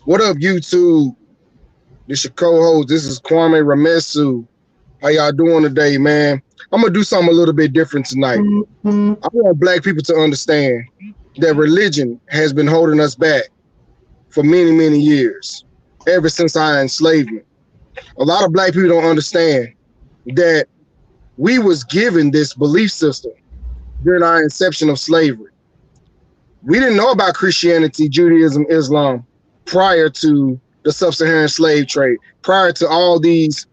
What up, YouTube? This your co-host. This is Kwame Ramessu. How y'all doing today, man? I'm gonna do something a little bit different tonight. I want black people to understand that religion has been holding us back for many, many years, ever since our enslavement. A lot of black people don't understand that we was given this belief system during our inception of slavery. We didn't know about Christianity, Judaism, Islam prior to the sub-Saharan slave trade, prior to all these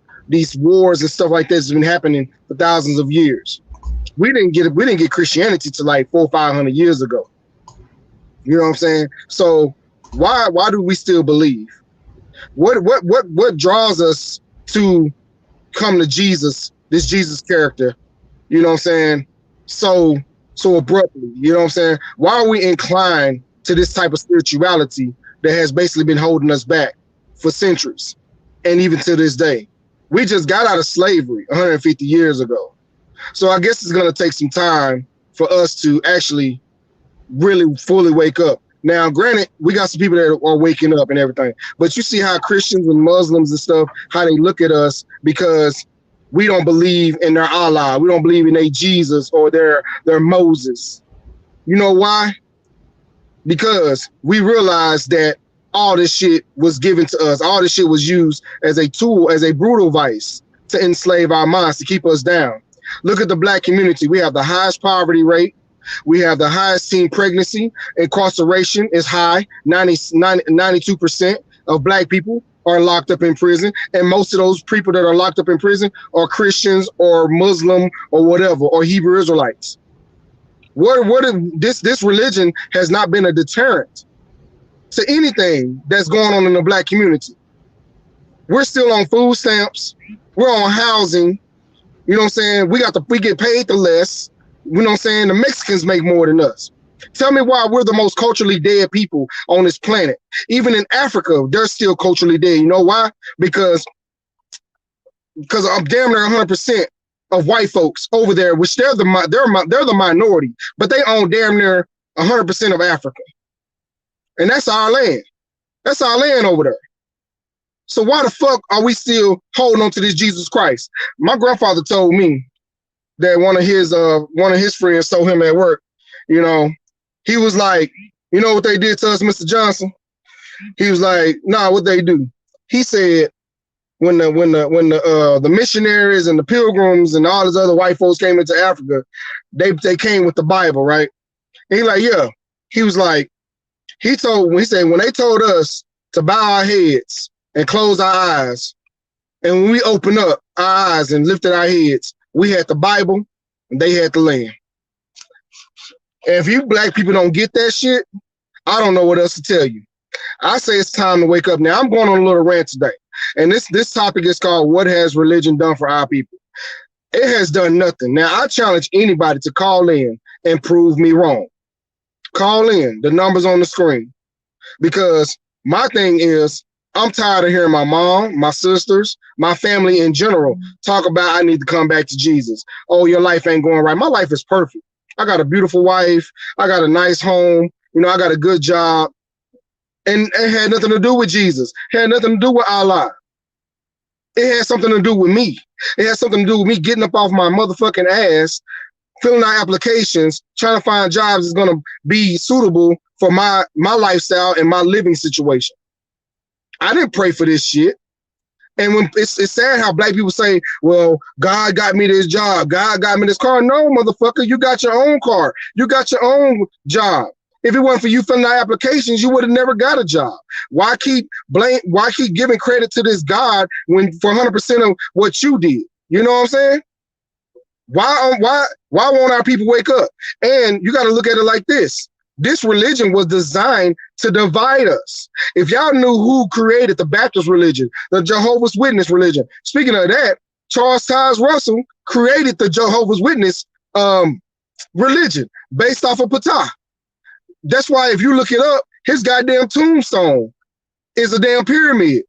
wars and stuff like this has been happening for thousands of years. We didn't get Christianity to like 400 or 500 years ago. You know what I'm saying? So why do we still believe? What draws us to come to Jesus, this Jesus character, you know what I'm saying? So abruptly, you know what I'm saying? Why are we inclined to this type of spirituality that has basically been holding us back for centuries and even to this day? We just got out of slavery 150 years ago. So I guess it's going to take some time for us to actually really fully wake up. Now, granted, we got some people that are waking up and everything, but you see how Christians and Muslims and stuff, how they look at us because we don't believe in their Allah. We don't believe in their Jesus or their Moses. You know why? Because we realized that all this shit was given to us. All this shit was used as a tool, as a brutal vice to enslave our minds, to keep us down. Look at the black community. We have the highest poverty rate. We have the highest teen pregnancy. Incarceration is high. 92% of black people are locked up in prison. And most of those people that are locked up in prison are Christians or Muslim or whatever, or Hebrew Israelites. This religion has not been a deterrent to anything that's going on in the black community. We're still on food stamps. We're on housing. You know what I'm saying? We get paid the less. You know what I'm saying? The Mexicans make more than us. Tell me why we're the most culturally dead people on this planet. Even in Africa, they're still culturally dead. You know why? Because I'm damn near 100% of white folks over there, which they're the minority, but they own damn near 100% of Africa. And that's our land. That's our land over there. So why the fuck are we still holding on to this Jesus Christ? My grandfather told me that one of his friends told him at work, you know, he was like, you know what they did to us, Mr. Johnson? He was like, nah, what they do? He said, when the missionaries and the pilgrims and all these other white folks came into Africa, they came with the Bible, right? And he like, yeah. He was like, he said when they told us to bow our heads and close our eyes, and when we opened up our eyes and lifted our heads, we had the Bible and they had the land. And if you black people don't get that shit, I don't know what else to tell you. I say it's time to wake up. Now, I'm going on a little rant today. And this topic is called, what has religion done for our people? It has done nothing. Now, I challenge anybody to call in and prove me wrong. Call in. The number's on the screen. Because my thing is, I'm tired of hearing my mom, my sisters, my family in general talk about I need to come back to Jesus. Oh, your life ain't going right. My life is perfect. I got a beautiful wife. I got a nice home. You know, I got a good job. And it had nothing to do with Jesus. It had nothing to do with Allah. It had something to do with me. It had something to do with me getting up off my motherfucking ass, filling out applications, trying to find jobs that's going to be suitable for my lifestyle and my living situation. I didn't pray for this shit. And when it's sad how black people say, well, God got me this job. God got me this car. No, motherfucker, you got your own car. You got your own job. If it wasn't for you filling out applications, you would have never got a job. Why keep giving credit to this God when for 100% of what you did? You know what I'm saying? Why won't our people wake up? And you got to look at it like this. This religion was designed to divide us. If y'all knew who created the Baptist religion, the Jehovah's Witness religion. Speaking of that, Charles Taze Russell created the Jehovah's Witness religion based off of Ptah. That's why if you look it up, his goddamn tombstone is a damn pyramid.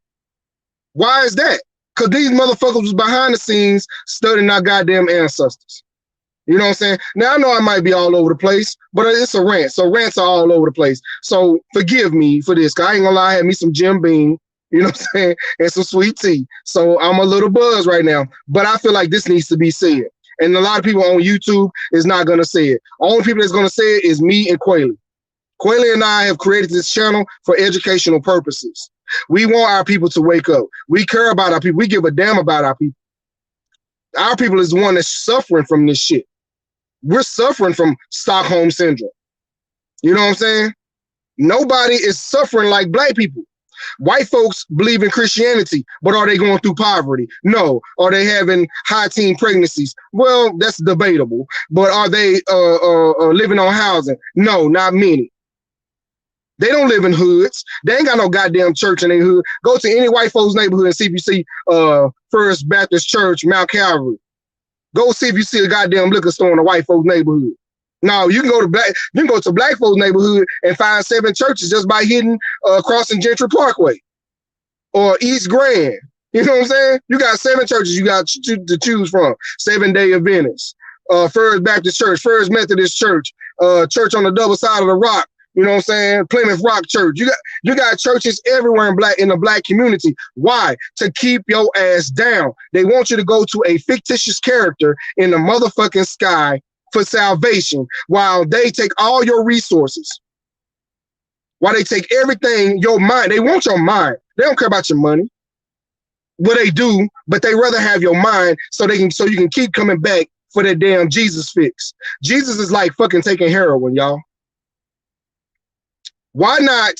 Why is that? Because these motherfuckers was behind the scenes studying our goddamn ancestors. You know what I'm saying? Now I know I might be all over the place, but it's a rant. So rants are all over the place. So forgive me for this. Cause I ain't gonna lie, I had me some Jim Beam, you know what I'm saying, and some sweet tea. So I'm a little buzzed right now. But I feel like this needs to be said. And a lot of people on YouTube is not gonna say it. Only people that's gonna say it is me and Kweli. Kweli and I have created this channel for educational purposes. We want our people to wake up. We care about our people. We give a damn about our people. Our people is the one that's suffering from this shit. We're suffering from Stockholm syndrome. You know what I'm saying? Nobody is suffering like black people. White folks believe in Christianity, but are they going through poverty? No. Are they having high teen pregnancies? Well, that's debatable. But are they living on housing? No, not many. They don't live in hoods. They ain't got no goddamn church in their hood. Go to any white folks' neighborhood and see if you see First Baptist Church, Mount Calvary. Go see if you see a goddamn liquor store in a white folks' neighborhood. No, you can go to black folks' neighborhood and find 7 churches just by hitting crossing Gentry Parkway or East Grand. You know what I'm saying? You got 7 churches you got to choose from. Seventh-day Adventist, First Baptist Church, First Methodist Church, church on the double side of the rock. You know what I'm saying? Plymouth Rock Church. You got churches everywhere in the black community. Why? To keep your ass down. They want you to go to a fictitious character in the motherfucking sky for salvation while they take all your resources. While they take everything, your mind. They want your mind. They don't care about your money. Well, they do, but they rather have your mind so you can keep coming back for that damn Jesus fix. Jesus is like fucking taking heroin, y'all. Why not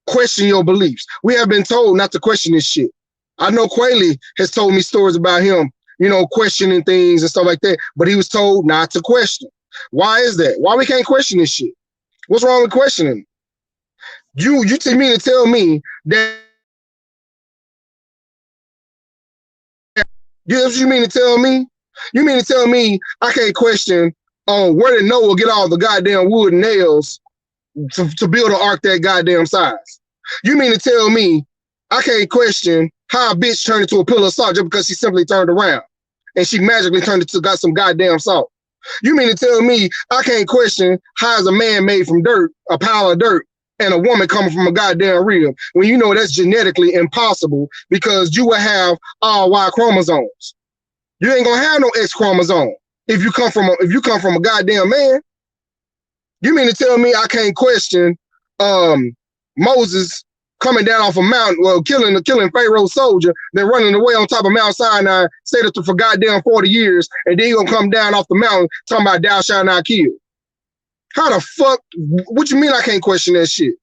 question your beliefs? We have been told not to question this shit. I know Kweli has told me stories about him, you know, questioning things and stuff like that, but he was told not to question. Why is that? Why we can't question this shit? What's wrong with questioning? You to me to tell me that you mean to tell me? You mean to tell me I can't question where did Noah get all the goddamn wood and nails to build an ark that goddamn size? You mean to tell me I can't question how a bitch turned into a pillar of salt just because she simply turned around and she magically turned into got some goddamn salt? You mean to tell me I can't question how is a man made from dirt, a pile of dirt, and a woman coming from a goddamn rib when you know that's genetically impossible because you will have all Y chromosomes. You ain't gonna have no X chromosome if you come from a goddamn man. You mean to tell me I can't question Moses coming down off a mountain, well, killing Pharaoh's soldier, then running away on top of Mount Sinai, stayed up for goddamn 40 years, and then he gonna come down off the mountain talking about thou shalt not kill? How the fuck? What you mean I can't question that shit?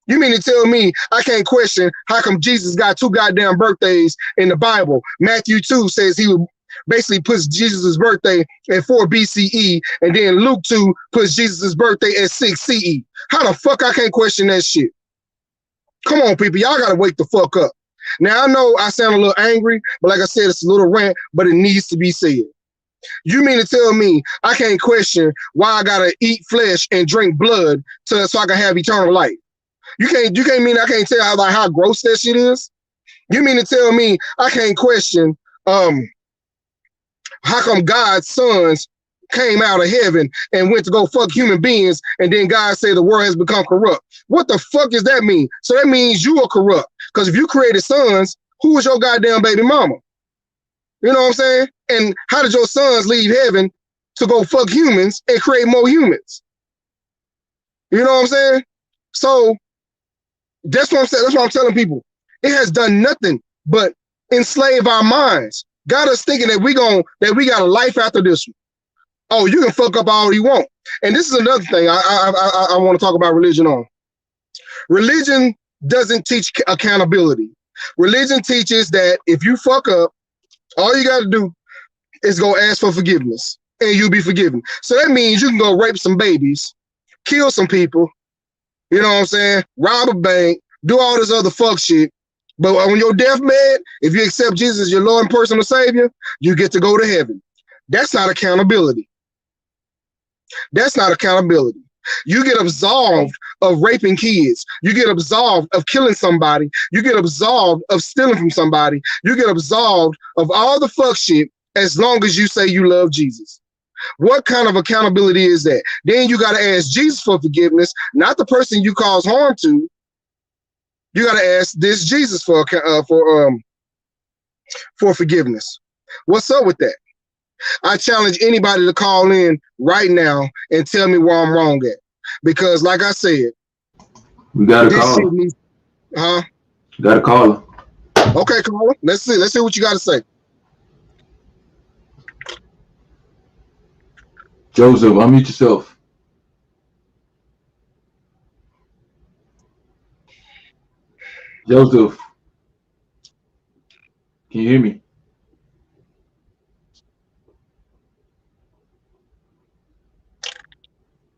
You mean to tell me I can't question how come Jesus got 2 goddamn birthdays in the Bible? Matthew 2 says he would basically puts Jesus' birthday at 4 BCE, and then Luke 2 puts Jesus' birthday at 6 CE. How the fuck I can't question that shit? Come on, people. Y'all gotta wake the fuck up. Now, I know I sound a little angry, but like I said, it's a little rant, but it needs to be said. You mean to tell me I can't question why I gotta eat flesh and drink blood so I can have eternal life? You can't mean I can't tell how gross that shit is? You mean to tell me I can't question how come God's sons came out of heaven and went to go fuck human beings, and then God said the world has become corrupt? What the fuck does that mean? So that means you are corrupt. Because if you created sons, who was your goddamn baby mama? You know what I'm saying? And how did your sons leave heaven to go fuck humans and create more humans? You know what I'm saying? So that's what I'm saying. That's what I'm telling people. It has done nothing but enslave our minds. Got us thinking that we got a life after this one. Oh, you can fuck up all you want. And this is another thing I want to talk about religion on. Religion doesn't teach accountability. Religion teaches that if you fuck up, all you got to do is go ask for forgiveness and you'll be forgiven. So that means you can go rape some babies, kill some people, you know what I'm saying, rob a bank, do all this other fuck shit. But on your deathbed, if you accept Jesus as your Lord and personal Savior, you get to go to heaven. That's not accountability. That's not accountability. You get absolved of raping kids. You get absolved of killing somebody. You get absolved of stealing from somebody. You get absolved of all the fuck shit as long as you say you love Jesus. What kind of accountability is that? Then you got to ask Jesus for forgiveness, not the person you cause harm to. You got to ask this Jesus for forgiveness. What's up with that? I challenge anybody to call in right now and tell me where I'm wrong at. Because, like I said, we got to call. Huh? Got to call her. Okay, caller. Let's see. Let's see what you got to say. Joseph, unmute yourself. Joseph, can you hear me?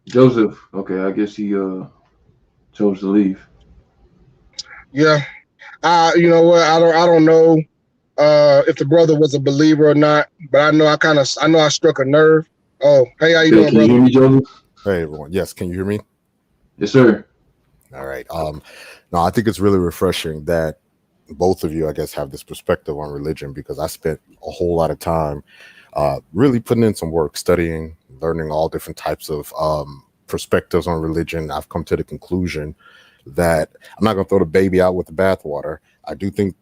Joseph, okay, I guess he chose to leave. Yeah. You know what? I don't know if the brother was a believer or not, but I know I struck a nerve. Oh, hey, how you doing, can brother? You hear me, Joseph? Hey everyone. Yes, can you hear me? Yes, sir. All right. No, I think it's really refreshing that both of you, I guess, have this perspective on religion, because I spent a whole lot of time really putting in some work, studying, learning all different types of perspectives on religion. I've come to the conclusion that I'm not going to throw the baby out with the bathwater. I do think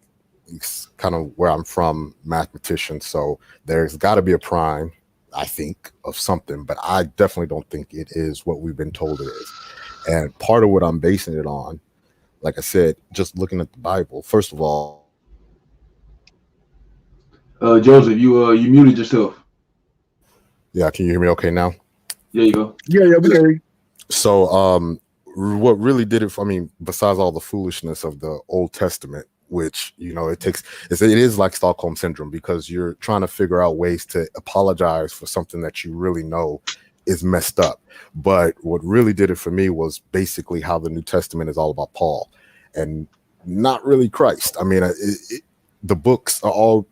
it's kind of where I'm from, mathematician, so there's got to be a prime, I think, of something, but I definitely don't think it is what we've been told it is. And part of what I'm basing it on, like I said, just looking at the Bible, first of all. Joseph, you muted yourself. Yeah, can you hear me okay now? There you go. Yeah, we can hear you. So what really did it for me, besides all the foolishness of the Old Testament, which, you know, it is like Stockholm syndrome, because you're trying to figure out ways to apologize for something that you really know is messed up. But what really did it for me was basically how the New Testament is all about Paul and not really Christ. I mean, the books are all,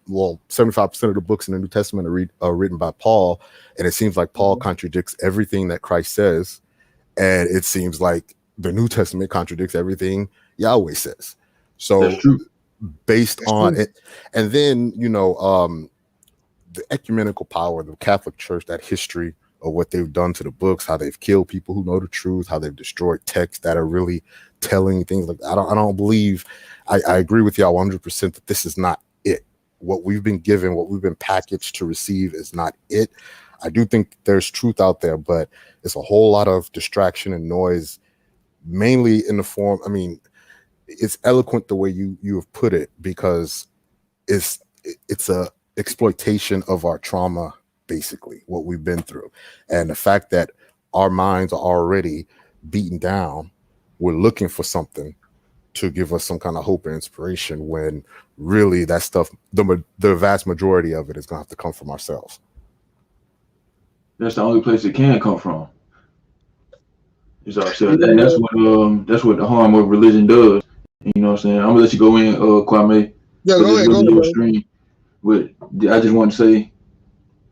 75% of the books in the New Testament are written by Paul, and it seems like Paul contradicts everything that Christ says, and it seems like the New Testament contradicts everything Yahweh says. So based on it, and then, you know, the ecumenical power, the Catholic Church, that history of what they've done to the books, how they've killed people who know the truth, how they've destroyed texts that are really telling things like that. I don't believe, I agree with y'all 100% that this is not it. What we've been given, what we've been packaged to receive is not it. I do think there's truth out there, but it's a whole lot of distraction and noise, mainly in the form, I mean, it's eloquent the way you have put it, because it's a exploitation of our trauma, basically what we've been through, and the fact that our minds are already beaten down. We're looking for something to give us some kind of hope and inspiration, when really that stuff, the vast majority of it is gonna have to come from ourselves. That's the only place it can come from. It's ourselves, and that's what the harm of religion does. You know what I'm saying? I'm gonna let you go in, Kwame. Yeah, go ahead. Your stream. But I just want to say,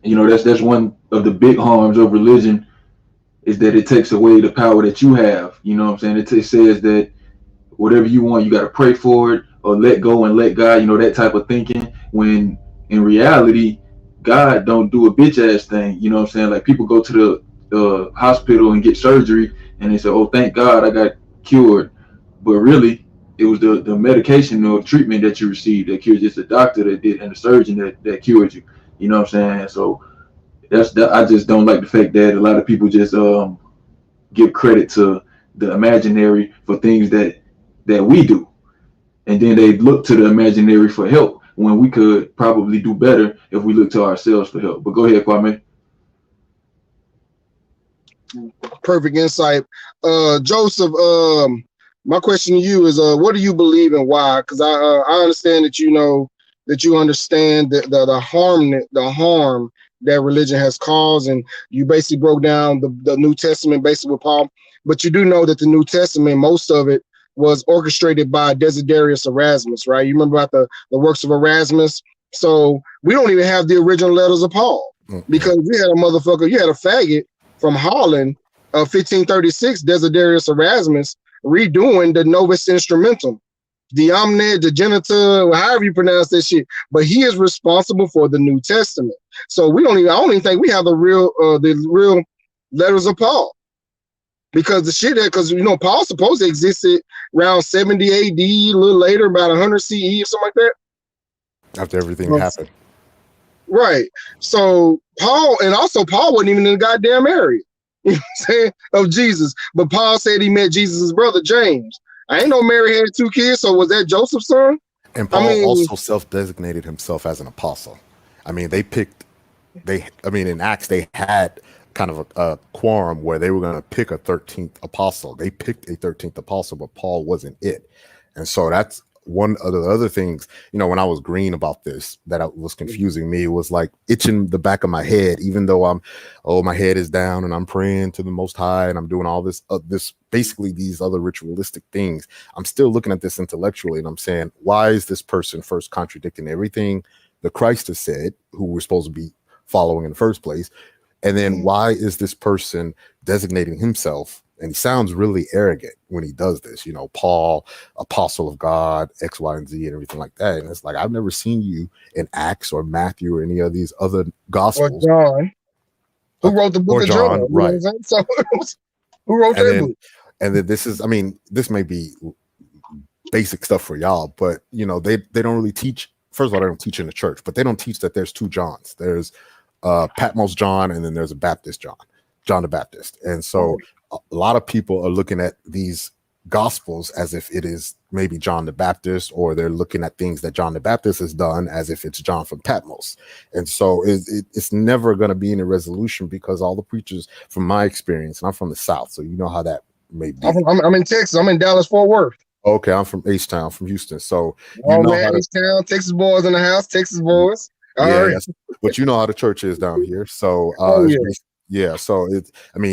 you know, that's one of the big harms of religion, is that it takes away the power that you have. You know what I'm saying? It says that whatever you want, you got to pray for it, or let go and let God. You know, that type of thinking. When in reality, God don't do a bitch ass thing. You know what I'm saying? Like, people go to the hospital and get surgery, and they say, "Oh, thank God I got cured," but really, it was the medication or treatment that you received that cured. It's the doctor that did, and the surgeon that cured you. You know what I'm saying? So I just don't like the fact that a lot of people just give credit to the imaginary for things that we do, and then they look to the imaginary for help, when we could probably do better if we look to ourselves for help. But go ahead, Kwame. Perfect insight. Joseph, my question to you is, what do you believe and why? Because I understand that you understand the harm that religion has caused, and you basically broke down the New Testament basically with Paul. But you do know that the New Testament, most of it was orchestrated by Desiderius Erasmus, right? You remember about the works of Erasmus? So we don't even have the original letters of Paul, because you had a faggot from Holland, 1536, Desiderius Erasmus, redoing the Novus Instrumentum. the omni, the genitor, however you pronounce that shit. But he is responsible for the New Testament. So I don't even think we have the real letters of Paul. Because the shit because Paul supposed to existed around 70 AD, a little later, about 100 CE or something like that. After everything happened. Right. So Paul wasn't even in the goddamn area, you know what I'm saying, of Jesus. But Paul said he met Jesus' brother, James. I ain't know Mary had 2 kids, so was that Joseph's son? And Paul also self-designated himself as an apostle. I mean, in Acts, they had kind of a quorum where they were going to pick a 13th apostle. They picked a 13th apostle, but Paul wasn't it. And so that's one of the other things, when I was green about this, that was confusing me, was like itching the back of my head, even though my head is down and I'm praying to the Most High and I'm doing all this basically these other ritualistic things. I'm still looking at this intellectually and I'm saying, why is this person first contradicting everything the Christ has said, who we're supposed to be following in the first place? And then why is this person designating himself? And he sounds really arrogant when he does this, Paul, apostle of God, X, Y, and Z, and everything like that. And it's like, I've never seen you in Acts or Matthew or any of these other gospels. Or John, who wrote the book of John, right? So, who wrote that book? And then this may be basic stuff for y'all, but they don't really teach. First of all, they don't teach in the church, but they don't teach that there's 2 Johns. There's Patmos John, and then there's a Baptist John the Baptist. And so a lot of people are looking at these gospels as if it is maybe John the Baptist, or they're looking at things that John the Baptist has done as if it's John from Patmos. And so it's never going to be in a resolution, because all the preachers, from my experience, and I'm from the South, so you know how that may be. I'm in Texas. I'm in Dallas, Fort Worth. Okay, I'm from H-Town, from Houston. So H-Town, Texas boys in the house, Texas boys. Yes, but you know how the church is down here. So so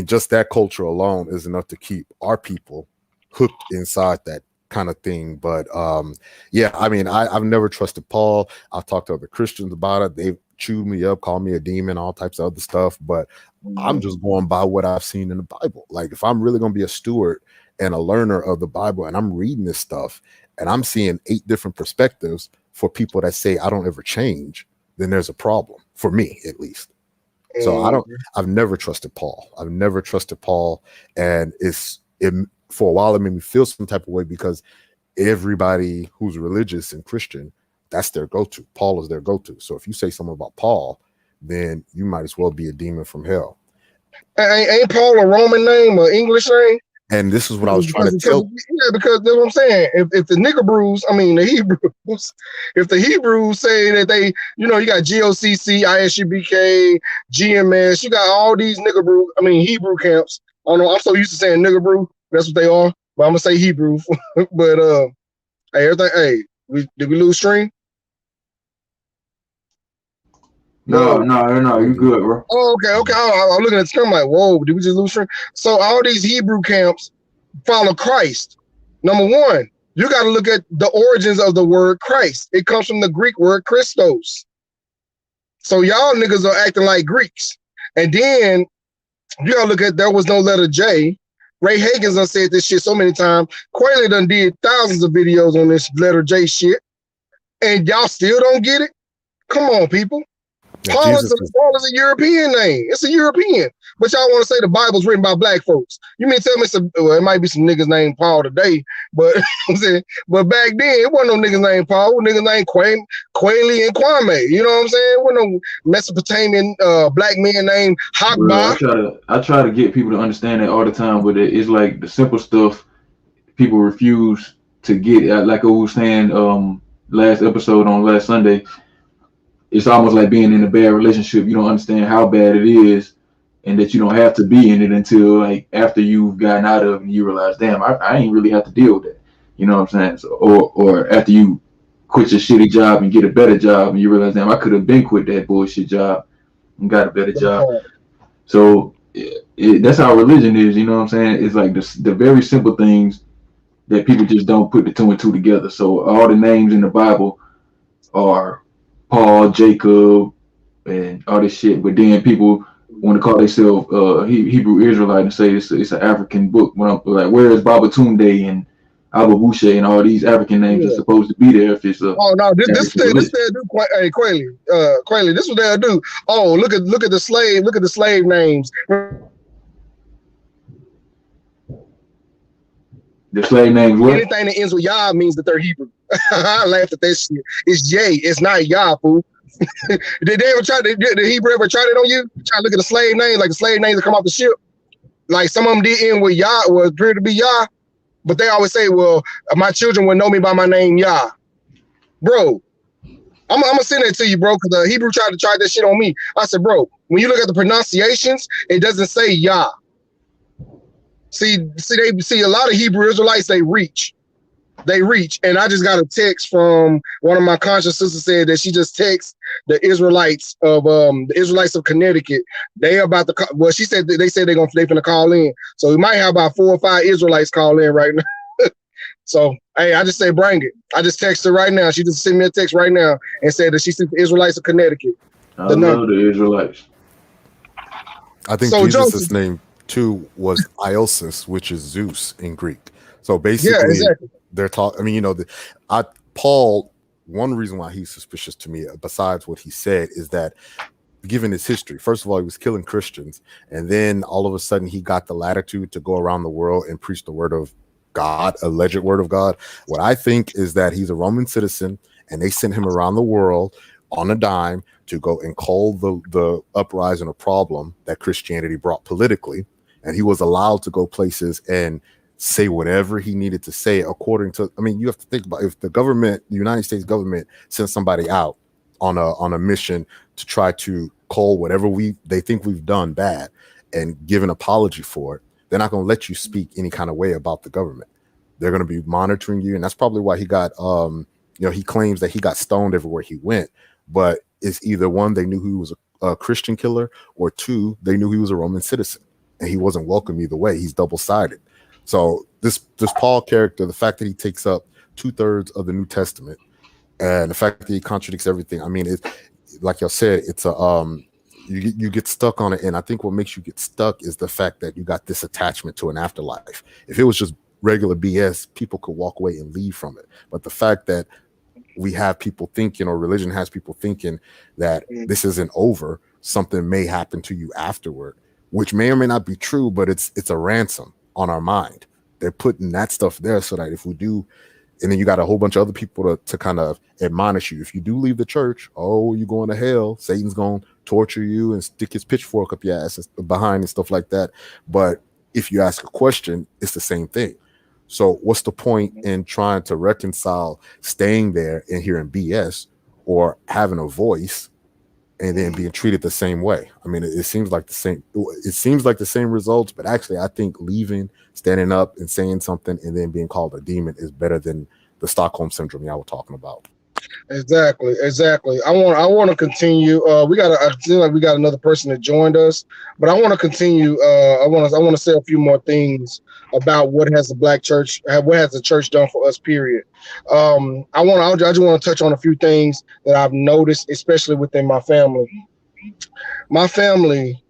just that culture alone is enough to keep our people hooked inside that kind of thing. But I've never trusted Paul. I've talked to other Christians about it. They've chewed me up, called me a demon, all types of other stuff. But I'm just going by what I've seen in the Bible. Like, if I'm really going to be a steward and a learner of the Bible, and I'm reading this stuff and I'm seeing 8 different perspectives for people that say I don't ever change, then there's a problem, for me at least. So I've never trusted Paul. And for a while it made me feel some type of way, because everybody who's religious and Christian, that's their go-to. Paul is their go-to. So if you say something about Paul, then you might as well be a demon from hell. Ain't Paul a Roman name or English name? And this is what I was trying to tell. Yeah, because that's what I'm saying. If the Hebrews, if the Hebrews say that they, you got GOCC, ISUBK, GMS, you got all these Hebrew camps. I don't know. I'm so used to saying niggerbrew. That's what they are. But I'm gonna say Hebrew. But did we lose stream? No, you good, bro. Oh, okay. I'm looking at the screen, I'm like, whoa, did we just lose stream? So all these Hebrew camps follow Christ. Number one, you got to look at the origins of the word Christ. It comes from the Greek word Christos. So y'all niggas are acting like Greeks. And then you got to look at, there was no letter J. Ray Hagins done said this shit so many times. Kweli done did thousands of videos on this letter J shit. And y'all still don't get it? Come on, people. Paul is a European name. It's a European. But y'all want to say the Bible's written by black folks. You mean tell me it might be some niggas named Paul today, but but back then it wasn't no niggas named Paul. Niggas named Kweli and Kwame. You know what I'm saying? It wasn't no Mesopotamian black man named Hakba. I try to get people to understand that all the time, but it's like the simple stuff people refuse to get. Like I was saying last episode on last Sunday, it's almost like being in a bad relationship. You don't understand how bad it is, and that you don't have to be in it until like after you've gotten out of it and you realize, damn, I ain't really have to deal with that. You know what I'm saying? So, or after you quit your shitty job and get a better job, and you realize, damn, I could have been quit that bullshit job and got a better job. So that's how religion is. You know what I'm saying? It's like the very simple things that people just don't put the 2 and 2 together. So all the names in the Bible are Paul, Jacob, and all this shit, but then people want to call themselves Hebrew Israelite and say it's an African book. When I'm like, where is Babatunde and Abu Boucher and all these African names are supposed to be there if it's a. Oh no, this they'll do. Hey, Kweli, this is what they'll do. Oh, look at the slave names. The slave names what? Anything that ends with Yah means that they're Hebrew. I laughed at that shit. It's Yah. It's not Yah, fool. Did they ever try? Did Hebrew ever try that on you? Try to look at the slave names, like the slave names that come off the ship. Like some of them did end with Yah, or appear to be Yah, but they always say, "Well, my children will know me by my name, Yah." Bro, I'm gonna send that to you, bro, because the Hebrew tried to try that shit on me. I said, bro, when you look at the pronunciations, it doesn't say Yah. See, a lot of Hebrew Israelites, they reach, and I just got a text from one of my conscious sisters said that she just texted the Israelites of Connecticut. They about to well, she said they said they finna call in, so we might have about 4 or 5 Israelites call in right now. So hey, I just say bring it. I just texted her right now. She just sent me a text right now and said that she sent the Israelites of Connecticut. I love the Israelites. I think so Jesus' name too was Iosis, which is Zeus in Greek. So basically, yeah, exactly. They're talking. I mean, Paul. One reason why he's suspicious to me, besides what he said, is that given his history, first of all, he was killing Christians, and then all of a sudden he got the latitude to go around the world and preach the word of God, alleged word of God. What I think is that he's a Roman citizen, and they sent him around the world on a dime to go and call the uprising a problem that Christianity brought politically. And he was allowed to go places and say whatever he needed to say according to, I mean, you have to think about if the government, the United States government sends somebody out on a mission to try to call whatever they think we've done bad and give an apology for it, they're not going to let you speak any kind of way about the government. They're going to be monitoring you. And that's probably why he got, he claims that he got stoned everywhere he went, but it's either one, they knew he was a Christian killer, or two, they knew he was a Roman citizen. And he wasn't welcome either way. He's double-sided. So this Paul character, the fact that he takes up 2/3 of the New Testament, and the fact that he contradicts everything. I mean, it's like y'all said, it's a you get stuck on it. And I think what makes you get stuck is the fact that you got this attachment to an afterlife. If it was just regular BS, people could walk away and leave from it. But the fact that we have people thinking, or religion has people thinking, that this isn't over, something may happen to you afterward, which may or may not be true, but it's a ransom on our mind. They're putting that stuff there so that if we do, and then you got a whole bunch of other people to kind of admonish you. If you do leave the church, oh, you're going to hell. Satan's going to torture you and stick his pitchfork up your ass behind and stuff like that. But if you ask a question, it's the same thing. So what's the point in trying to reconcile staying there and hearing BS, or having a voice and then being treated the same way? I mean, it seems like the same. It seems like the same results, but actually, I think leaving, standing up, and saying something, and then being called a demon is better than the Stockholm syndrome y'all were talking about. Exactly. I want to continue. I feel like we got another person that joined us, but I want to continue. I want to say a few more things about what has the church done for us. Period. I just want to touch on a few things that I've noticed, especially within my family. My family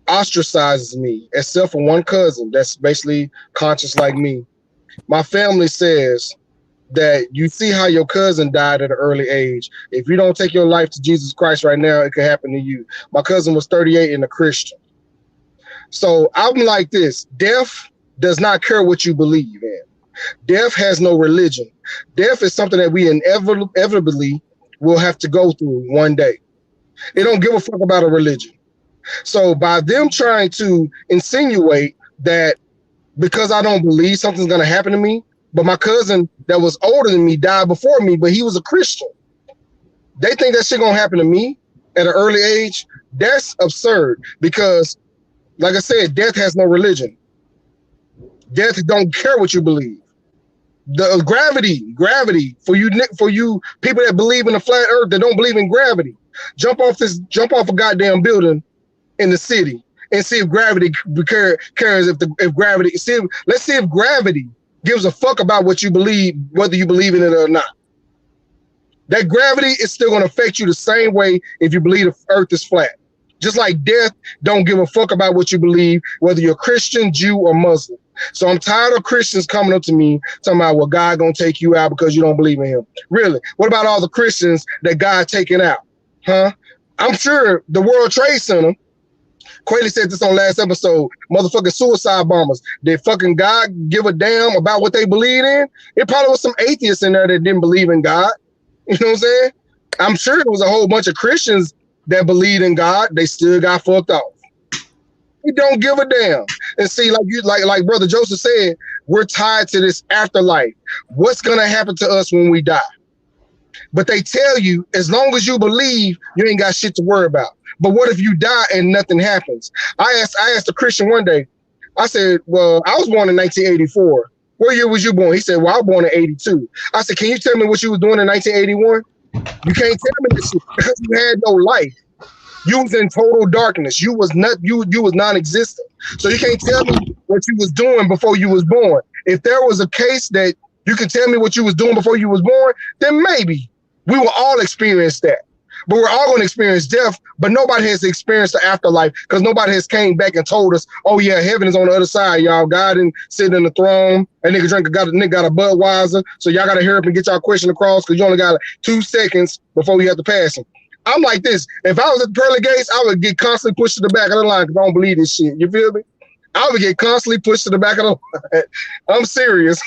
ostracizes me, except for one cousin that's basically conscious like me. My family says that you see how your cousin died at an early age. If you don't take your life to Jesus Christ right now, it could happen to you. My cousin was 38 and a Christian. So I'm like this: death does not care what you believe in. Death has no religion. Death is something that we inevitably will have to go through one day. They don't give a fuck about a religion. So by them trying to insinuate that because I don't believe something's going to happen to me, but my cousin that was older than me died before me, but he was a Christian, they think that shit gonna happen to me at an early age. That's absurd, because like I said, death has no religion. Death don't care what you believe. The gravity for you people that believe in the flat earth, that don't believe in gravity, jump off a goddamn building in the city and see if gravity cares. Let's see if gravity gives a fuck about what you believe, whether you believe in it or not. That gravity is still going to affect you the same way if you believe the earth is flat. Just like death don't give a fuck about what you believe, whether you're Christian, Jew, or Muslim. So I'm tired of Christians coming up to me talking about, well, God gonna take you out because you don't believe in him. Really? What about all the Christians that God taken out? Huh? I'm sure the World Trade Center, Kweli said this on last episode, motherfucking suicide bombers. Did fucking God give a damn about what they believe in? It probably was some atheists in there that didn't believe in God. You know what I'm saying? I'm sure there was a whole bunch of Christians that believed in God. They still got fucked off. We don't give a damn. And see, like Brother Joseph said, we're tied to this afterlife. What's gonna happen to us when we die? But they tell you, as long as you believe, you ain't got shit to worry about. But what if you die and nothing happens? I asked a Christian one day, I said, well, I was born in 1984. What year was you born? He said, well, I was born in 82. I said, can you tell me what you was doing in 1981? You can't tell me this shit because you had no life. You was in total darkness. You was non-existent. So you can't tell me what you was doing before you was born. If there was a case that you can tell me what you was doing before you was born, then maybe we will all experience that. But we're all going to experience death, but nobody has experienced the afterlife because nobody has came back and told us, oh yeah, heaven is on the other side, y'all. God didn't sit in the throne. That nigga got a Budweiser. So y'all got to hurry up and get y'all question across because you only got 2 seconds before we have to pass him. I'm like this. If I was at the pearly gates, I would get constantly pushed to the back of the line because I don't believe this shit. You feel me? I would get constantly pushed to the back of the line. I'm serious.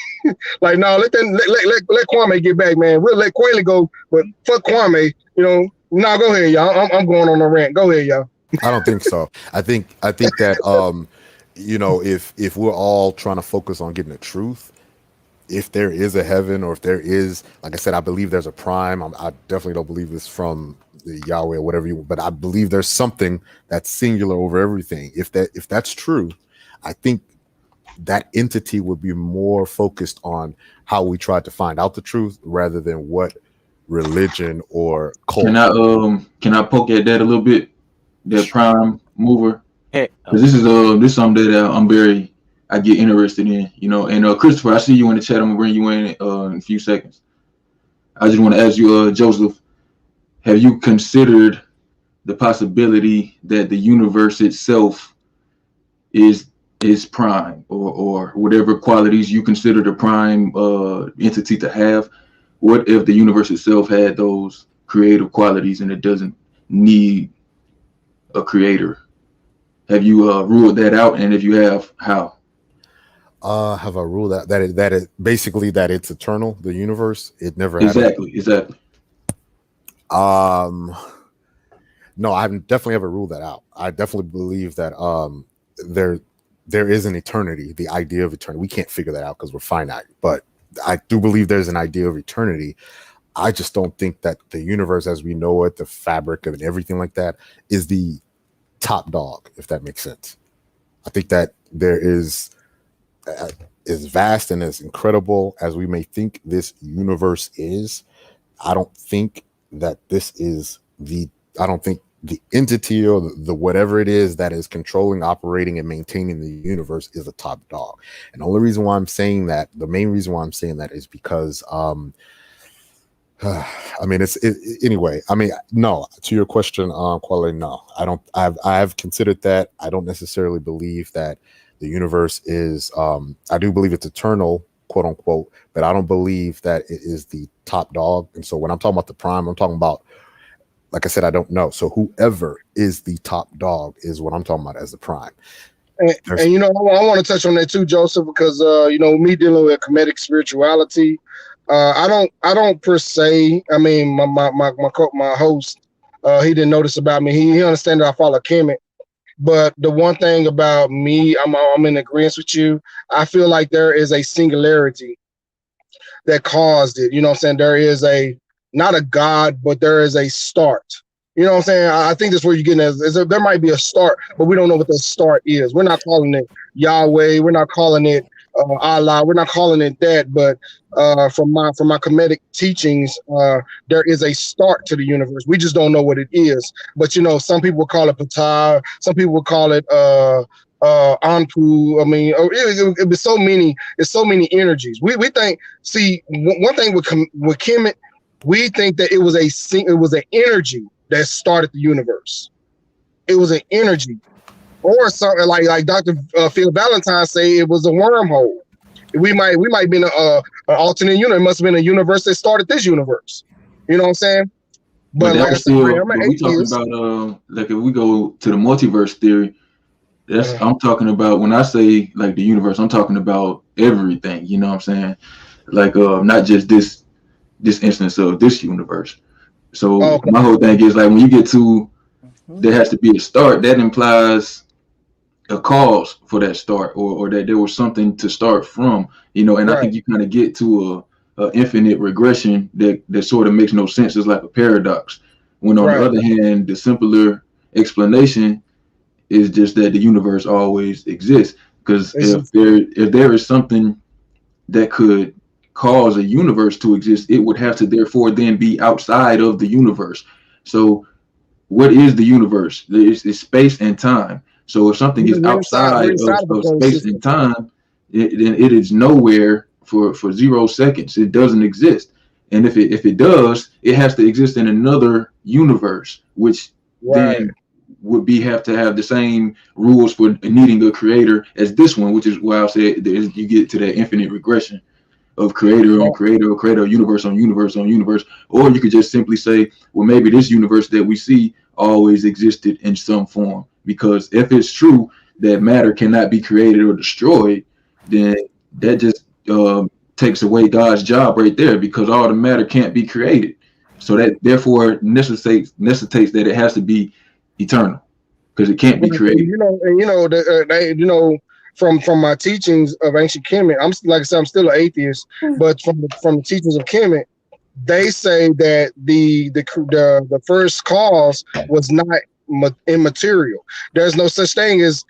Like, no, let Kwame get back, man. We'll let Kweli go, but fuck Kwame. You know, no, go ahead, y'all. I'm going on a rant. Go ahead, y'all. I don't think so. I think that you know, if we're all trying to focus on getting the truth, if there is a heaven or if there is, like I said, I believe there's a prime. I definitely don't believe this from the Yahweh or whatever but I believe there's something that's singular over everything. If that's true, I think that entity would be more focused on how we try to find out the truth rather than what religion or culture. Can I poke at that a little bit? That prime mover. Hey, Because this is something that I get interested in, you know. And Christopher, I see you in the chat. I'm gonna bring you in a few seconds. I just want to ask you, Joseph, have you considered the possibility that the universe itself is prime or whatever qualities you consider the prime entity to have? What if the universe itself had those creative qualities and it doesn't need a creator? Have you ruled that out? And if you have, how? Have I ruled that it basically that it's eternal, the universe? It never exactly. No, I haven't definitely ever ruled that out. I definitely believe that there is an eternity, the idea of eternity. We can't figure that out because we're finite, but I do believe there's an idea of eternity. I just don't think that the universe as we know it, the fabric of it, everything like that, is the top dog, if that makes sense. I think that there is as vast and as incredible as we may think this universe is. I don't think that this is I don't think the entity or the whatever it is that is controlling, operating, and maintaining the universe is the top dog. And the only reason why I'm saying that, the main reason why I'm saying that is because I mean, anyway. I mean, no. To your question, Kweli, no, I don't. I've considered that. I don't necessarily believe that the universe is. I do believe it's eternal, quote unquote, but I don't believe that it is the top dog. And so when I'm talking about the prime, I'm talking about, like I said, I don't know. So whoever is the top dog is what I'm talking about as the prime. And you know, I want to touch on that too, Joseph, because you know, me dealing with comedic spirituality. I don't per se. I mean, my host, he didn't notice about me. He understands that I follow Kemet. But the one thing about me, I'm in agreement with you. I feel like there is a singularity that caused it. You know what I'm saying? There is not a God, but there is a start. You know what I'm saying? I think that's where you're getting at. There might be a start, but we don't know what the start is. We're not calling it Yahweh. We're not calling it Allah. We're not calling it that. But from my comedic teachings, there is a start to the universe. We just don't know what it is. But you know, some people call it Ptah. Some people call it Anpu. I mean, it was so many. It's so many energies. We think. See, one thing with Kemet, we think that it was an energy that started the universe. It was an energy. or something like Dr. Phil Valentine say it was a wormhole. We might be in an alternate universe. It must have been a universe that started this universe. You know what I'm saying? But But that like I was said, Ray, still. I'm an But we talking atheist. about like if we go to the multiverse theory, Uh, I'm talking about when I say like the universe, I'm talking about everything. You know what I'm saying? Like not just this instance of this universe. So okay, my whole thing is like when you get to there has to be a start. That implies a cause for that start, or that there was something to start from. And I right, think you kind of get to a infinite regression that sort of makes no sense. It's like a paradox. When on the right. other hand, the simpler explanation is just that the universe always exists. Because It's if there is something that could cause a universe to exist, it would have to therefore then be outside of the universe. So what is the universe? It's space and time. So if something is we're outside inside of a of closed space system. and time, then it is nowhere for 0 seconds. It doesn't exist. And if it does, it has to exist in another universe, which Right. then would have to have the same rules for needing a creator as this one, which is why I said you get to that infinite regression of creator on Right. creator or creator, universe on universe on universe. Or you could just simply say, well, maybe this universe that we see always existed in some form. Because if it's true that matter cannot be created or destroyed, then that just takes away God's job right there, because all the matter can't be created. So that therefore necessitates that it has to be eternal, because it can't be Right. created. From my teachings of ancient Kemet, like I said, I'm still an atheist, but from the teachings of Kemet, they say that the first cause was not immaterial. There's no such thing as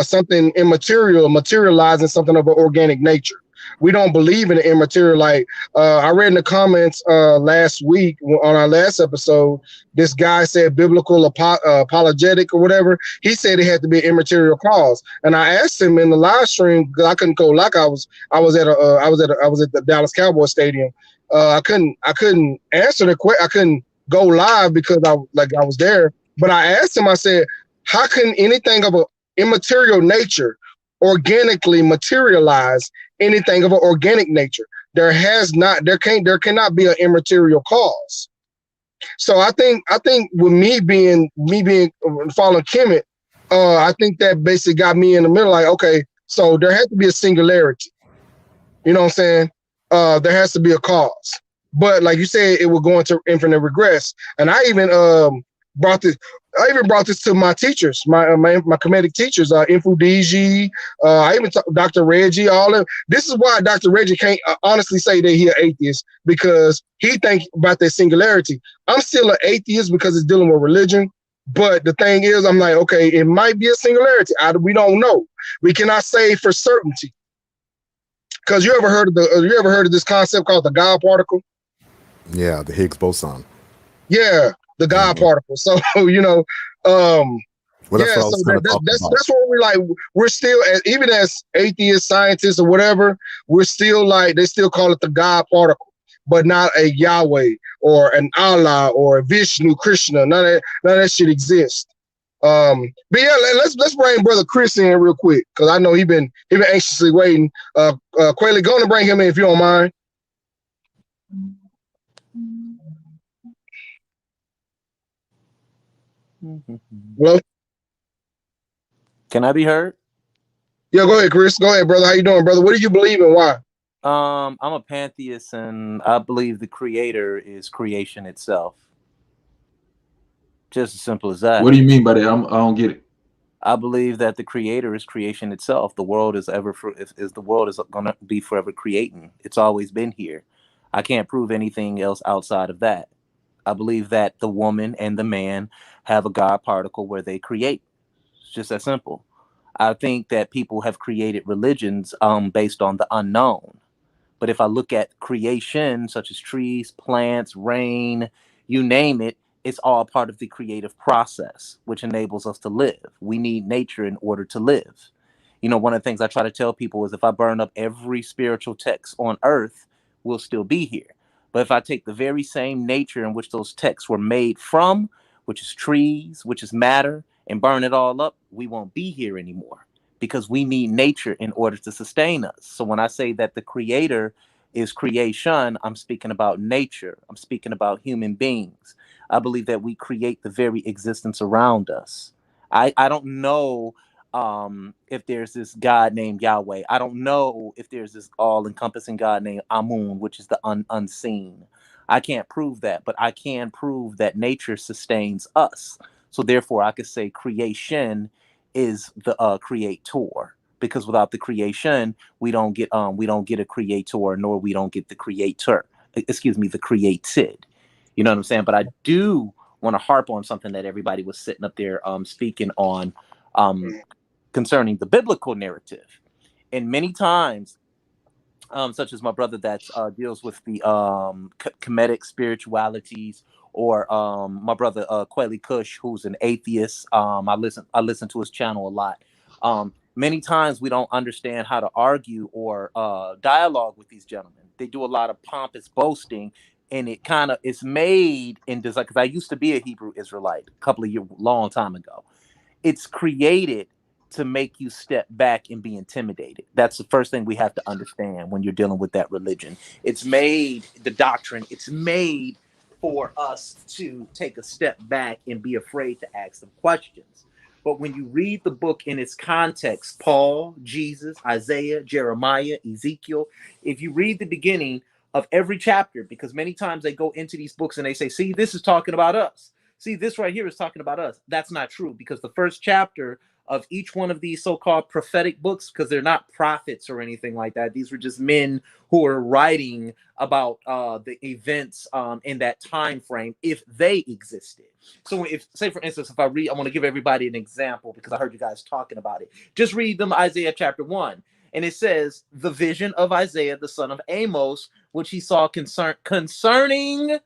something immaterial materializing something of an organic nature. We don't believe in the immaterial. Like I read in the comments last week on our last episode, this guy said biblical apologetic or whatever. He said it had to be an immaterial cause, and I asked him in the live stream because I couldn't go. Like I was at the Dallas Cowboys stadium. I couldn't answer the question. I couldn't go live because I was there. But I asked him. I said, "How can anything of an immaterial nature organically materialize anything of an organic nature? There cannot be an immaterial cause." So I think with me being following Kemet, I think that basically got me in the middle. Like, okay, so there had to be a singularity. You know what I'm saying? There has to be a cause. But like you said, it will go into infinite regress. And I even brought this. I even brought this to my teachers, my comedic teachers, Infudigi. I even talked Dr. Reggie. All of this is why Dr. Reggie can't honestly say that he's an atheist, because he think about that singularity. I'm still an atheist because it's dealing with religion. But the thing is, I'm like, okay, it might be a singularity. We don't know. We cannot say for certainty. Because you ever heard of this concept called the God particle? Yeah, the Higgs boson. Yeah, the God Mhm. particle. So um, Well, that's yeah, what I so was kind of talking about. that's what we're like. We're still even as atheist scientists or whatever, we're still like they still call it the God particle, but not a Yahweh or an Allah or a Vishnu, Krishna. None of that shit exists. But yeah, let's bring brother Chris in real quick because I know he been anxiously waiting. Kweli, go and bring him in if you don't mind. Hello? Can I be heard? Yeah, go ahead, Chris. Go ahead, brother. How you doing, brother? What do you believe and why? I'm a pantheist, and I believe the creator is creation itself. Just as simple as that. What do you mean by that? I don't get it. I believe that the creator is creation itself. The world is the world is going to be forever creating. It's always been here. I can't prove anything else outside of that. I believe that the woman and the man have a God particle where they create. It's just that simple. I think that people have created religions based on the unknown. But if I look at creation, such as trees, plants, rain, you name it, it's all part of the creative process, which enables us to live. We need nature in order to live. One of the things I try to tell people is if I burn up every spiritual text on earth, we'll still be here. But if I take the very same nature in which those texts were made from, which is trees, which is matter, and burn it all up, we won't be here anymore, because we need nature in order to sustain us. So when I say that the creator is creation, I'm speaking about nature. I'm speaking about human beings. I believe that we create the very existence around us. I don't know if there's this God named Yahweh. I don't know if there's this all-encompassing God named Amun, which is the unseen. I can't prove that, but I can prove that nature sustains us. So therefore, I could say creation is the creator, because without the creation, we don't get a creator, nor we don't get the creator. Excuse me, the created. You know what I'm saying? But I do want to harp on something that everybody was sitting up there speaking on concerning the biblical narrative. And many times, such as my brother that deals with the Kemetic spiritualities, or my brother Kweli Kush, who's an atheist. I listen to his channel a lot. Many times we don't understand how to argue or dialogue with these gentlemen. They do a lot of pompous boasting, and it's made in design. Because I used to be a Hebrew Israelite long time ago. It's created to make you step back and be intimidated. That's the first thing we have to understand when you're dealing with that religion. It's made, the doctrine, it's made for us to take a step back and be afraid to ask them questions. But when you read the book in its context, Paul, Jesus, Isaiah, Jeremiah, Ezekiel, if you read the beginning of every chapter, because many times they go into these books and they say, see, this is talking about us. See, this right here is talking about us. That's not true, because the first chapter of each one of these so-called prophetic books, because they're not prophets or anything like that. These were just men who are writing about the events in that time frame, if they existed. So if, say for instance, if I want to give everybody an example, because I heard you guys talking about it. Just read them Isaiah chapter 1. And it says, the vision of Isaiah, the son of Amos, which he saw concerning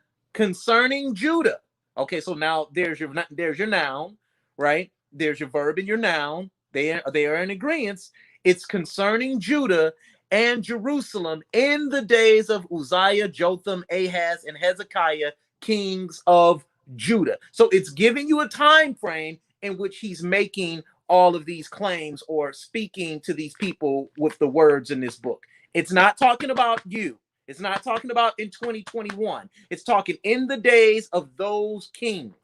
Judah. Okay, so now there's your noun, right? There's your verb and your noun. They are in agreement. It's concerning Judah and Jerusalem in the days of Uzziah, Jotham, Ahaz, and Hezekiah, kings of Judah. So it's giving you a time frame in which he's making all of these claims or speaking to these people with the words in this book. It's not talking about you. It's not talking about in 2021. It's talking in the days of those kings.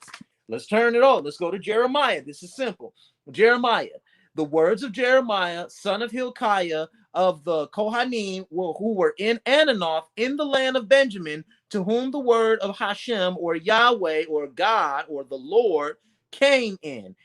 Let's turn it on. Let's go to Jeremiah. This is simple. Jeremiah, the words of Jeremiah, son of Hilkiah of the Kohanim, who were in Ananoth in the land of Benjamin, to whom the word of Hashem, or Yahweh, or God, or the Lord, came in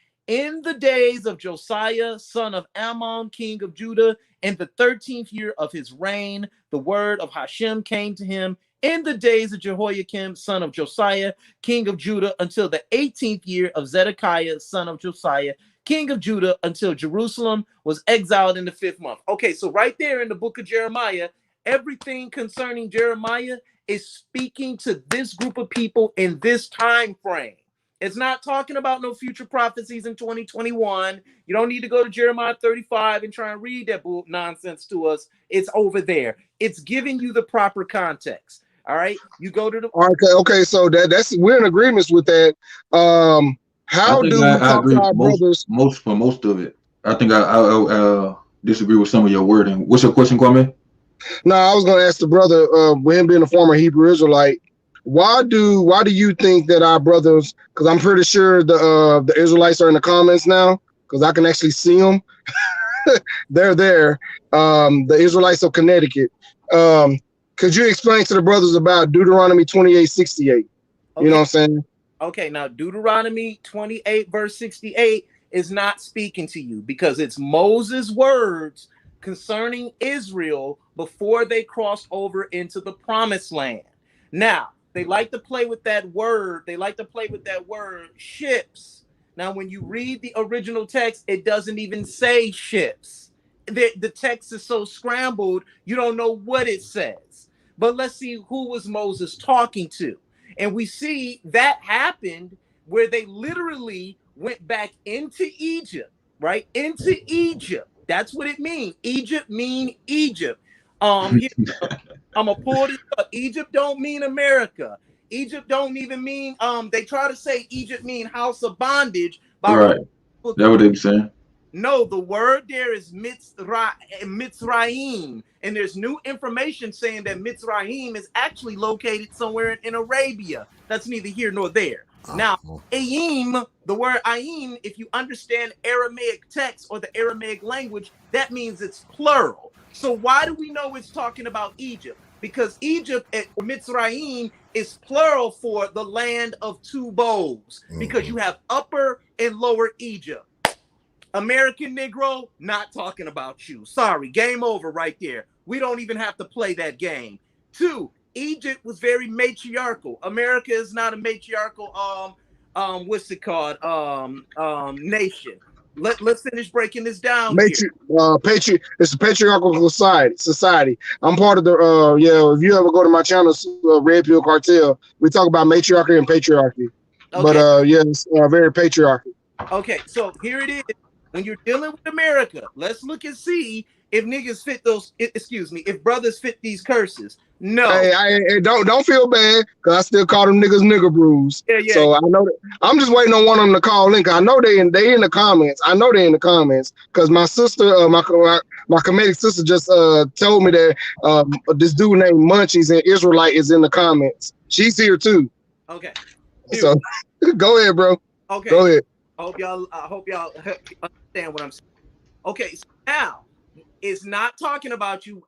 the days of Josiah, son of Ammon, king of Judah, in the 13th year of his reign, the word of Hashem came to him in the days of Jehoiakim, son of Josiah, king of Judah, until the 18th year of Zedekiah, son of Josiah, king of Judah, until Jerusalem was exiled in the 5th month. Okay, so right there in the book of Jeremiah, everything concerning Jeremiah is speaking to this group of people in this time frame. It's not talking about no future prophecies in 2021. You don't need to go to Jeremiah 35 and try and read that nonsense to us. It's over there. It's giving you the proper context. All right, you go to the. Okay. So that's we're in agreement with that. How do we talk to our brothers? Most of it. I think I disagree with some of your wording. What's your question, Kwame? No, I was going to ask the brother, with him being a former Hebrew Israelite, why do you think that our brothers? Because I'm pretty sure the Israelites are in the comments now, because I can actually see them. They're there. The Israelites of Connecticut. Could you explain to the brothers about Deuteronomy 28:68? Okay. You know what I'm saying? Okay, now Deuteronomy 28 verse 68 is not speaking to you, because it's Moses' words concerning Israel before they crossed over into the promised land. Now, they like to play with that word. They like to play with that word, ships. Now, when you read the original text, it doesn't even say ships. The text is so scrambled, you don't know what it says. But let's see who was Moses talking to. And we see that happened where they literally went back into Egypt, right? Into Egypt. That's what it means. Egypt mean Egypt. I'm gonna pull this up. Egypt don't mean America. Egypt don't even mean they try to say Egypt mean house of bondage by That's what they be saying. No, the word there is Mitzrayim, and there's new information saying that Mitzrayim is actually located somewhere in Arabia. That's neither here nor there. Now, Ayim, the word Ayim, if you understand Aramaic text or the Aramaic language, that means it's plural. So why do we know it's talking about Egypt? Because Egypt, or Mitzrayim, is plural for the land of two bowls, because you have upper and lower Egypt. American Negro, not talking about you. Sorry, game over right there. We don't even have to play that game. 2, Egypt was very matriarchal. America is not a matriarchal what's it called? Nation. Let's finish breaking this down. It's a patriarchal society. I'm part of the if you ever go to my channel, Red Pill Cartel, we talk about matriarchy and patriarchy. Okay. But it's very patriarchal. Okay, so here it is. When you're dealing with America, let's look and see if niggas fit those. Excuse me, if brothers fit these curses. No. Hey, don't feel bad, because I still call them niggas nigger brews. Yeah. So I know that. I'm just waiting on one of them to call in. I know they in the comments. I know they in the comments, because my sister, my comedic sister, just told me that this dude named Munchies and Israelite is in the comments. She's here too. Okay. So go ahead, bro. Okay. Go ahead. I hope y'all understand what I'm saying. Okay, so now it's not talking about you.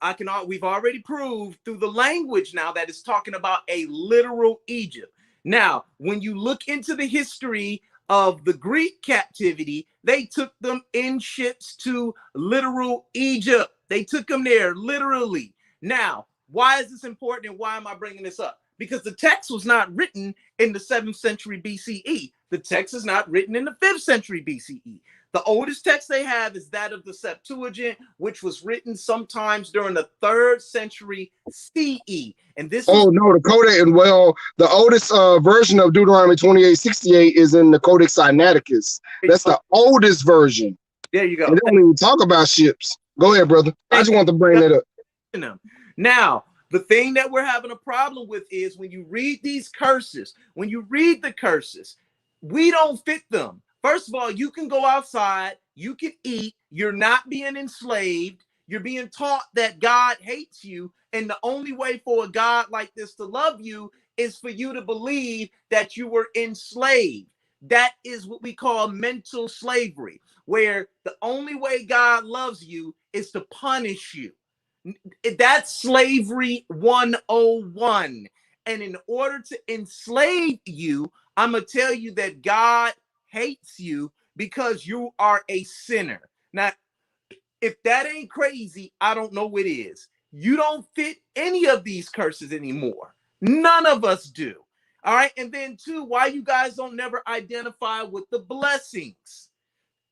We've already proved through the language now that it's talking about a literal Egypt. Now, when you look into the history of the Greek captivity, they took them in ships to literal Egypt. They took them there literally. Now, why is this important, and why am I bringing this up? Because the text was not written in the 7th century BCE. The text is not written in the 5th century BCE. The oldest text they have is that of the Septuagint, which was written sometimes during the 3rd century CE. And this no, the Codex, the oldest version of Deuteronomy 28:68 is in the Codex Sinaiticus. That's the oldest version. There you go. They don't even talk about ships. Go ahead, brother. I just want to bring that up. Now, the thing that we're having a problem with is when you read these curses, we don't fit them. First of all, you can go outside, you can eat, you're not being enslaved, you're being taught that God hates you, and the only way for a God like this to love you is for you to believe that you were enslaved. That is what we call mental slavery, where the only way God loves you is to punish you. That's slavery 101. And in order to enslave you, I'm going to tell you that God hates you because you are a sinner. Now, if that ain't crazy, I don't know what is. You don't fit any of these curses anymore. None of us do. All right. And then 2, why you guys don't never identify with the blessings?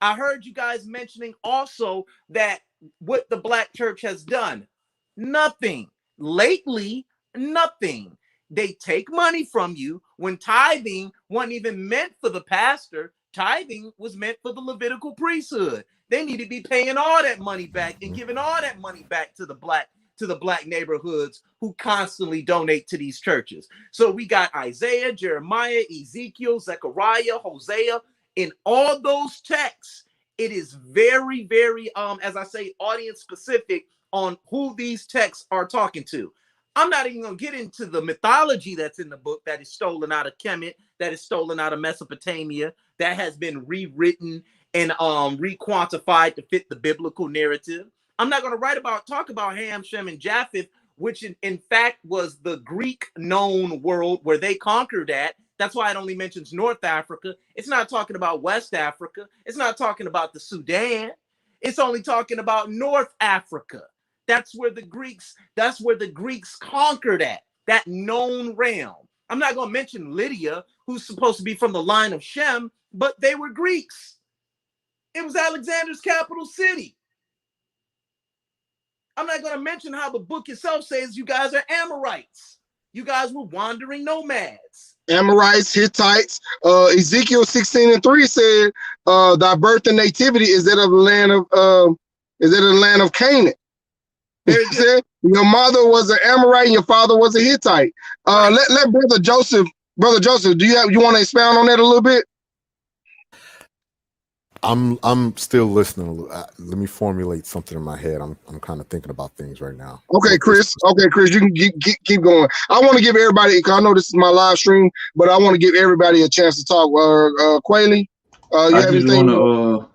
I heard you guys mentioning also that what the Black church has done. Nothing. Lately, nothing. They take money from you when tithing wasn't even meant for the pastor. Tithing was meant for the Levitical priesthood. They need to be paying all that money back and giving all that money back to the black neighborhoods who constantly donate to these churches. So we got Isaiah, Jeremiah, Ezekiel, Zechariah, Hosea. In all those texts, it is very, very, as I say, audience specific on who these texts are talking to. I'm not even going to get into the mythology that's in the book that is stolen out of Kemet, that is stolen out of Mesopotamia, that has been rewritten and requantified to fit the biblical narrative. I'm not going to talk about Ham, Shem, and Japheth, which in fact was the Greek known world where they conquered at. That's why it only mentions North Africa. It's not talking about West Africa. It's not talking about the Sudan. It's only talking about North Africa. That's where the Greeks conquered at, that known realm. I'm not going to mention Lydia, who's supposed to be from the line of Shem, but they were Greeks. It was Alexander's capital city. I'm not going to mention how the book itself says you guys are Amorites. You guys were wandering nomads. Amorites, Hittites. Ezekiel 16:3 said, "Thy birth and nativity is that of the land of Canaan." It said, your mother was an Amorite and your father was a Hittite. Let Brother Joseph, do you want to expound on that a little bit? I'm still listening. Let me formulate something in my head. I'm kind of thinking about things right now. Okay, Chris. Okay, Chris, you can keep going. I want to give everybody, cause I know this is my live stream, but I want to give everybody a chance to talk. Kweli, you have anything?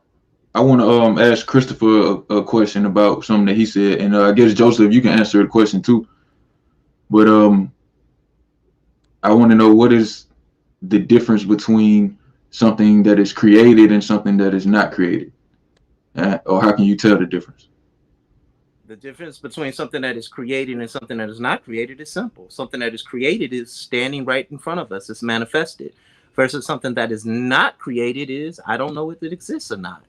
I want to ask Christopher a question about something that he said, and I guess Joseph, you can answer the question too. But I want to know, what is the difference between something that is created and something that is not created, or how can you tell the difference? The difference between something that is created and something that is not created is simple. Something that is created is standing right in front of us. It's manifested. Versus something that is not created is, I don't know if it exists or not.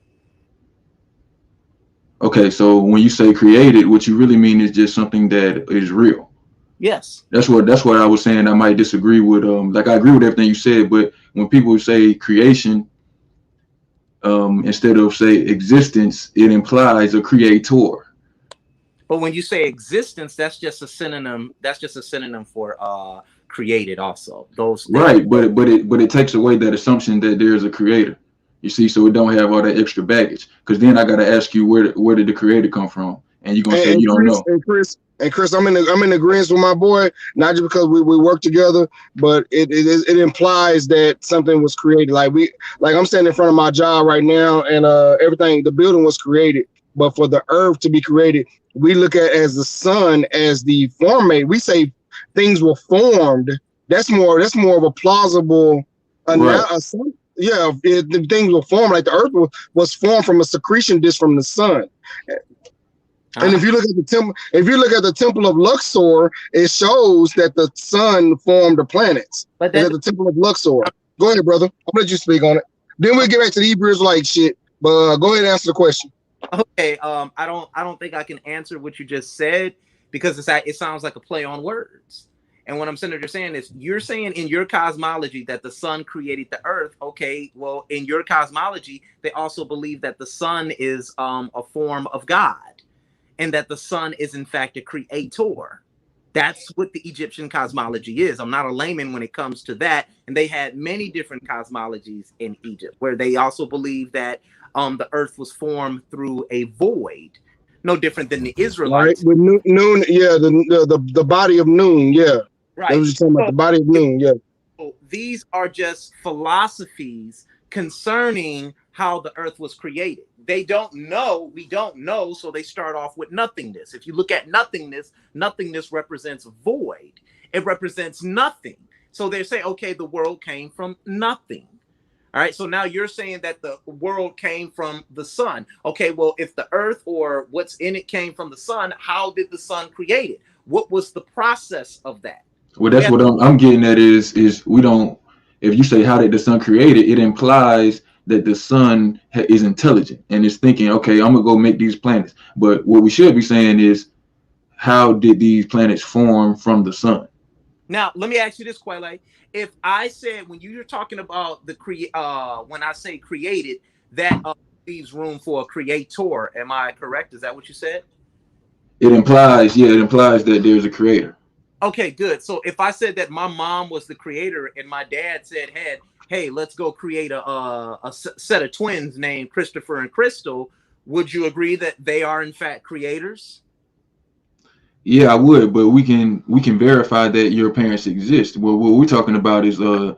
Okay, so when you say created, what you really mean is just something that is real. Yes. That's what I was saying. I might disagree with like, I agree with everything you said, but when people say creation, instead of say existence, it implies a creator. But when you say existence, that's just a synonym. That's just a synonym for created. Also, those things. Right, but it takes away that assumption that there's a creator. You see, so it don't have all that extra baggage. Because then I got to ask you, where did the creator come from? And you're gonna say you don't know. And Chris, I'm in agreement with my boy, not just because we work together, but it implies that something was created. Like I'm standing in front of my job right now, and everything, the building was created. But for the earth to be created, we look at as the sun as the formate. We say things were formed. That's more of a plausible right. Yeah, the things were formed, like the earth was formed from a secretion disk from the sun. And if you look at the temple of Luxor, it shows that the sun formed the planets. But that's the temple of Luxor. Go ahead, brother. I'll let you speak on it. Then we'll get back to the Hebrews like shit. But go ahead and answer the question. Okay. I don't think I can answer what you just said because it sounds like a play on words. And what I'm saying is, you're saying in your cosmology that the sun created the earth. Okay, well, in your cosmology, they also believe that the sun is a form of God, and that the sun is in fact a creator. That's what the Egyptian cosmology is. I'm not a layman when it comes to that. And they had many different cosmologies in Egypt, where they also believe that the earth was formed through a void. No different than the Israelites. Right, with noon, yeah, the body of noon, yeah. Right. That was just talking about the body of noon, yeah. So these are just philosophies concerning how the earth was created. They don't know, we don't know, so they start off with nothingness. If you look at nothingness, nothingness represents void. It represents nothing. So they say, okay, the world came from nothing. All right, so now you're saying that the world came from the sun. Okay, well, if the earth or what's in it came from the sun, how did the sun create it? What was the process of that? Well, that's what I'm getting at is we don't, if you say how did the sun create it, it implies that the sun is intelligent and is thinking, okay, I'm gonna go make these planets. But what we should be saying is, how did these planets form from the sun? Now, let me ask you this, Kweli. If I said, when you're talking about the when I say created, that leaves room for a creator. Am I correct? Is that what you said? It implies that there's a creator. Okay, good. So if I said that my mom was the creator and my dad said, hey, let's go create a set of twins named Christopher and Crystal, would you agree that they are in fact creators? Yeah, I would, but we can verify that your parents exist. Well, what we're talking about is the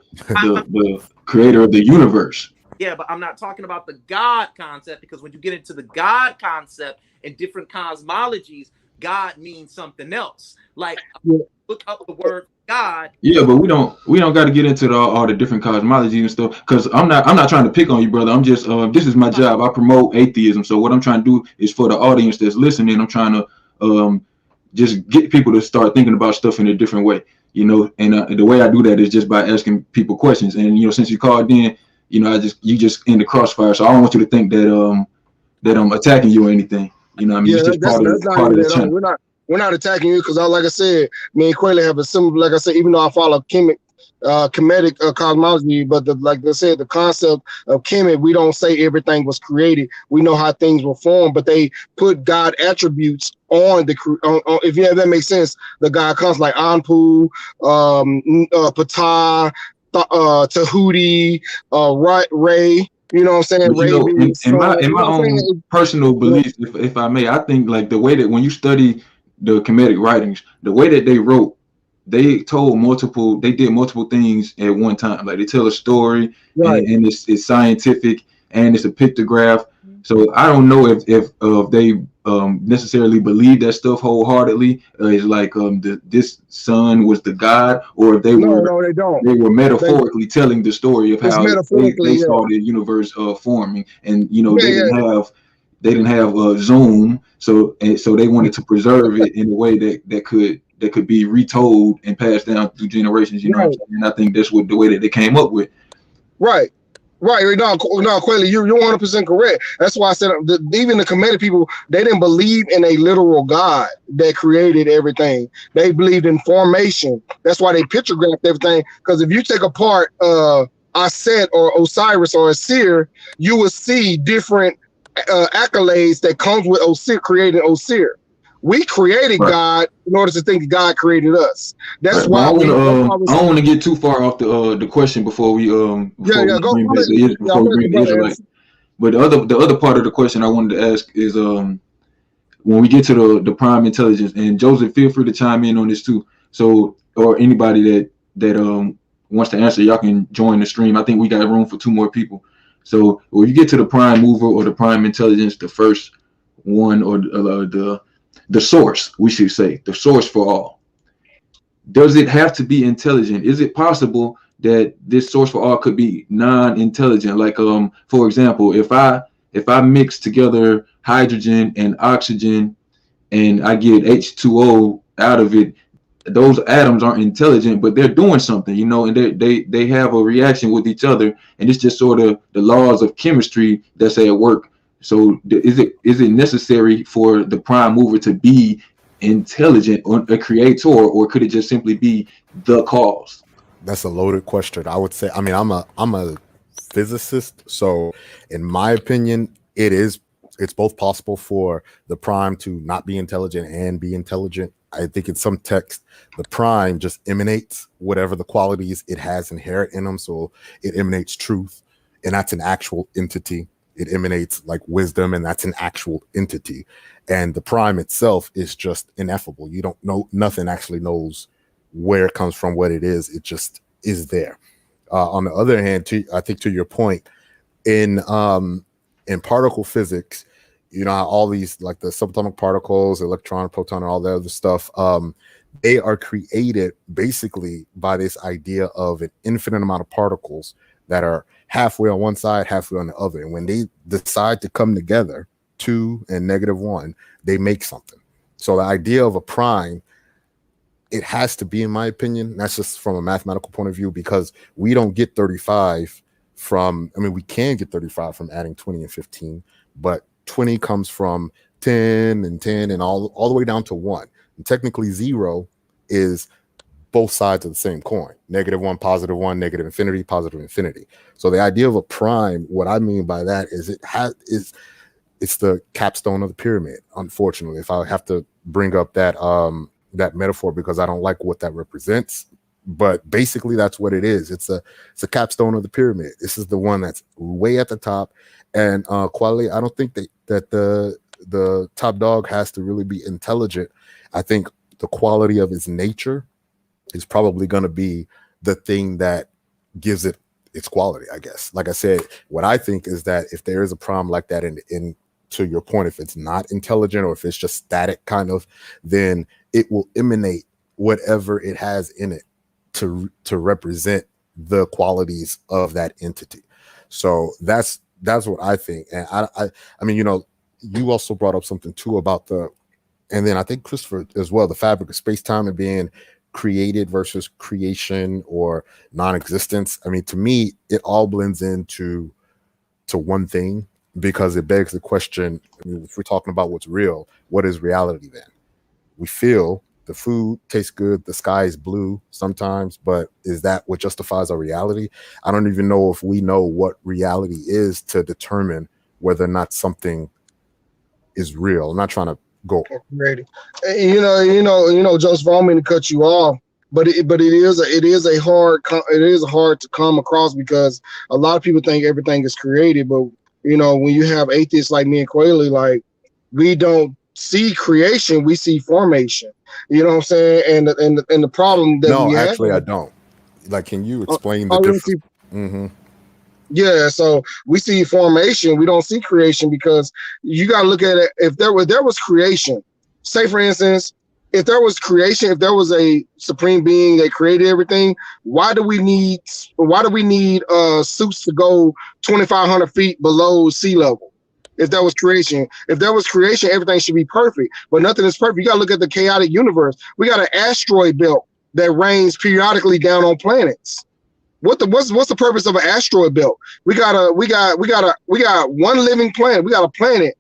creator of the universe. Yeah, but I'm not talking about the God concept, because when you get into the God concept and different cosmologies, God means something else. Like, look up the word God. Yeah, but we don't got to get into all the different cosmologies and stuff, because I'm not trying to pick on you, brother. I'm just this is my job. I promote atheism. So what I'm trying to do is, for the audience that's listening, I'm trying to just get people to start thinking about stuff in a different way, you know. And the way I do that is just by asking people questions. And you know, since you called in, you know, you just in the crossfire. So I don't want you to think that that I'm attacking you or anything. You know what I mean? Yeah, it's just part of the channel. We're not attacking you, because like I said, me and Kweli have a similar, like I said, even though I follow Kemetic cosmology, but like I said, the concept of Kemet, we don't say everything was created. We know how things were formed, but they put God attributes on if that makes sense. The God comes like Anpu, Ptah, Tahuti, Ray. You know what I'm saying? But you know, Rabies, in my you know what I'm own saying? personal beliefs, if I may, I think like the way that when you study the Kemetic writings, the way that they wrote, they did multiple things at one time. Like they tell a story, Right. and it's scientific, and it's a pictograph. So I don't know if they necessarily believe that stuff wholeheartedly. It's like this sun was the god, or if No, they don't. they were They metaphorically telling the story of it's how metaphorically, they yeah. saw the universe forming, and you know Yeah, yeah. they didn't have Zoom, so they wanted to preserve it in a way that could be retold and passed down through generations. You know what I'm Right. saying? And I think that's what the way that they came up with. Right. Right, no, Kweli, you're 100% correct. That's why I said even the Kemetic people, they didn't believe in a literal God that created everything. They believed in formation. That's why they pictographed everything. Because if you take apart Aset or Osiris or Osir, you will see different accolades that comes with Osir creating Osir. We created Right. God in order to think God created us. That's Right. But why I don't want to get too far off the question before we yeah, go. bring back I'm before we let the bring the brother Israelite. answer. But the other part of the question I wanted to ask is when we get to the prime intelligence, and Joseph, feel free to chime in on this too. So, or anybody that wants to answer, y'all can join the stream. I think we got room for 2 more people. So when you get to the prime mover or the prime intelligence, the first one, or the source, we should say, the source for all. Does it have to be intelligent? Is it possible that this source for all could be non-intelligent? Like for example, if I mix together hydrogen and oxygen and I get H2O out of it, those atoms aren't intelligent, but they're doing something, you know, and they have a reaction with each other, and it's just sort of the laws of chemistry that's at work. So is it necessary for the prime mover to be intelligent or a creator, or could it just simply be the cause? That's a loaded question. I would say, I mean, I'm a physicist, so in my opinion, it's both possible for the prime to not be intelligent and be intelligent. I think in some text, the prime just emanates whatever the qualities it has inherent in them. So it emanates truth, and that's an actual entity. It emanates like wisdom, and that's an actual entity. And the prime itself is just ineffable. You don't know, nothing actually knows where it comes from, what it is. It just is there. On the other hand, I think to your point, in particle physics, you know, all these like the subatomic particles, electron, proton, and all that other stuff, they are created basically by this idea of an infinite amount of particles that are halfway on one side, halfway on the other. And when they decide to come together, 2 and -1, they make something. So the idea of a prime, it has to be, in my opinion, that's just from a mathematical point of view, because we don't get 35 from, I mean, we can get 35 from adding 20 and 15, but 20 comes from 10 and 10 and all the way down to 1. And technically 0 is both sides of the same coin, -1, +1, negative infinity, positive infinity. So the idea of a prime, what I mean by that is it's the capstone of the pyramid, unfortunately. If I have to bring up that that metaphor, because I don't like what that represents, but basically that's what it is. It's a capstone of the pyramid. This is the one that's way at the top. And Kweli, I don't think that the top dog has to really be intelligent. I think the quality of his nature is probably going to be the thing that gives it its quality, I guess. Like I said, what I think is that if there is a problem like that in to your point, if it's not intelligent or if it's just static kind of, then it will emanate whatever it has in it to represent the qualities of that entity. So that's what I think. And I mean, you know, you also brought up something too about and then I think Christopher as well, the fabric of space-time and being created versus creation or non-existence. I mean, to me, it all blends into one thing, because it begs the question, I mean, if we're talking about what's real, what is reality then? We feel the food tastes good, the sky is blue sometimes, but is that what justifies our reality? I don't even know if we know what reality is to determine whether or not something is real. I'm not trying to go. Ready. You know, Joseph, I don't mean to cut you off, but it is hard to come across because a lot of people think everything is created, but you know, when you have atheists like me and Kweli, like we don't see creation, we see formation. You know what I'm saying? And the problem that No, we have. actually, I don't. Like, can you explain the Oh, difference? Mm-hmm. yeah, so we see formation, we don't see creation because you got to look at it. If there was creation, say for instance, if there was creation, if there was a supreme being that created everything, why do we need suits to go 2,500 feet below sea level? If there was creation, everything should be perfect, but nothing is perfect. You got to look at the chaotic universe. We got an asteroid belt that rains periodically down on planets. What's the purpose of an asteroid belt? We got one living planet. We got a planet,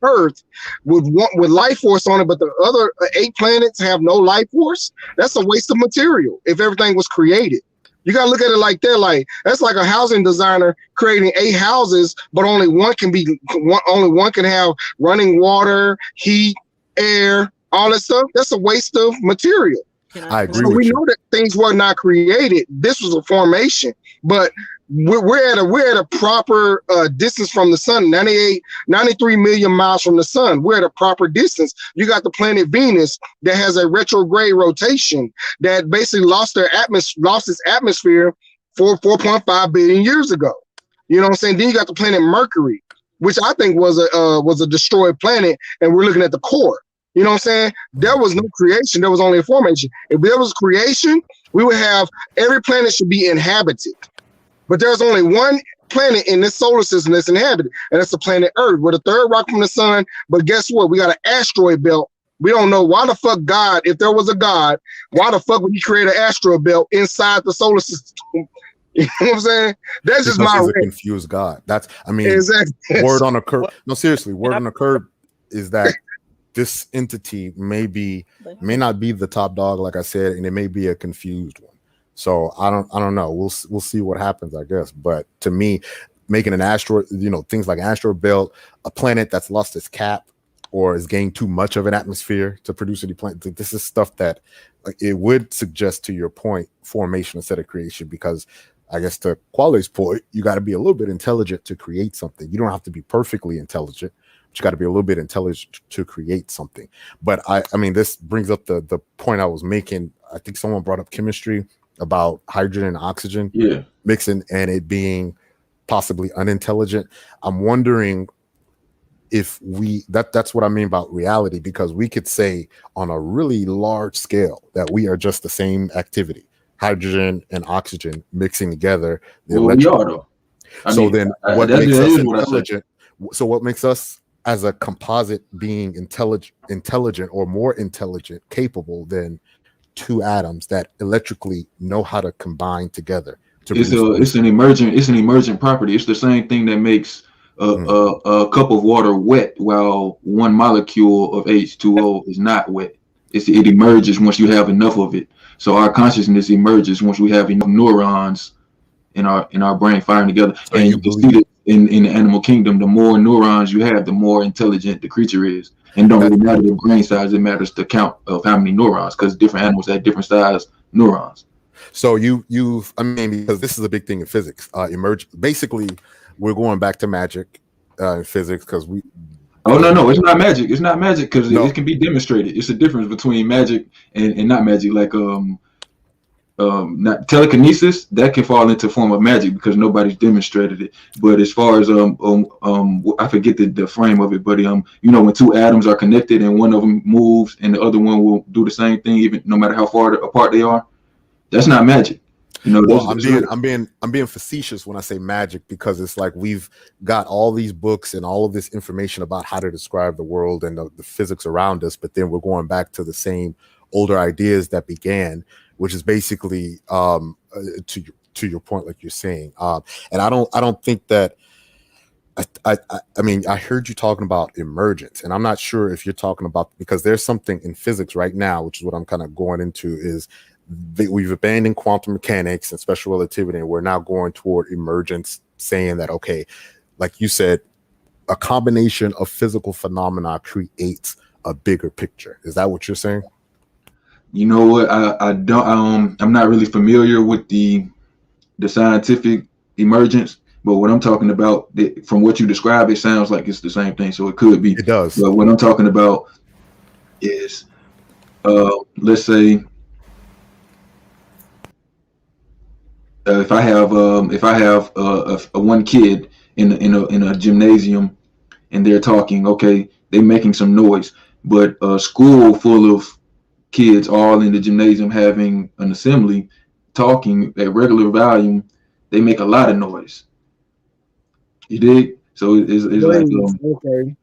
Earth, with life force on it, but the other 8 planets have no life force. That's a waste of material. If everything was created, you gotta look at it like that. Like that's like a housing designer creating 8 houses, but only one can have running water, heat, air, all that stuff. That's a waste of material. I agree So with we you. know that things were not created. This was a formation, but we're at a proper distance from the sun, 93 million miles from the sun. We're at a proper distance. You got the planet Venus that has a retrograde rotation that basically lost its atmosphere 4.5 billion years ago. You know what I'm saying? Then you got the planet Mercury, which I think was a destroyed planet, and we're looking at the core. You know what I'm saying? There was no creation. There was only a formation. If there was creation, we would have every planet should be inhabited. But there's only one planet in this solar system that's inhabited, and that's the planet Earth. We're the third rock from the sun. But guess what? We got an asteroid belt. We don't know why the fuck God, if there was a God, why the fuck would he create an asteroid belt inside the solar system? You know what I'm saying? That's just my he's a confused God. That's, I mean, exactly. Word on a curve. No, seriously, word on a curve is that this entity may not be the top dog, like I said, and it may be a confused one. So I don't know. We'll see what happens, I guess. But to me, making an asteroid, you know, things like asteroid belt, a planet that's lost its cap or has gained too much of an atmosphere to produce any planet. This is stuff that, like, it would suggest, to your point, formation instead of creation, because I guess to Kweli's point, you got to be a little bit intelligent to create something. You don't have to be perfectly intelligent. You got to be a little bit intelligent to create something. But I mean, this brings up the point I was making. I think someone brought up chemistry about hydrogen and oxygen mixing and it being possibly unintelligent. I'm wondering if that's what I mean about reality, because we could say on a really large scale that we are just the same activity, hydrogen and oxygen mixing together. Well, we are though. What makes us intelligent? So what makes us as a composite being intelligent or more intelligent, capable than 2 atoms that electrically know how to combine together? It's an emergent property. It's the same thing that makes a cup of water wet while one molecule of H2O is not wet. It emerges once you have enough of it. So our consciousness emerges once we have enough neurons in our brain firing together. So and you can see that in the animal kingdom, the more neurons you have, the more intelligent the creature is. And don't really matter the brain size, it matters the count of how many neurons, because different animals have different size neurons. So I mean, because this is a big thing in physics. Basically, we're going back to magic in physics because we. Oh no, it's not magic. It's not magic because it can be demonstrated. It's a difference between magic and not magic. Like not telekinesis, that can fall into a form of magic because nobody's demonstrated it. But as far as I forget the frame of it, but you know, when 2 atoms are connected and one of them moves and the other one will do the same thing, even no matter how far apart they are, that's not magic. You know, well, I'm being facetious when I say magic, because it's like we've got all these books and all of this information about how to describe the world and the physics around us, but then we're going back to the same older ideas that began, which is basically to your point, like you're saying. And I don't think that I mean, I heard you talking about emergence, and I'm not sure if you're talking about, because there's something in physics right now, which is what I'm kind of going into, is we've abandoned quantum mechanics and special relativity, and we're now going toward emergence, saying that, okay, like you said, a combination of physical phenomena creates a bigger picture. Is that what you're saying? You know what? I don't. I'm not really familiar with the scientific emergence, but what I'm talking about, from what you describe, it sounds like it's the same thing. So it could be. It does. But what I'm talking about is, let's say, if I have a one kid in a gymnasium, and they're talking, okay, they're making some noise, but a school full of kids all in the gymnasium having an assembly, talking at regular volume, they make a lot of noise. You dig? So it's like, okay.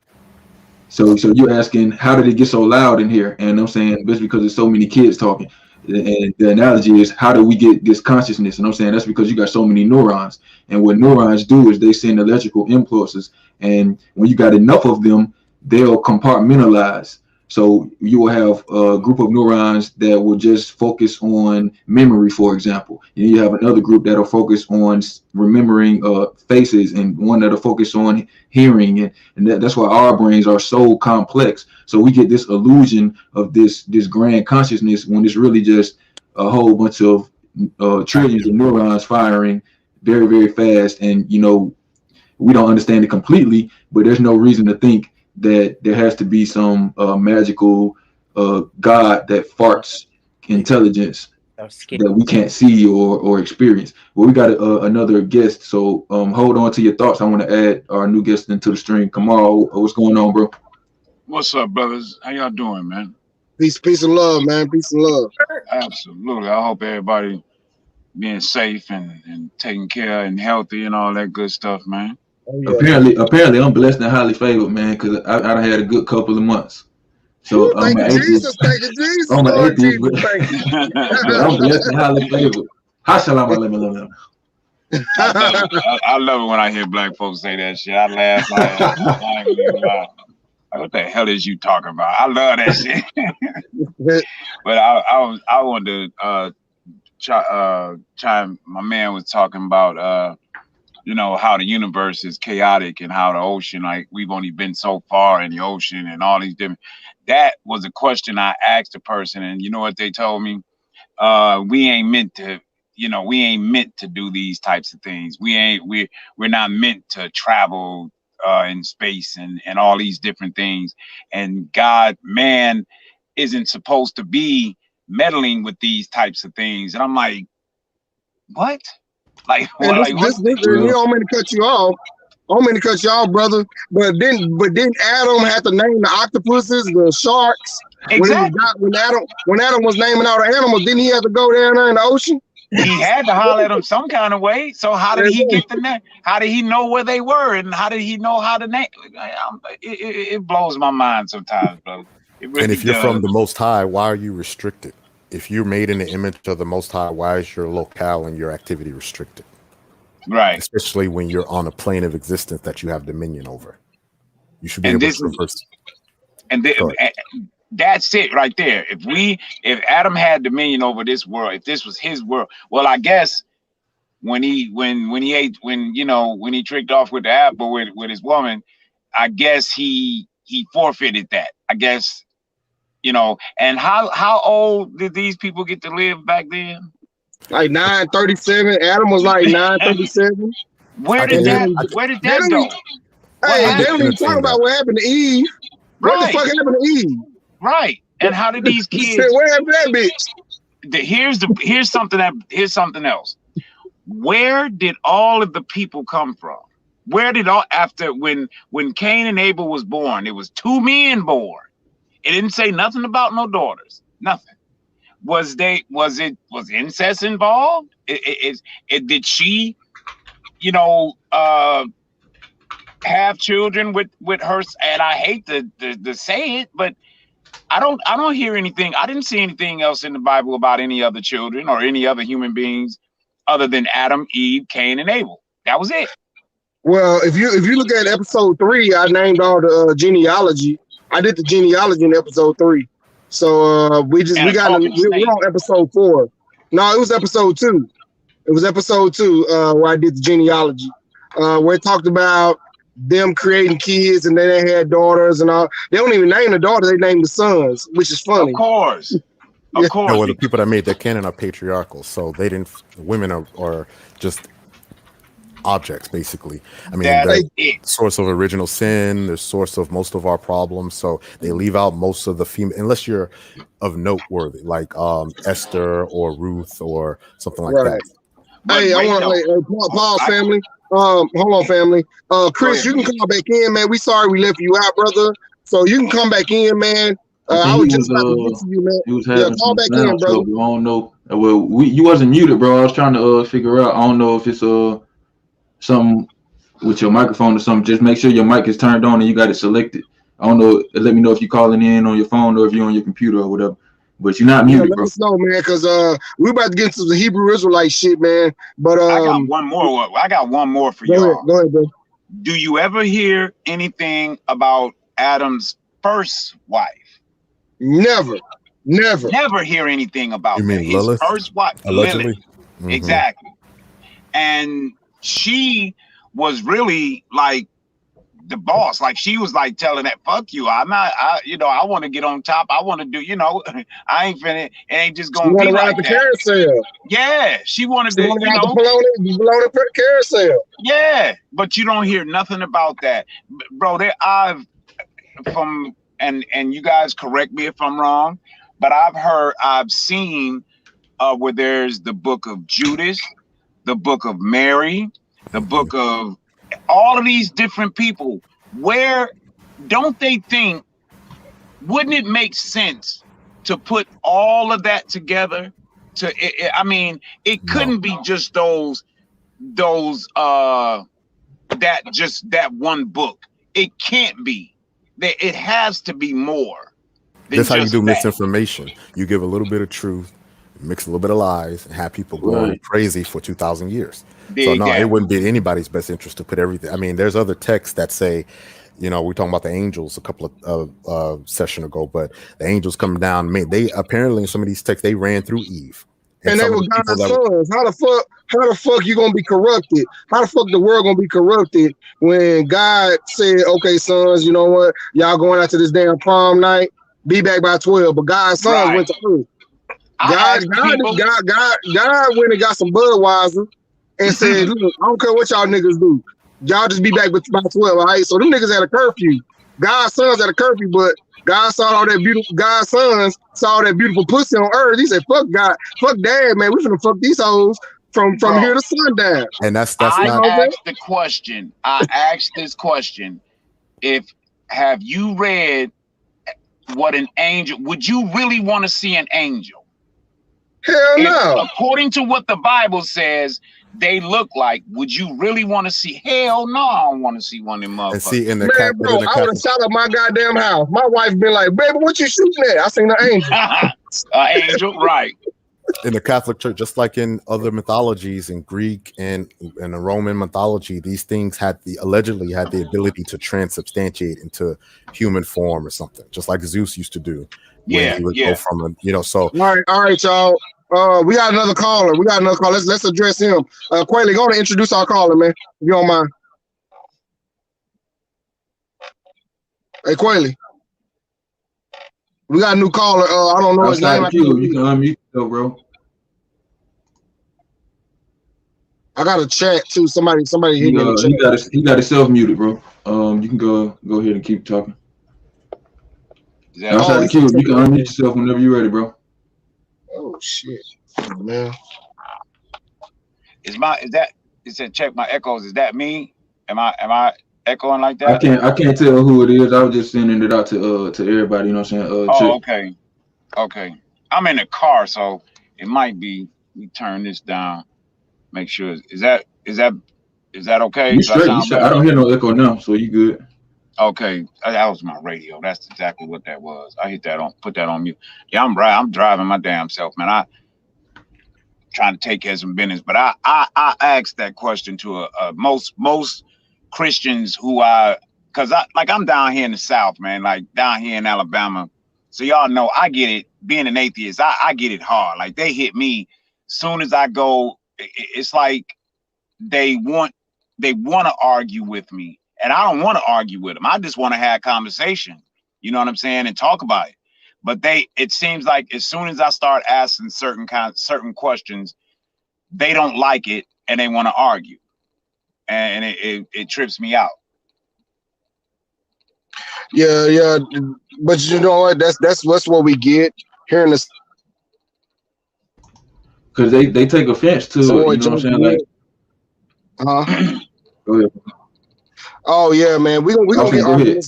so you're asking, how did it get so loud in here? And I'm saying it's because there's so many kids talking. And the analogy is, how do we get this consciousness? And I'm saying that's because you got so many neurons. And what neurons do is they send electrical impulses. And when you got enough of them, they'll compartmentalize. So you will have a group of neurons that will just focus on memory, for example. And you have another group that'll focus on remembering faces, and one that'll focus on hearing. And that's why our brains are so complex. So we get this illusion of this grand consciousness when it's really just a whole bunch of trillions of neurons firing very, very fast. And, you know, we don't understand it completely, but there's no reason to think that there has to be some magical God that farts intelligence that we can't see or experience. Well, we got another guest, so hold on to your thoughts. I want to add our new guest into the stream. Kamal, what's going on, bro? What's up, brothers? How y'all doing, man? Peace and love, man. Peace and love. Absolutely. I hope everybody being safe and taken care and healthy and all that good stuff, man. Oh, yeah. Apparently, I'm blessed and highly favored, man, because I done had a good couple of months. So I'm an atheist. Thank you, Jesus. I'm an Lord atheist, Jesus, thank you. but I'm blessed and highly favored. Hashalama lemon. I love it when I hear black folks say that shit. I laugh. I ain't even lie. What the hell is you talking about? I love that shit. But I wanted to chime. My man was talking about you know, how the universe is chaotic and how the ocean, like, we've only been so far in the ocean and all these different. That was a question I asked a person, and you know what they told me? We ain't meant to, you know, we ain't meant to do these types of things. We're not meant to travel in space and all these different things. And God, man, isn't supposed to be meddling with these types of things. And I'm like, what? Like, and what? You don't mean to cut you off. I don't mean to cut you off, brother. But didn't Adam have to name the octopuses, the sharks? Exactly. When Adam was naming all the animals, didn't he have to go down there in the ocean? He had to holler at them some kind of way. So how did he get the name? How did he know where they were? And how did he know how to name? It blows my mind sometimes, brother. Really and if you're does. from the Most High, why are you restricted? If you're made in the image of the Most High, why is your locale and your activity restricted? Right. Especially when you're on a plane of existence that you have dominion over. You should be able to traverse. And that's it right there. If Adam had dominion over this world, if this was his world, well, I guess when he tricked off with the apple with his woman, I guess he forfeited that. I guess, you know. And how old did these people get to live back then? Like 937. Adam was like 937. Where did that go? Hey, they don't even talk about what happened to Eve. Right. What the fuck happened to Eve? Right. And how did these kids? Where happened to that bitch? Here's something else. Where did all of the people come from? Where did when Cain and Abel was born, it was 2 men born. It didn't say nothing about no daughters. Nothing. Was incest involved? Did she, you know, have children with her? And I hate to say it, but I don't hear anything. I didn't see anything else in the Bible about any other children or any other human beings other than Adam, Eve, Cain, and Abel. That was it. Well, if you look at episode 3, I named all the genealogy. I did the genealogy in episode 3. So we're on episode 4. No, it was episode 2. It was episode 2 where I did the genealogy, where it talked about them creating kids, and then they had daughters and all. They don't even name the daughters; they name the sons, which is funny. Of course. Of course. Well, the people that made that canon are patriarchal, so they didn't. Women are just objects, basically. I mean, the source of original sin, the source of most of our problems. So they leave out most of the female, unless you're of noteworthy, like Esther or Ruth or something like that. Hey, I want to pause, family. Hold on, family. Chris, you can come back in, man. We sorry we left you out, brother. So you can come back in, man. I was just about to get to you, man. He was having call back in, brother. I don't know. Well, you wasn't muted, bro. I was trying to figure out. I don't know if it's something with your microphone or something. Just make sure your mic is turned on and you got it selected. I don't know. Let me know if you're calling in on your phone or if you're on your computer or whatever. But you're not muted, let bro. us know, man, because we're about to get into the Hebrew Israelite shit, man. But I got one more. I got one more for y'all. Go ahead, bro. Do you ever hear anything about Adam's first wife? Never. Never hear anything about you mean that. Lilith? His first wife, allegedly. Lilith. Mm-hmm. Exactly. And she was really like the boss. Like she was like telling that, fuck you. I'm not, I want to get on top. I want to do, I ain't finna, it ain't just gonna be like the that. Carousel. Yeah, she wanted to, blow the carousel. Yeah, but you don't hear nothing about that, bro. And you guys correct me if I'm wrong, but I've seen where there's the book of Judas, the book of Mary, the book of all of these different people. Where don't they think, wouldn't it make sense to put all of that together? It couldn't be just that one book. It can't be. It has to be more. That's how you do misinformation. You give a little bit of truth, mix a little bit of lies, and have people going crazy for 2,000 years. So no, it wouldn't be in anybody's best interest to put everything. I mean, there's other texts that say, we're talking about the angels a couple of session ago, but the angels come down. They apparently in some of these texts they ran through Eve, and they were God's sons. How the fuck you gonna be corrupted? How the fuck the world gonna be corrupted when God said, "Okay, sons, you know what? Y'all going out to this damn prom night? Be back by 12." But God's sons went to earth. God went and got some Budweiser and said, "Look, I don't care what y'all niggas do. Y'all just be back by 12, all right?" So them niggas had a curfew. God's sons had a curfew, but God saw all that beautiful. God's sons saw that beautiful pussy on earth. He said, "Fuck God, fuck Dad, man. We finna fuck these hoes from here to sundown." And that's I not. asked the question. I asked this question: have you read what an angel? Would you really want to see an angel? Hell no. According to what the Bible says, they look like. Would you really want to see? Hell no, I don't want to see one of them motherfuckers. And see, I would have shot up my goddamn house. My wife been like, "Baby, what you shooting at?" I seen an angel. An angel, right? In the Catholic Church, just like in other mythologies, in Greek and in the Roman mythology, these things allegedly had the ability to transubstantiate into human form or something, just like Zeus used to do. When he would go from so. All right, y'all. We got another caller. Let's address him. Kweli, go to introduce our caller, man. If you don't mind. Hey, Kweli. We got a new caller. I don't know his name. You can unmute though, bro. I got a chat too. Somebody hit me in the chat. He got himself muted, bro. You can go ahead and keep talking. Outside the queue, you can unmute yourself whenever you're ready, bro. Oh shit, man. It said check my echoes. Is that me? Am I echoing like that? I can't tell who it is. I was just sending it out to everybody, you know what I'm saying? Okay. I'm in the car, so it might be. We turn this down. Make sure. Is that okay? You straight. I don't hear no echo now, so you good. Okay, that was my radio. That's exactly what that was. I put that on mute. Yeah, I'm right. I'm driving my damn self, man. I trying to take care of some business, but I asked that question to most Christians because I'm down here in the South, man, like down here in Alabama. So y'all know I get it. Being an atheist, I get it hard. Like they hit me soon as I go. It's like they want to argue with me. And I don't want to argue with them. I just want to have a conversation, you know what I'm saying, and talk about it. But it seems like as soon as I start asking certain questions, they don't like it and they want to argue, and it trips me out. Yeah, but you know what? That's what we get here in the Because they take offense to it, you know what I'm saying? Like, go ahead. Oh yeah, man. We gonna get Go ahead.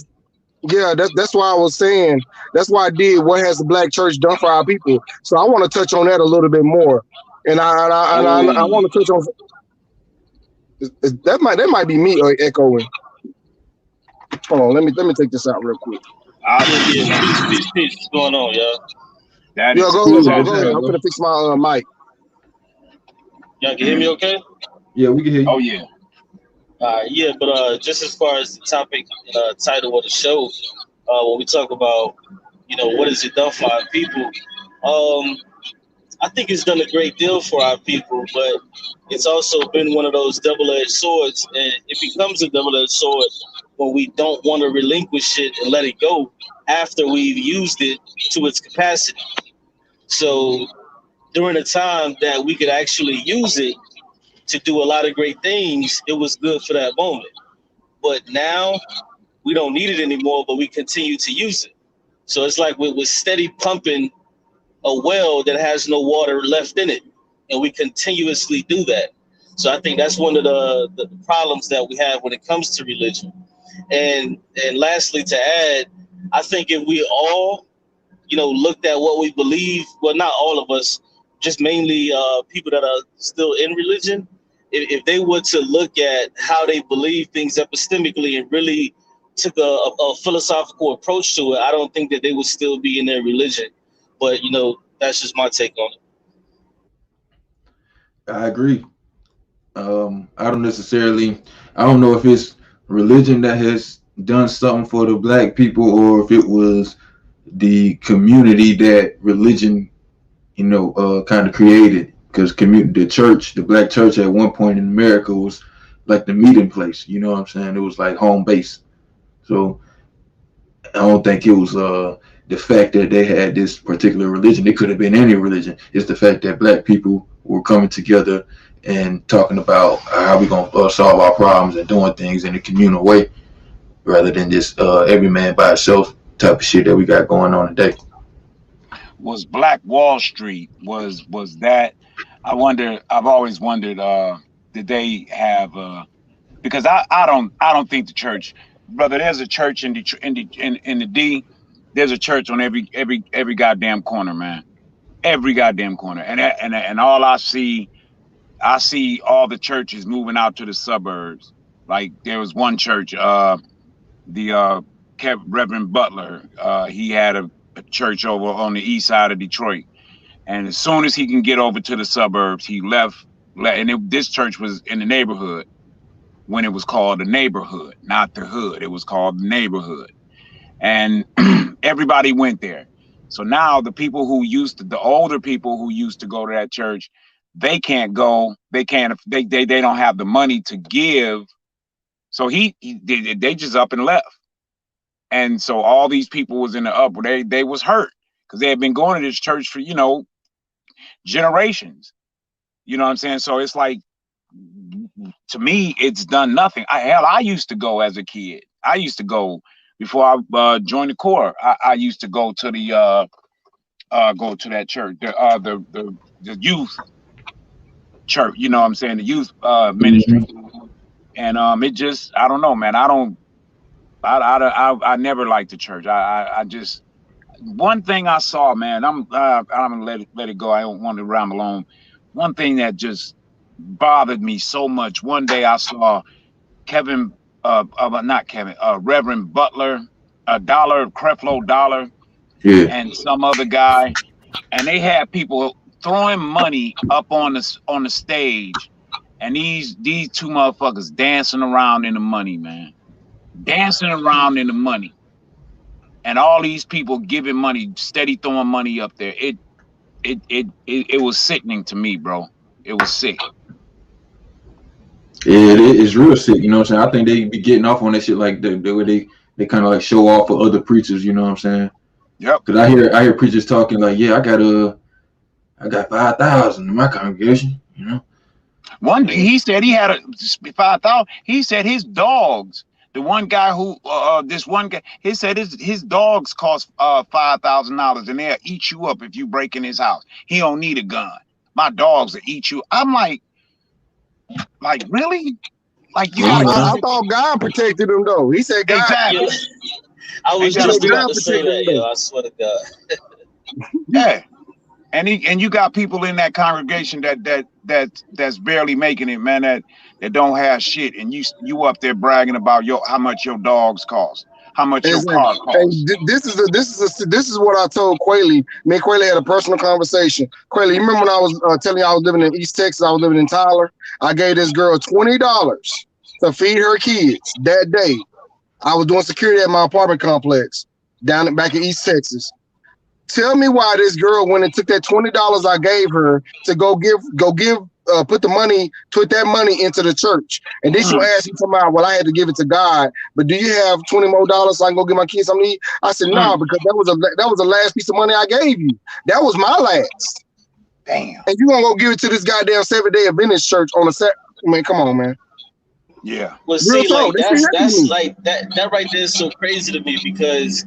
Yeah, that's why I was saying. That's why I did. What has the black church done for our people? So I want to touch on that a little bit more, and I want to touch on that might be me echoing. Hold on, let me take this out real quick. Peace. What's going on, y'all? Go ahead. I'm gonna fix my mic. Y'all can hear me okay? Yeah, we can hear you. Oh yeah. Yeah, but just as far as the topic, title of the show, when we talk about, what has it done for our people? I think it's done a great deal for our people, but it's also been one of those double-edged swords, and it becomes a double-edged sword when we don't want to relinquish it and let it go after we've used it to its capacity. So during the time that we could actually use it to do a lot of great things, it was good for that moment. But now we don't need it anymore, but we continue to use it. So it's like we're steady pumping a well that has no water left in it, and we continuously do that. So I think that's one of the problems that we have when it comes to religion. And lastly, to add, I think if we all, looked at what we believe, well, not all of us, just mainly people that are still in religion, if they were to look at how they believe things epistemically and really took a philosophical approach to it, I don't think that they would still be in their religion. But, that's just my take on it. I agree. I don't know if it's religion that has done something for the black people, or if it was the community that religion, kind of created. Because the black church at one point in America was like the meeting place. You know what I'm saying? It was like home base. So I don't think it was the fact that they had this particular religion. It could have been any religion. It's the fact that black people were coming together and talking about how we gonna solve our problems and doing things in a communal way, rather than just every man by himself type of shit that we got going on today. Was Black Wall Street was that? I've always wondered, did they have because I don't think the church, brother, there's a church in the D, there's a church on every goddamn corner, man. Every goddamn corner. And all I see all the churches moving out to the suburbs. Like there was one church, the Reverend Butler, he had a church over on the east side of Detroit. And as soon as he can get over to the suburbs, he left. And this church was in the neighborhood when it was called the neighborhood, not the hood. It was called the neighborhood. And everybody went there. So now the older people who used to go to that church, they can't go. They don't have the money to give. So they just up and left. And so all these people was in the upper, they was hurt because they had been going to this church for, generations. You know what I'm saying? So it's like, to me, it's done nothing. I used to go as a kid. I used to go before I joined the Corps. I used to go to that church, the youth church. You know what I'm saying? The youth ministry. Mm-hmm. And it just, I don't know, man. I never liked the church. I just, one thing I saw, man. I'm gonna let it go. I don't want to ramble on. One thing that just bothered me so much. One day I saw Reverend Butler, Creflo Dollar, yeah, and some other guy, and they had people throwing money up on the stage, and these two motherfuckers dancing around in the money, man, dancing around in the money, and all these people giving money, steady throwing money up there. It was sickening to me, bro. It was sick. Yeah, it's real sick. You know what I'm saying? I think they be getting off on that shit, like the way they kind of like show off for other preachers. You know what I'm saying? Yep. Because I hear preachers talking like, yeah, I got 5,000 in my congregation. You know. One day he said he had a 5,000. He said his dogs. The one guy who this one guy, he said his dogs cost $5,000 and they'll eat you up if you break in his house. He don't need a gun. My dogs will eat you. I'm like really? Like you gotta I Yeah. thought God protected him though. He said God. exactly. I was Ain't just that about God to say protected that, him yo. though. I swear to God. Yeah. And you got people in that congregation that's barely making it, man. That don't have shit, and you up there bragging about how much your dogs cost, how much your Exactly. car costs. And this is what I told Kweli. Me and Kweli had a personal conversation. Kweli, you remember when I was telling you I was living in East Texas? I was living in Tyler. I gave this girl $20 to feed her kids that day. I was doing security at my apartment complex back in East Texas. Tell me why this girl went and took that $20 I gave her to put that money into the church. And then she'll ask me tomorrow, well, I had to give it to God, but do you have $20 more so I can go get my kids something to eat? I said, no, because that was the last piece of money I gave you. That was my last. Damn. And you gonna go give it to this goddamn 7-day Adventist church on a set? Man, come on, man. Yeah. Well, Real see, talk. like that's like that right there is so crazy to me because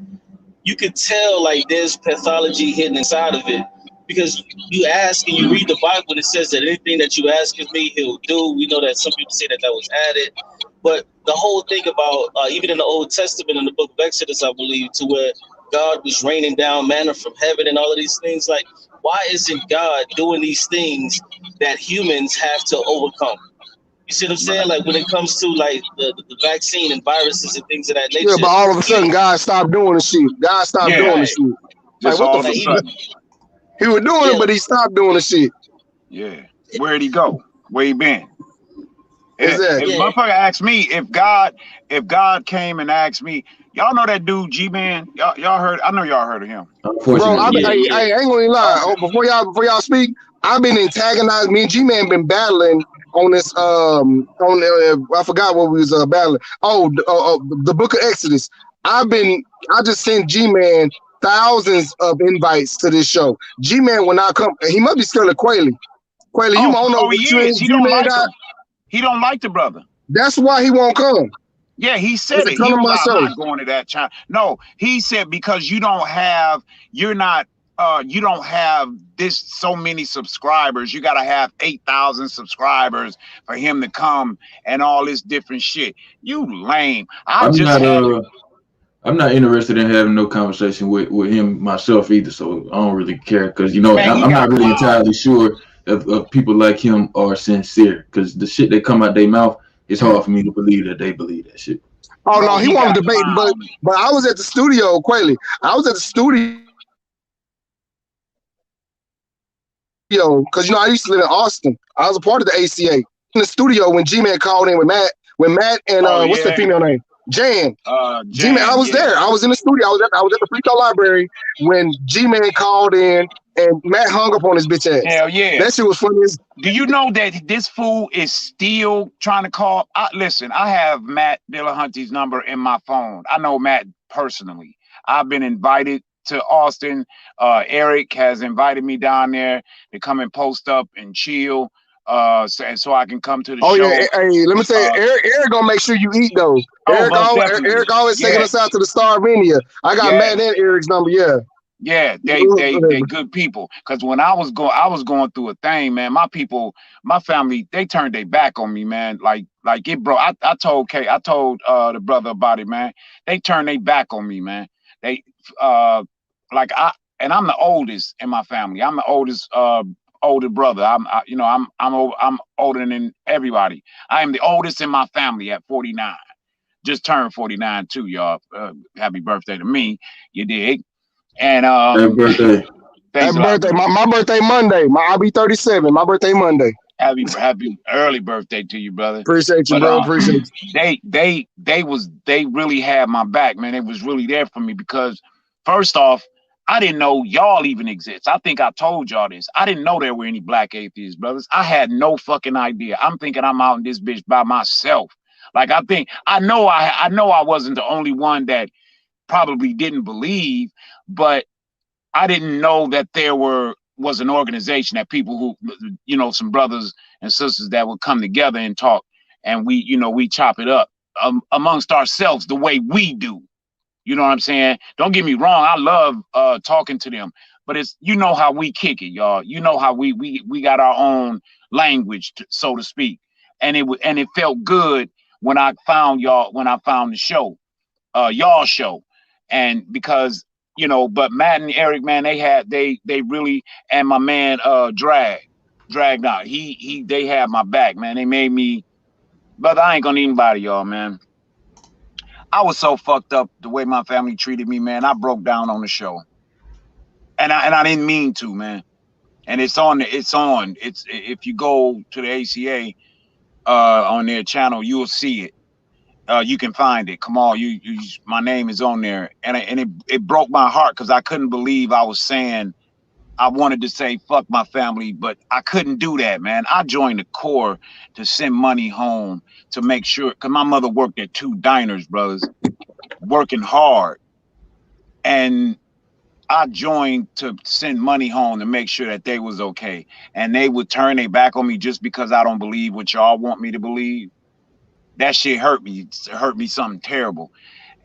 you could tell like there's pathology hidden inside of it. Because you ask and you read the Bible and it says that anything that you ask of me, he'll do. We know that some people say that was added. But the whole thing about, even in the Old Testament, in the book of Exodus, I believe, to where God was raining down manna from heaven and all of these things, like, why isn't God doing these things that humans have to overcome? You see what I'm saying? Like when it comes to like the vaccine and viruses and things of that nature. Yeah, but all of a sudden, God stopped doing the shit. God stopped doing the shit. Just like, what all the of a fuck? sudden. He was doing it, but he stopped doing the shit. Yeah. Where'd he go? Where he been? Exactly. If motherfucker asked me, if God came and asked me, y'all know that dude G-Man? Y'all heard? I know y'all heard of him. Bro, I Yeah. ain't gonna lie. Oh, before y'all speak, I've been antagonized. Me and G-Man been battling on this. I forgot what we was battling. The Book of Exodus. I just sent G-Man thousands of invites to this show. G-Man will not come. He must be scared of Kweli. Kweli, you don't know what he you is. and He don't G-Man like got. him. He don't like the brother. That's why he won't come. Yeah, he said it. He was like, I'm not going to that channel. No, he said because you don't have this so many subscribers. You gotta have 8,000 subscribers for him to come and all this different shit. You lame. I'm not interested in having no conversation with him myself either. So I don't really care because I'm not really entirely sure if people like him are sincere because the shit that come out their mouth, it's hard for me to believe that they believe that shit. Oh no, he wanted to debate, but I was at the studio, Kweli. I was at the studio because I used to live in Austin. I was a part of the ACA. In the studio when G-Man called in with Matt, and what's the female name? Jan. G-Man, I was there. I was in the studio. I was at the Free Throw Library when G-Man called in and Matt hung up on his bitch ass. Hell yeah. That shit was funny. Do you know that this fool is still trying to call? Listen, I have Matt Dillahunty's number in my phone. I know Matt personally. I've been invited to Austin. Eric has invited me down there to come and post up and chill. So I can come to the show. Yeah, hey, let me say, Eric gonna make sure you eat though. Eric always taking us out to the Starvenia. I got Matt and Eric's number. Yeah, they good people. Cause when I was going through a thing, man. My family, they turned their back on me, man. Like it, bro. I told the brother about it, man. They turned their back on me, man. They I'm the oldest in my family. I'm the oldest older brother. I'm older than everybody. I am the oldest in my family at 49. Just turned 49 too, y'all. Happy birthday to me. You dig? And happy birthday. Happy birthday. My birthday Monday. I'll be 37. My birthday Monday. Happy early birthday to you, brother. Appreciate you, bro. Appreciate you. They really had my back, man. It was really there for me because first off, I didn't know y'all even exist. I think I told y'all this. I didn't know there were any black atheists, brothers. I had no fucking idea. I'm thinking I'm out in this bitch by myself. Like I know I wasn't the only one that probably didn't believe, but I didn't know that there was an organization that people who, some brothers and sisters that would come together and talk, and we chop it up amongst ourselves the way we do. You know what I'm saying? Don't get me wrong. I love talking to them, but it's how we kick it, y'all. You know how we got our own language, so to speak, and it felt good when I found y'all, when I found the show, y'all show, and because but Matt and Eric, man, they really, and my man dragged out. They had my back, man. They made me, brother. I ain't gonna even bother y'all, man. I was so fucked up the way my family treated me, man. I broke down on the show, and I didn't mean to, man. And it's on. It's if you go to the ACA on their channel, you'll see it. You can find it. Come on, my name is on there, and it broke my heart because I couldn't believe I was saying. I wanted to say fuck my family, but I couldn't do that, man. I joined the Corps to send money home to make sure, because my mother worked at 2 diners, brothers, working hard, and I joined to send money home to make sure that they was okay, and they would turn their back on me just because I don't believe what y'all want me to believe. That shit hurt me. It hurt me something terrible,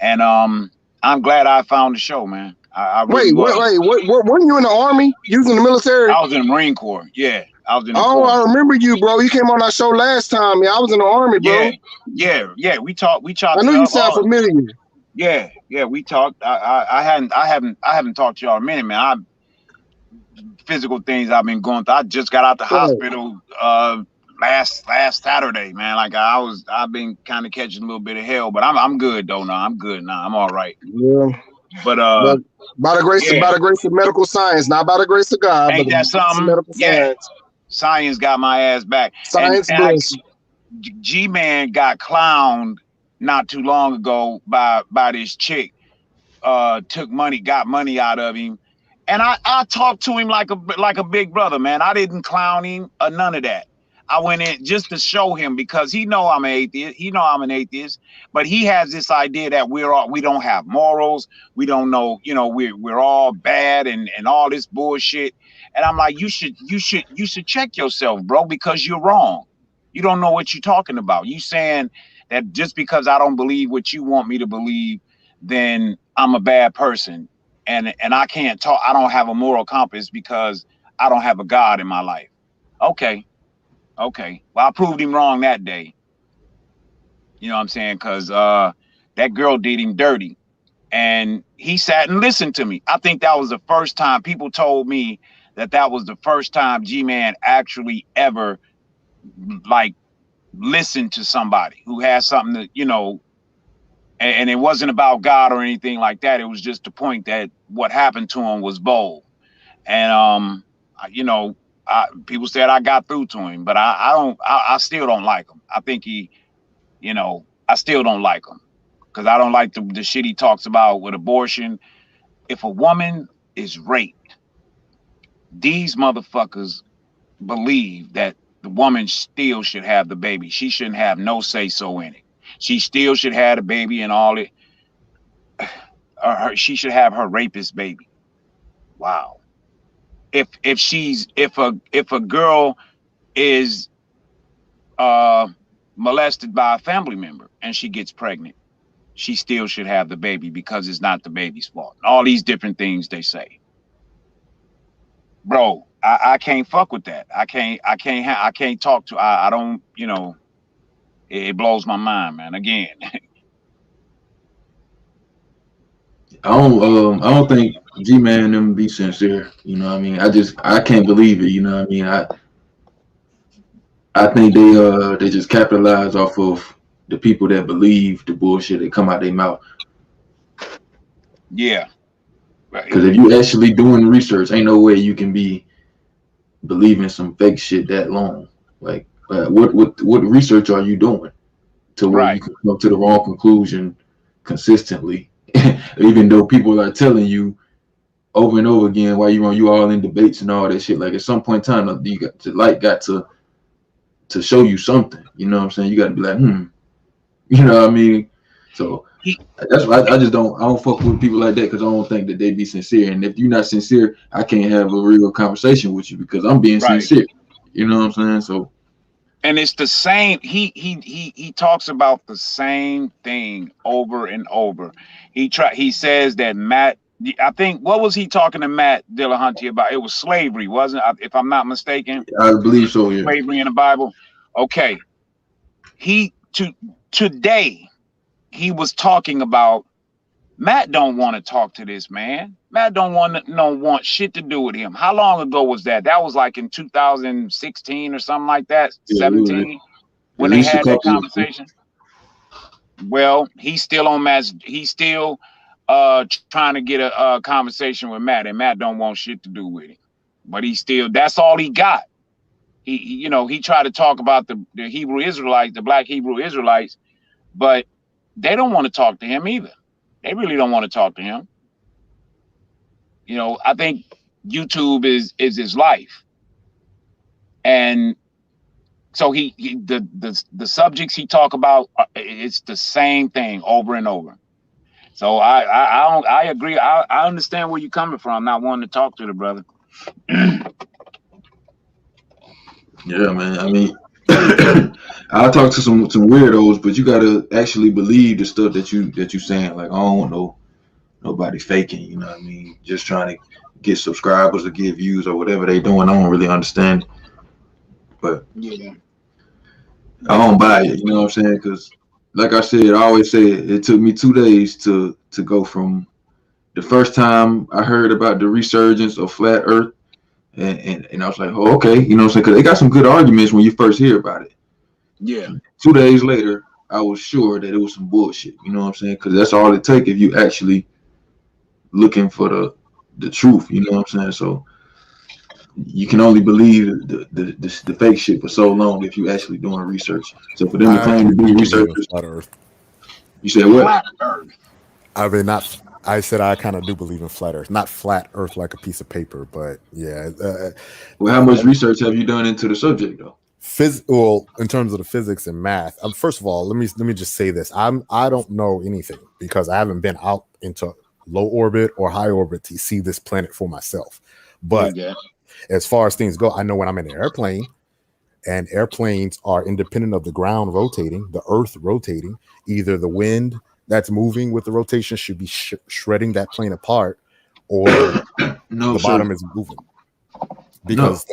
and I'm glad I found the show, man. I really was. Weren't you in the Army? You was in the military? I was in the Marine Corps. Yeah, I was in the Corps. I remember you, bro. You came on our show last time. Yeah, I was in the Army, bro. Yeah. We talked. I knew you sound familiar. Yeah. We talked. I haven't talked to y'all in a minute, man. Physical things I've been going through. I just got out the hospital last Saturday, man. Like I've been kind of catching a little bit of hell, but I'm good though now. I'm good now. I'm all right. Yeah. But by the grace of medical science, not by the grace of God, ain't but that something? Medical science. Science got my ass back. Science bless. G-Man got clowned not too long ago by this chick. Took money, got money out of him. And I talked to him like a big brother, man. I didn't clown him or none of that. I went in just to show him because he know I'm an atheist. He know I'm an atheist, but he has this idea that we don't have morals. We don't know, we're all bad and all this bullshit. And I'm like, you should check yourself, bro, because you're wrong. You don't know what you're talking about. You saying that just because I don't believe what you want me to believe, then I'm a bad person. And I can't talk. I don't have a moral compass because I don't have a God in my life. Okay. Well, I proved him wrong that day. You know what I'm saying? Because that girl did him dirty. And he sat and listened to me. I think that was the first time people told me that was the first time G-Man actually ever like listened to somebody who had something that, and it wasn't about God or anything like that. It was just the point that what happened to him was bold. And people said I got through to him, but I still don't like him. I think I still don't like him because I don't like the shit he talks about with abortion. If a woman is raped, these motherfuckers believe that the woman still should have the baby. She shouldn't have no say so in it. She still should have the baby and all it. She should have her rapist baby. Wow. If a girl is molested by a family member and she gets pregnant, she still should have the baby because it's not the baby's fault. All these different things they say. Bro, I can't fuck with that. I can't talk to. I don't. It blows my mind, man. Again. I don't think G-Man and them be sincere. You know what I mean? I can't believe it. You know what I mean? I think they just capitalize off of the people that believe the bullshit that come out their mouth. Yeah. Because if you actually doing research, ain't no way you can be believing some fake shit that long. Like, what research are you doing to where you can come to the wrong conclusion consistently? Even though people are telling you over and over again why you all in debates and all that shit. Like at some point in time, you got to show you something. You know what I'm saying? You got to be like, You know what I mean? So That's why I just don't fuck with people like that because I don't think that they be sincere. And if you're not sincere, I can't have a real conversation with you because I'm being sincere. You know what I'm saying? So, and it's the same. He talks about the same thing over and over. He says that Matt. I think what was he talking to Matt Dillahunty about? It was slavery, wasn't it? If I'm not mistaken. I believe so. Yeah. Slavery in the Bible. Okay. Today he was talking about Matt don't want to talk to this man. Matt don't want shit to do with him. How long ago was that? That was like in 2016 or something like that. 17 when they had that conversation. Well, he's still on Matt's. He's still trying to get a conversation with Matt, and Matt don't want shit to do with him. But he still. That's all he got. He tried to talk about the Hebrew Israelites, the black Hebrew Israelites, but they don't want to talk to him either. They really don't want to talk to him. I think YouTube is his life. And so the subjects he talk about, it's the same thing over and over. So I agree. I understand where you're coming from, not wanting to talk to the brother. Yeah, man. I mean, I'll talk to some weirdos, but you gotta actually believe the stuff that you saying. Like, I don't want nobody faking. You know what I mean? Just trying to get subscribers or get views or whatever they doing. I don't really understand. But yeah, I don't buy it. You know what I'm saying? Because, like I said, I always say it took me 2 days to go from the first time I heard about the resurgence of flat Earth. And I was like, oh, okay, you know what I'm saying? Because they got some good arguments when you first hear about it. Yeah. 2 days later, I was sure that it was some bullshit. You know what I'm saying? Because that's all it takes if you actually looking for the truth. You know what I'm saying? So you can only believe the fake shit for so long if you actually doing research. So for them to claim to be researchers, flat Earth. You said what? Flat Earth. I mean, not. I said I kind of do believe in flat Earth, not flat Earth like a piece of paper, but yeah. Well, how much research have you done into the subject though? Well, in terms of the physics and math, first of all, let me just say this: I don't know anything because I haven't been out into low orbit or high orbit to see this planet for myself. But as far as things go, I know when I'm in an airplane, and airplanes are independent of the ground rotating, the Earth rotating, either the wind that's moving with the rotation should be shredding that plane apart, or the bottom is moving because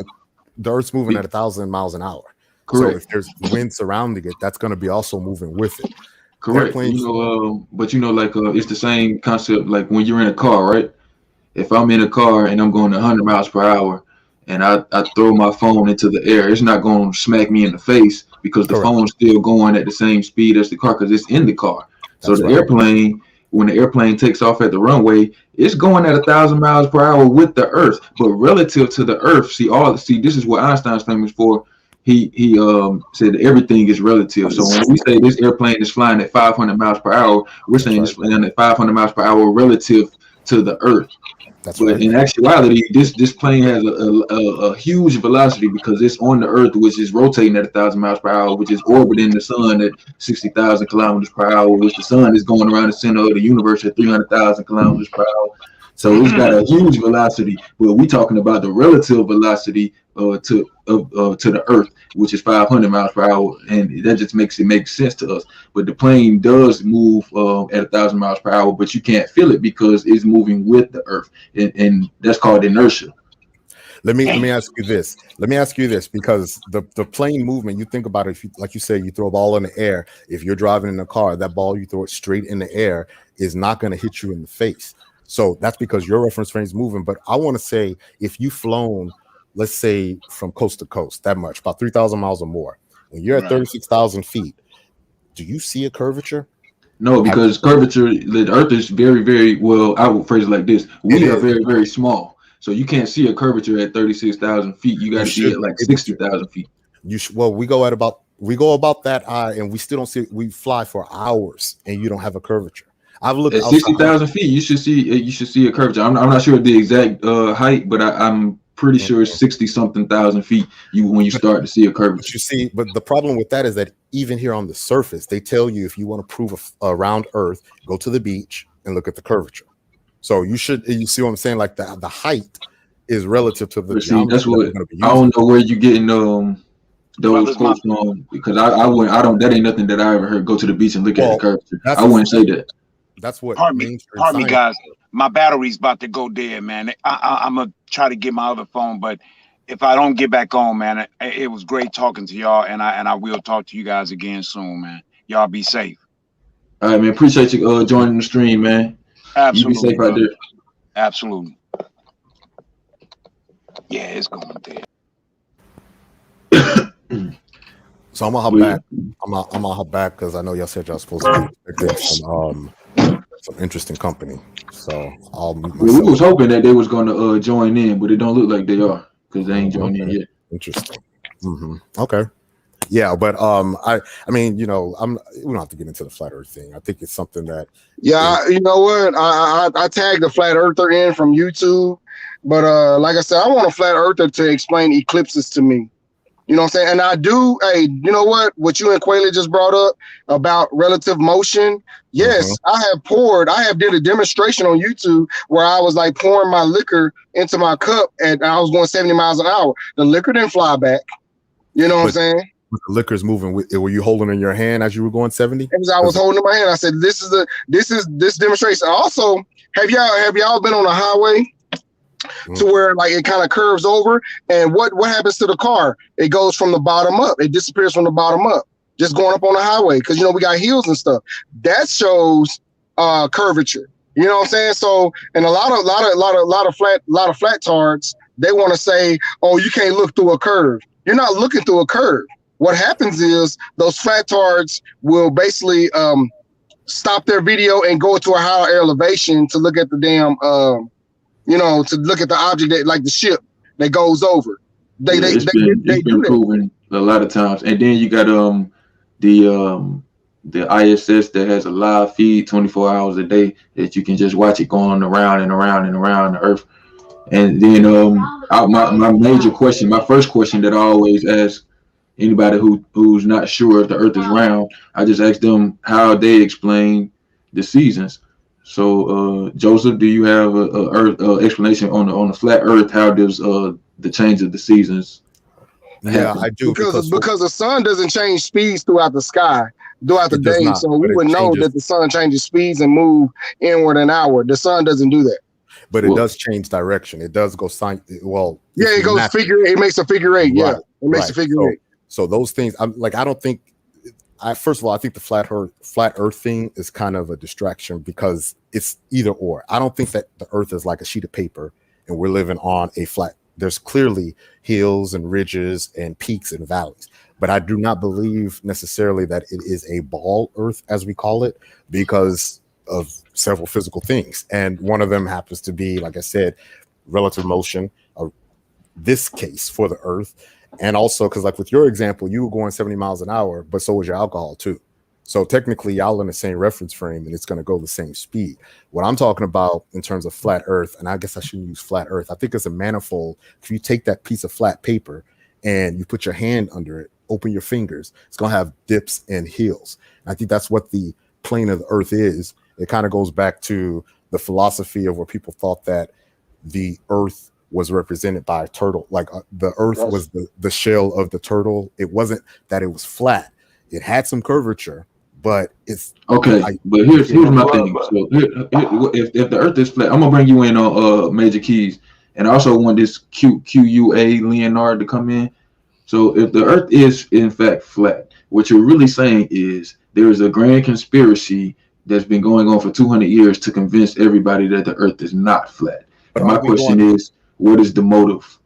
the Earth's moving at 1,000 miles an hour. Correct. So if there's wind surrounding it, that's going to be also moving with it. Correct. But it's the same concept. Like when you're in a car, right? If I'm in a car and I'm going 100 miles per hour, and I throw my phone into the air, it's not going to smack me in the face because the phone's still going at the same speed as the car because it's in the car. So the airplane, when the airplane takes off at the runway, it's going at 1,000 miles per hour with the Earth. But relative to the Earth, this is what Einstein's famous for. He said everything is relative. So when we say this airplane is flying at 500 miles per hour, we're saying it's flying at 500 miles per hour relative to the Earth. But in actuality, this plane has a huge velocity because it's on the Earth, which is rotating at 1,000 miles per hour, which is orbiting the sun at 60,000 kilometers per hour, which the sun is going around the center of the universe at 300,000 kilometers per hour. So it's got a huge velocity, but we're talking about the relative velocity to the Earth, which is 500 miles per hour, and that just makes it make sense to us. But the plane does move at 1,000 miles per hour, but you can't feel it because it's moving with the Earth, and that's called inertia. Let me ask you this. Because the plane movement, you think about it, if you, like you say, you throw a ball in the air. If you're driving in a car, that ball, you throw it straight in the air, is not going to hit you in the face. So that's because your reference frame is moving. But I want to say, if you've flown, let's say from coast to coast, that much, about 3,000 miles or more, when you're at 36,000 feet, do you see a curvature? No, because curvature, the Earth is very, very, well, I would phrase it like this. We are very, very small. So you can't see a curvature at 36,000 feet. You got to be at like 60,000 feet. We go about that high, and we still don't see it. We fly for hours, and you don't have a curvature. I've looked at 60,000 feet. You should see a curvature. I'm not sure the exact height, but I'm pretty sure it's 60-something thousand feet when you start to see a curvature. But you see, but the problem with that is that even here on the surface, they tell you if you want to prove a round Earth, go to the beach and look at the curvature. So you see what I'm saying? Like the height is relative to the See, that's what that I don't know where you're getting those quotes from, because I don't, that ain't nothing that I ever heard. Go to the beach and look at the curvature. I wouldn't say that. That's what. Pardon me, guys. My battery's about to go dead, man. I'm gonna try to get my other phone, but if I don't get back on, man, it was great talking to y'all, and I will talk to you guys again soon, man. Y'all be safe. All right, man. Appreciate you joining the stream, man. Absolutely. You be safe out there. Absolutely. Yeah, it's going dead. So I'm gonna hop back. I'm gonna hop back because I know y'all said y'all supposed to be expecting some interesting company. So we was hoping that they was gonna join in, but it don't look like they are because they ain't joined in yet. Interesting. Okay. Yeah, but I mean, you know, we don't have to get into the flat Earth thing. I think it's something that you know what? I tagged a flat earther in from YouTube, but like I said, I want a flat earther to explain eclipses to me. You know what I'm saying? And I do, hey, you know what you and Kweli just brought up about relative motion. Yes, I have did a demonstration on YouTube where I was like pouring my liquor into my cup and I was going 70 miles an hour. The liquor didn't fly back. You know what I'm saying? The liquor's moving. Were you holding in your hand as you were going 70? I was holding in my hand. I said, this is demonstration. Also, have y'all been on a highway to where like it kind of curves over, and what happens to the car? It goes from the bottom up. It disappears from the bottom up, just going up on the highway, because you know we got hills and stuff. That shows curvature. You know what I'm saying? So, and a lot of flat tards, they want to say, oh, you can't look through a curve. You're not looking through a curve. What happens is those flat tards will basically stop their video and go to a higher elevation to look at the damn to look at the object that, like the ship that goes over. They do proven a lot of times. And then you got the ISS that has a live feed 24 hours a day that you can just watch it going around and around and around the Earth. And then my major question, my first question that I always ask anybody who's not sure if the Earth is round, I just ask them how they explain the seasons. So, Joseph, do you have a explanation on the flat Earth? How does the change of the seasons happen? I do, because the sun doesn't change speeds throughout the sky throughout the day, so we would know that the sun changes speeds and move inward and outward. The sun doesn't do that, but it does change direction. It does go it goes figure. It makes a figure eight. Right. Yeah, it makes a figure eight. So those things, I don't think. First of all, I think the flat Earth thing is kind of a distraction because it's either or. I don't think that the Earth is like a sheet of paper and we're living on a flat. There's clearly hills and ridges and peaks and valleys, but I do not believe necessarily that it is a ball Earth, as we call it, because of several physical things. And one of them happens to be, like I said, relative motion, this case for the Earth. And also, because like with your example, you were going 70 miles an hour, but so was your alcohol too. So technically, y'all in the same reference frame, and it's going to go the same speed. What I'm talking about in terms of flat Earth, and I guess I shouldn't use flat Earth. I think it's a manifold. If you take that piece of flat paper and you put your hand under it, open your fingers, it's going to have dips and hills. And I think that's what the plane of the Earth is. It kind of goes back to the philosophy of where people thought that the Earth was represented by a turtle, like the Earth was the shell of the turtle. It wasn't that it was flat. It had some curvature, but it's okay. But here's my thing. So if the Earth is flat, I'm gonna bring you in on major keys, and I also want this QUA Leonard to come in. So if the Earth is in fact flat, what you're really saying is there is a grand conspiracy that's been going on for 200 years to convince everybody that the Earth is not flat. But my question is, what is the motive?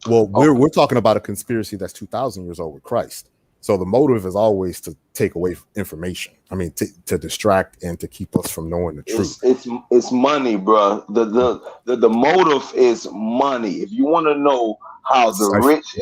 Well, we're talking about a conspiracy that's 2,000 years old with Christ. So the motive is always to take away information. I mean, to distract and to keep us from knowing the truth. It's money, bro. The motive is money. If you want to know how the rich,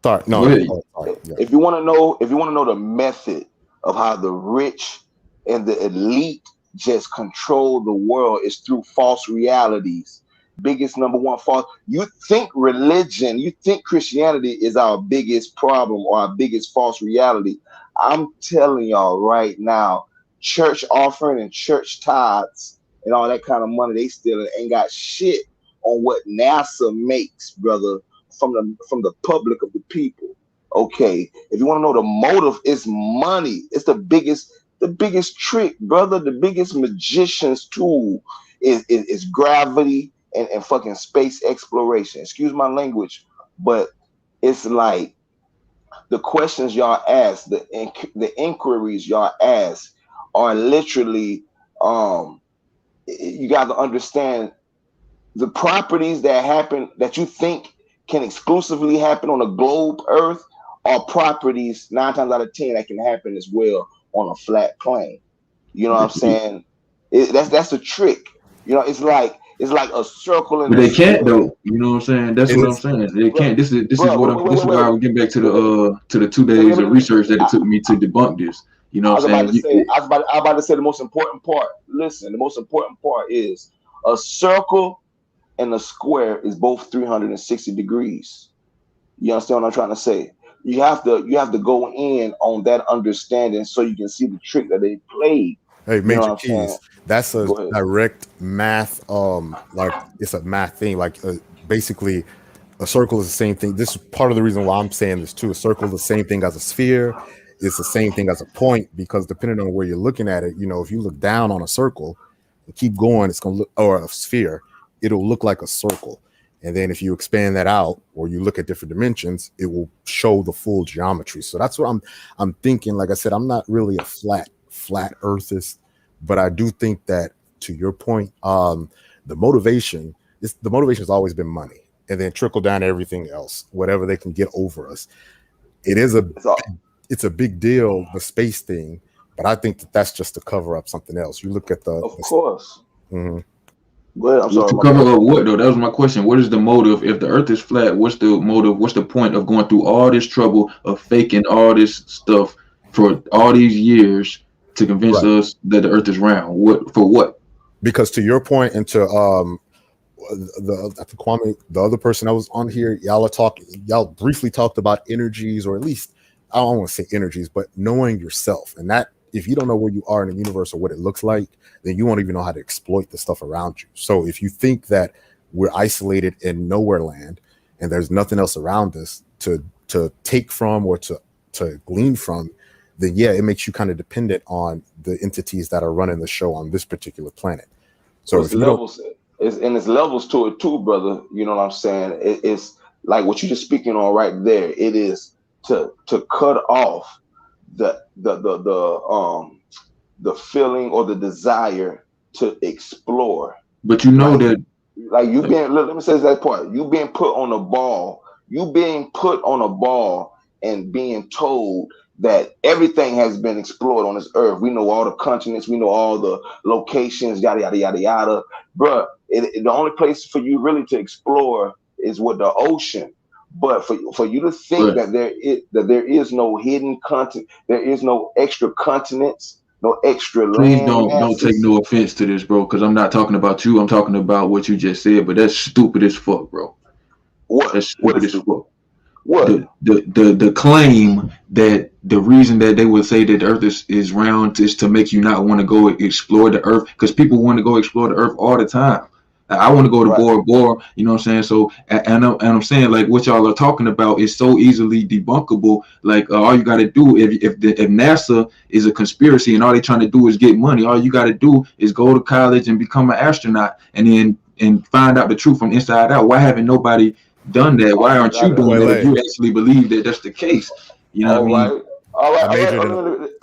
sorry, no. Sorry. If you want to know the method of how the rich and the elite just control the world, is through false realities. biggest number one fault. You think religion, you think Christianity is our biggest problem or our biggest false reality. I'm telling y'all right now, church offering and church tithes and all that kind of money they still ain't got shit on what NASA makes, brother, from the public of the people. Okay, if you want to know the motive, it's money. It's the biggest trick, brother. The biggest magician's tool is gravity and fucking space exploration. Excuse my language, but it's like the questions y'all ask, the inquiries y'all ask are literally you got to understand the properties that happen that you think can exclusively happen on a globe Earth are properties 9 times out of 10 that can happen as well on a flat plane. You know what I'm saying? That's a trick. You know, it's like a circle in But a they can't square. though. You know what I'm saying? That's It what I'm is. saying. They Bro, can't. This is bro, what I'm. This is why I would get back to the 2 days of research that it took me to debunk this. You know I what was I'm about to saying? say, I was about to say the most important part. Listen, the most important part is a circle and a square is both 360 degrees. You understand what I'm trying to say? You have to go in on that understanding so you can see the trick that they played. Hey, You know Major what I'm saying? Keys. That's a Go ahead. direct math. Like it's a math thing. Like basically, a circle is the same thing. This is part of the reason why I'm saying this too. A circle is the same thing as a sphere. It's the same thing as a point because depending on where you're looking at it, you know, if you look down on a circle and keep going, it's gonna look, or a sphere, it'll look like a circle. And then if you expand that out or you look at different dimensions, it will show the full geometry. So that's what I'm thinking. Like I said, I'm not really a flat earthist, but I do think that to your point, the motivation has always been money and then trickle down to everything else, whatever they can get over us. It's a big deal, the space thing, but I think that that's just to cover up something else. You look at Of course. Mhm. Go ahead. I'm sorry. To cover up what though? That was my question. What is the motive? If the earth is flat, what's the motive? What's the point of going through all this trouble of faking all this stuff for all these years to convince Right. us that the earth is round? What for what? Because to your point and to I think Kwame, the other person that was on here, y'all briefly talked about energies, or at least I don't want to say energies, but knowing yourself. And that if you don't know where you are in the universe or what it looks like, then you won't even know how to exploit the stuff around you. So if you think that we're isolated in nowhere land and there's nothing else around us to take from or to glean from, then yeah, it makes you kind of dependent on the entities that are running the show on this particular planet. So it's levels, it's levels to it too, brother. You know what I'm saying? It's like what you're just speaking on right there. It is to cut off the feeling or the desire to explore. But you know that Like you being, let me say that part. You being put on a ball. You being put on a ball and being told that everything has been explored on this earth. We know all the continents. We know all the locations. Yada yada yada yada. Bruh, the only place for you really to explore is with the ocean. But for you to think that there is no hidden continent, there is no extra continents, no extra please land don't take masses. no offense to this, bro, because I'm not talking about you. I'm talking about what you just said. But that's stupid as fuck, bro. What? That's stupid as fuck. What? The claim that the reason that they would say that the earth is round is to make you not want to go explore the earth, because people want to go explore the earth all the time. I want to go to Bora Bora, you know what I'm saying? So, and I'm saying, like, what y'all are talking about is so easily debunkable. Like, all you got to do, if NASA is a conspiracy and all they're trying to do is get money, all you got to do is go to college and become an astronaut and find out the truth from inside out. Why haven't nobody done that? Why aren't you doing that if you actually believe that that's the case? You know what I mean? All right.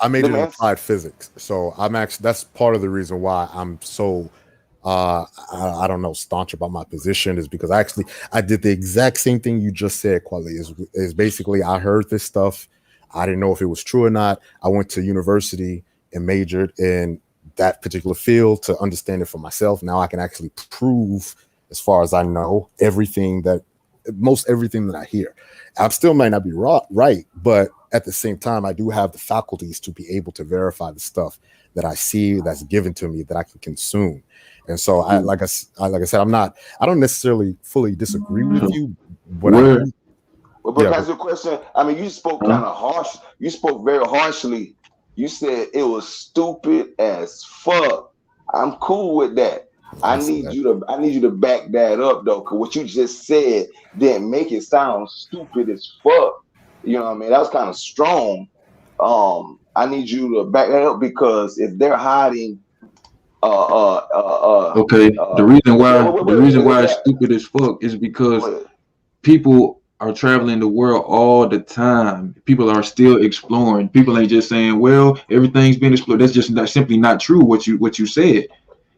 I majored in applied physics, so I'm actually that's part of the reason why I'm so I don't know, staunch about my position, is because I did the exact same thing you just said, Kweli. Is basically I heard this stuff, I didn't know if it was true or not. I went to university and majored in that particular field to understand it for myself. Now I can actually prove, as far as I know, everything that most everything that I hear. I still might not be right, but at the same time, I do have the faculties to be able to verify the stuff that I see that's given to me that I can consume. And so, like I said, I don't necessarily fully disagree with you, but Well, because your question, I mean, you spoke kind of harsh. You spoke very harshly. You said it was stupid as fuck. I'm cool with that. I need you to back that up though, because what you just said didn't make it sound stupid as fuck. You know what I mean? That was kind of strong. I need you to back that up, because if they're hiding, the reason why it's stupid as fuck is because people are traveling the world all the time. People are still exploring. People ain't just saying, well, everything's been explored. That's just simply not true what you said.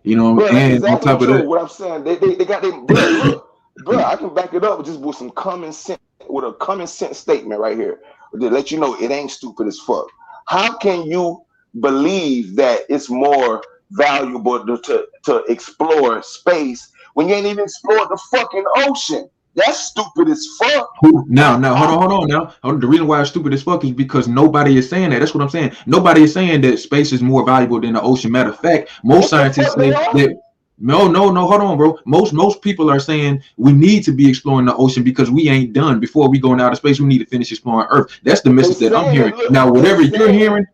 You know, bro, and exactly on top of that, what I'm saying, they got their look, bro, I can back it up just with some common sense, with a common sense statement right here to let you know it ain't stupid as fuck. How can you believe that it's more valuable to explore space when you ain't even explored the fucking ocean? That's stupid as fuck. Now, hold on. The reason why it's stupid as fuck is because nobody is saying that. That's what I'm saying. Nobody is saying that space is more valuable than the ocean. Matter of fact, most scientists say that. No, hold on, bro. Most people are saying we need to be exploring the ocean because we ain't done. Before we go into outer space, we need to finish exploring Earth. That's the message that I'm hearing. Now, whatever you're hearing,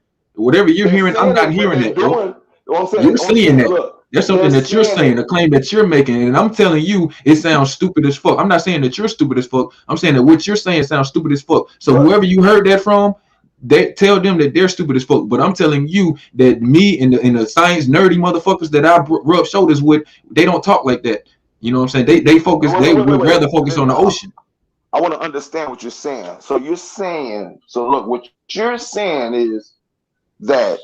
I'm not hearing that, bro. You're saying that. That's something that you're saying, a claim that you're making, and I'm telling you it sounds stupid as fuck. I'm not saying that you're stupid as fuck. I'm saying that what you're saying sounds stupid as fuck. So whoever you heard that from, they tell them that they're stupid as fuck. But I'm telling you that me and the science nerdy motherfuckers that I rub shoulders with, they don't talk like that. You know what I'm saying? They focus. They would rather focus on the ocean. I want to understand what you're saying. So you're saying, look, what you're saying is that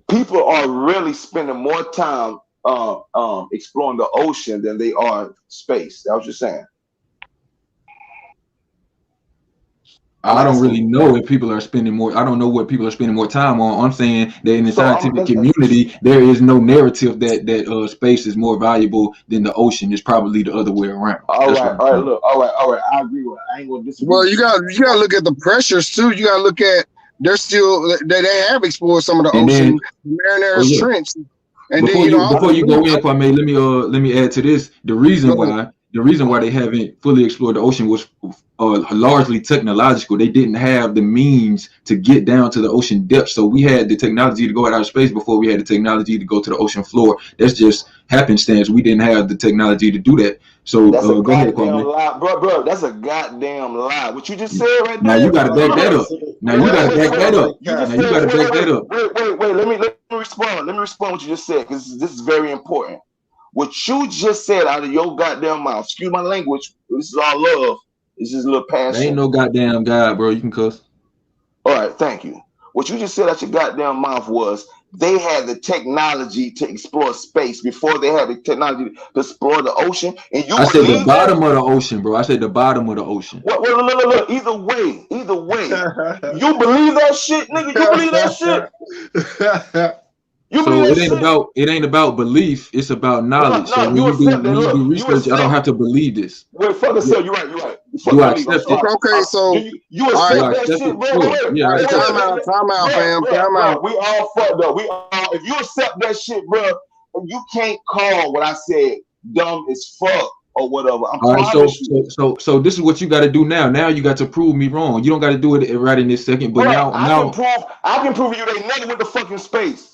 people are really spending more time exploring the ocean than they are space. That's what you're saying. I don't really know if people are spending more. I don't know what people are spending more time on. I'm saying that in the scientific community, there is no narrative that space is more valuable than the ocean. It's probably the other way around. All right. I agree with it. I ain't gonna disagree. Well, you got to look at the pressures too. You got to look at they have explored some of the ocean, Mariner's Trench. And before you go in, Kwame, let me add to this. The reason why they haven't fully explored the ocean was largely technological. They didn't have the means to get down to the ocean depth. So we had the technology to go out of space before we had the technology to go to the ocean floor. That's just happenstance. We didn't have the technology to do that. So go ahead, Kwame. Lie. Bro, that's a goddamn lie. What you just said right now, there. You gotta back that up. Now you gotta back that up. Wait. Let me respond. Let me respond what you just said, because this is very important. What you just said out of your goddamn mouth. Excuse my language. This is all love. This is a little passion. There ain't no goddamn God, bro. You can cuss. All right, thank you. What you just said out your goddamn mouth was they had the technology to explore space before they had the technology to explore the ocean. And I said the bottom of the ocean, bro. I said the bottom of the ocean. Look. Either way. You believe that shit, nigga? You believe that shit? It ain't about belief. It's about knowledge. So when you do research, I don't have to believe this. Wait, fuck yourself. You're right. Do I accept it? Okay, so you accept that shit, bro? Yeah, time out, fam. Time out. We all fucked up. If you accept that shit, bro, you can't call what I said dumb as fuck or whatever. All right, so this is what you got to do now. Now you got to prove me wrong. You don't got to do it right in this second, but bro, I can prove you they never went to fucking space.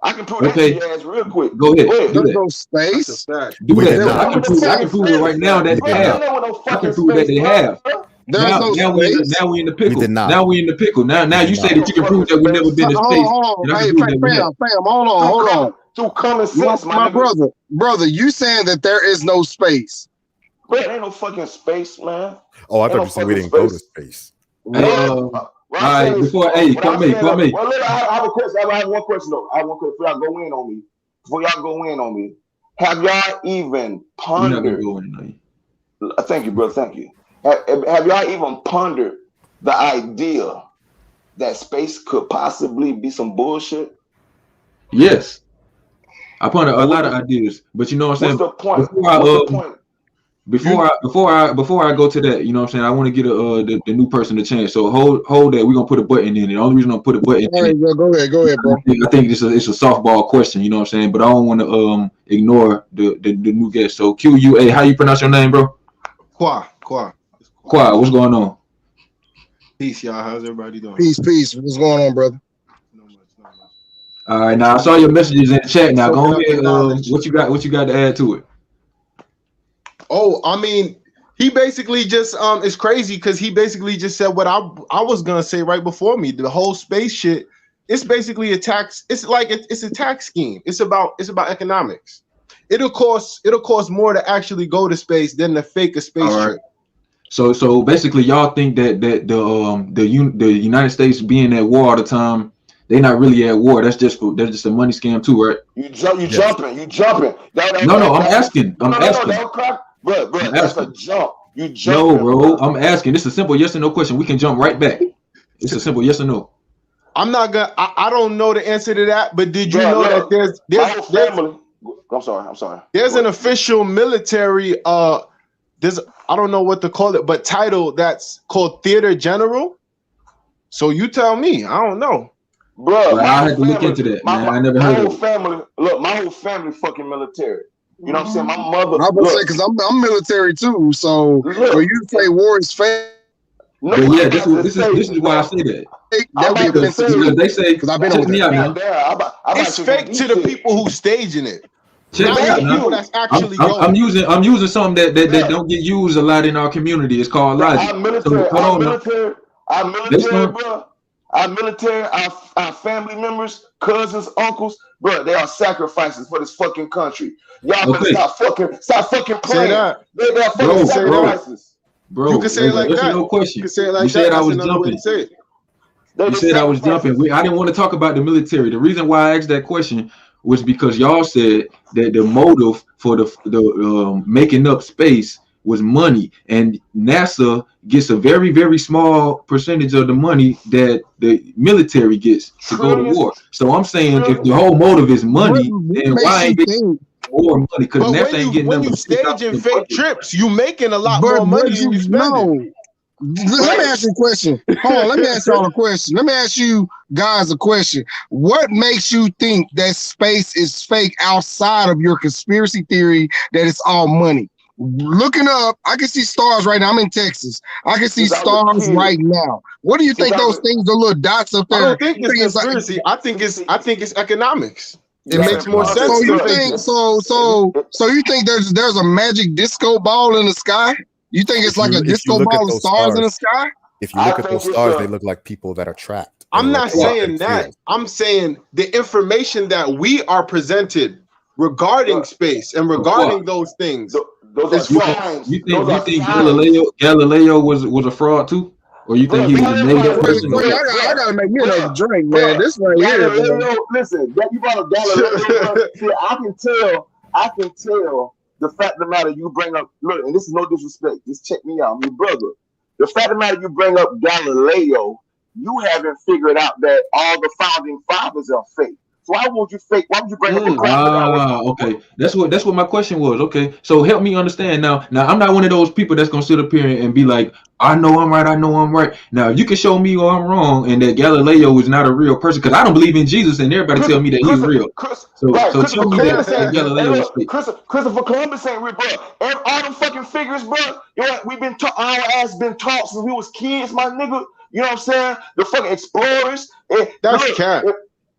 I can prove that to your ass real quick. Go ahead. There's no space. Do that. I can prove it right now that they have. I can prove that they have. Now we in the pickle. Now we in the pickle. Now you say that you can prove that we never been in space. Hold on. Through common sense, my brother, you saying that there is no space? Bro, there ain't no fucking space, man. Oh, I thought you said we didn't go to space. All right, Kwame. Well, look, I have a question. I have one question though. I have one question before y'all go in on me. Have y'all even pondered? Thank you, brother. Thank you. Have y'all even pondered the idea that space could possibly be some bullshit? Yes, I pondered a lot of ideas, but you know what I'm saying. What's the point? Before I go to that, you know what I'm saying? I want to get the new person a chance. So hold that. We're gonna put a button in it. The only reason I'm put a button All right, in it, go ahead, bro. I think it's a softball question, you know what I'm saying? But I don't want to ignore the new guest. So QUA, how you pronounce your name, bro? Kwa. Kweli, what's going on? Peace, y'all. How's everybody doing? Peace. What's going on, brother? Not much. All right, now I saw your messages in the chat. Now go ahead. What you got to add to it? Oh, I mean, he basically just it's crazy because he basically just said what I was gonna say right before me. The whole space shit, it's basically a tax. It's like it's a tax scheme. It's about economics. It'll cost more to actually go to space than to fake a space trip. So basically, y'all think that the United States being at war all the time, they're not really at war. That's just a money scam too, right? You jumping. No, I'm asking. Bro, that's a jump. You jump. No, bro, I'm asking. It's a simple yes or no question. We can jump right back. It's a simple yes or no. I'm not gonna. I don't know the answer to that, but did you know that there's family? I'm sorry. There's an official military. There's I don't know what to call it, but title that's called Theater General. So you tell me. I don't know, bro. I had to look into that. I never heard of it. My whole family fucking military. You know what I'm saying? My mother. I was say because I'm military too. So when you say war is fake, no, but yeah, this is why I say that. That would be because they say because I've been on that. It's fake to the people who staging it. Check it out now. That's actually I'm using something that don't get used a lot in our community. It's called logic. Our military, bro. Our military, our family members, cousins, uncles, bro, they are sacrifices for this fucking country. Y'all better stop fucking playing. They are fucking sacrifices. Bro, you can say it like that. No question. You can say it like you that. said I was jumping. You said I was jumping. I didn't want to talk about the military. The reason why I asked that question was because y'all said that the motive for the making up space was money, and NASA gets a very, very small percentage of the money that the military gets to go to war. So I'm saying if the whole motive is money, then why ain't they more money? Because NASA ain't getting when you staging fake trips, you making a lot more money than you spending. Let me ask you a question. Hold on, let me ask y'all a question. Let me ask you guys a question. What makes you think that space is fake outside of your conspiracy theory that it's all money? Looking up, I can see stars right now. I'm in Texas. I can see stars right now. What do you think those things, the little dots up there? I don't think it's conspiracy. I think it's economics. It makes more sense. So you think so you think there's a magic disco ball in the sky? You think it's like a disco ball of stars in the sky? If you look at those stars, they look like people that are trapped. I'm not saying that. I'm saying the information that we are presented regarding space and regarding those things. Those are you think Galileo was a fraud too? Or you think he was a made up person? I gotta make me another drink, man. This right here. Listen, you brought up Galileo. I can tell the fact of the matter you bring up, look, and this is no disrespect, just check me out, my brother. The fact of the matter you bring up Galileo, you haven't figured out that all the founding fathers are fake. So why would you bring up the crap? Okay. That's what my question was. Okay. So help me understand now. Now I'm not one of those people that's gonna sit up here and be like, I know I'm right. Now you can show me or I'm wrong and that Galileo is not a real person, because I don't believe in Jesus and everybody tell me that he's real. So tell me that Galileo is fake. Christopher Columbus ain't real, bro. And all them fucking figures, bro. You know what? We've been taught, our ass been taught since we was kids, my nigga. You know what I'm saying? The fucking explorers. That's cat.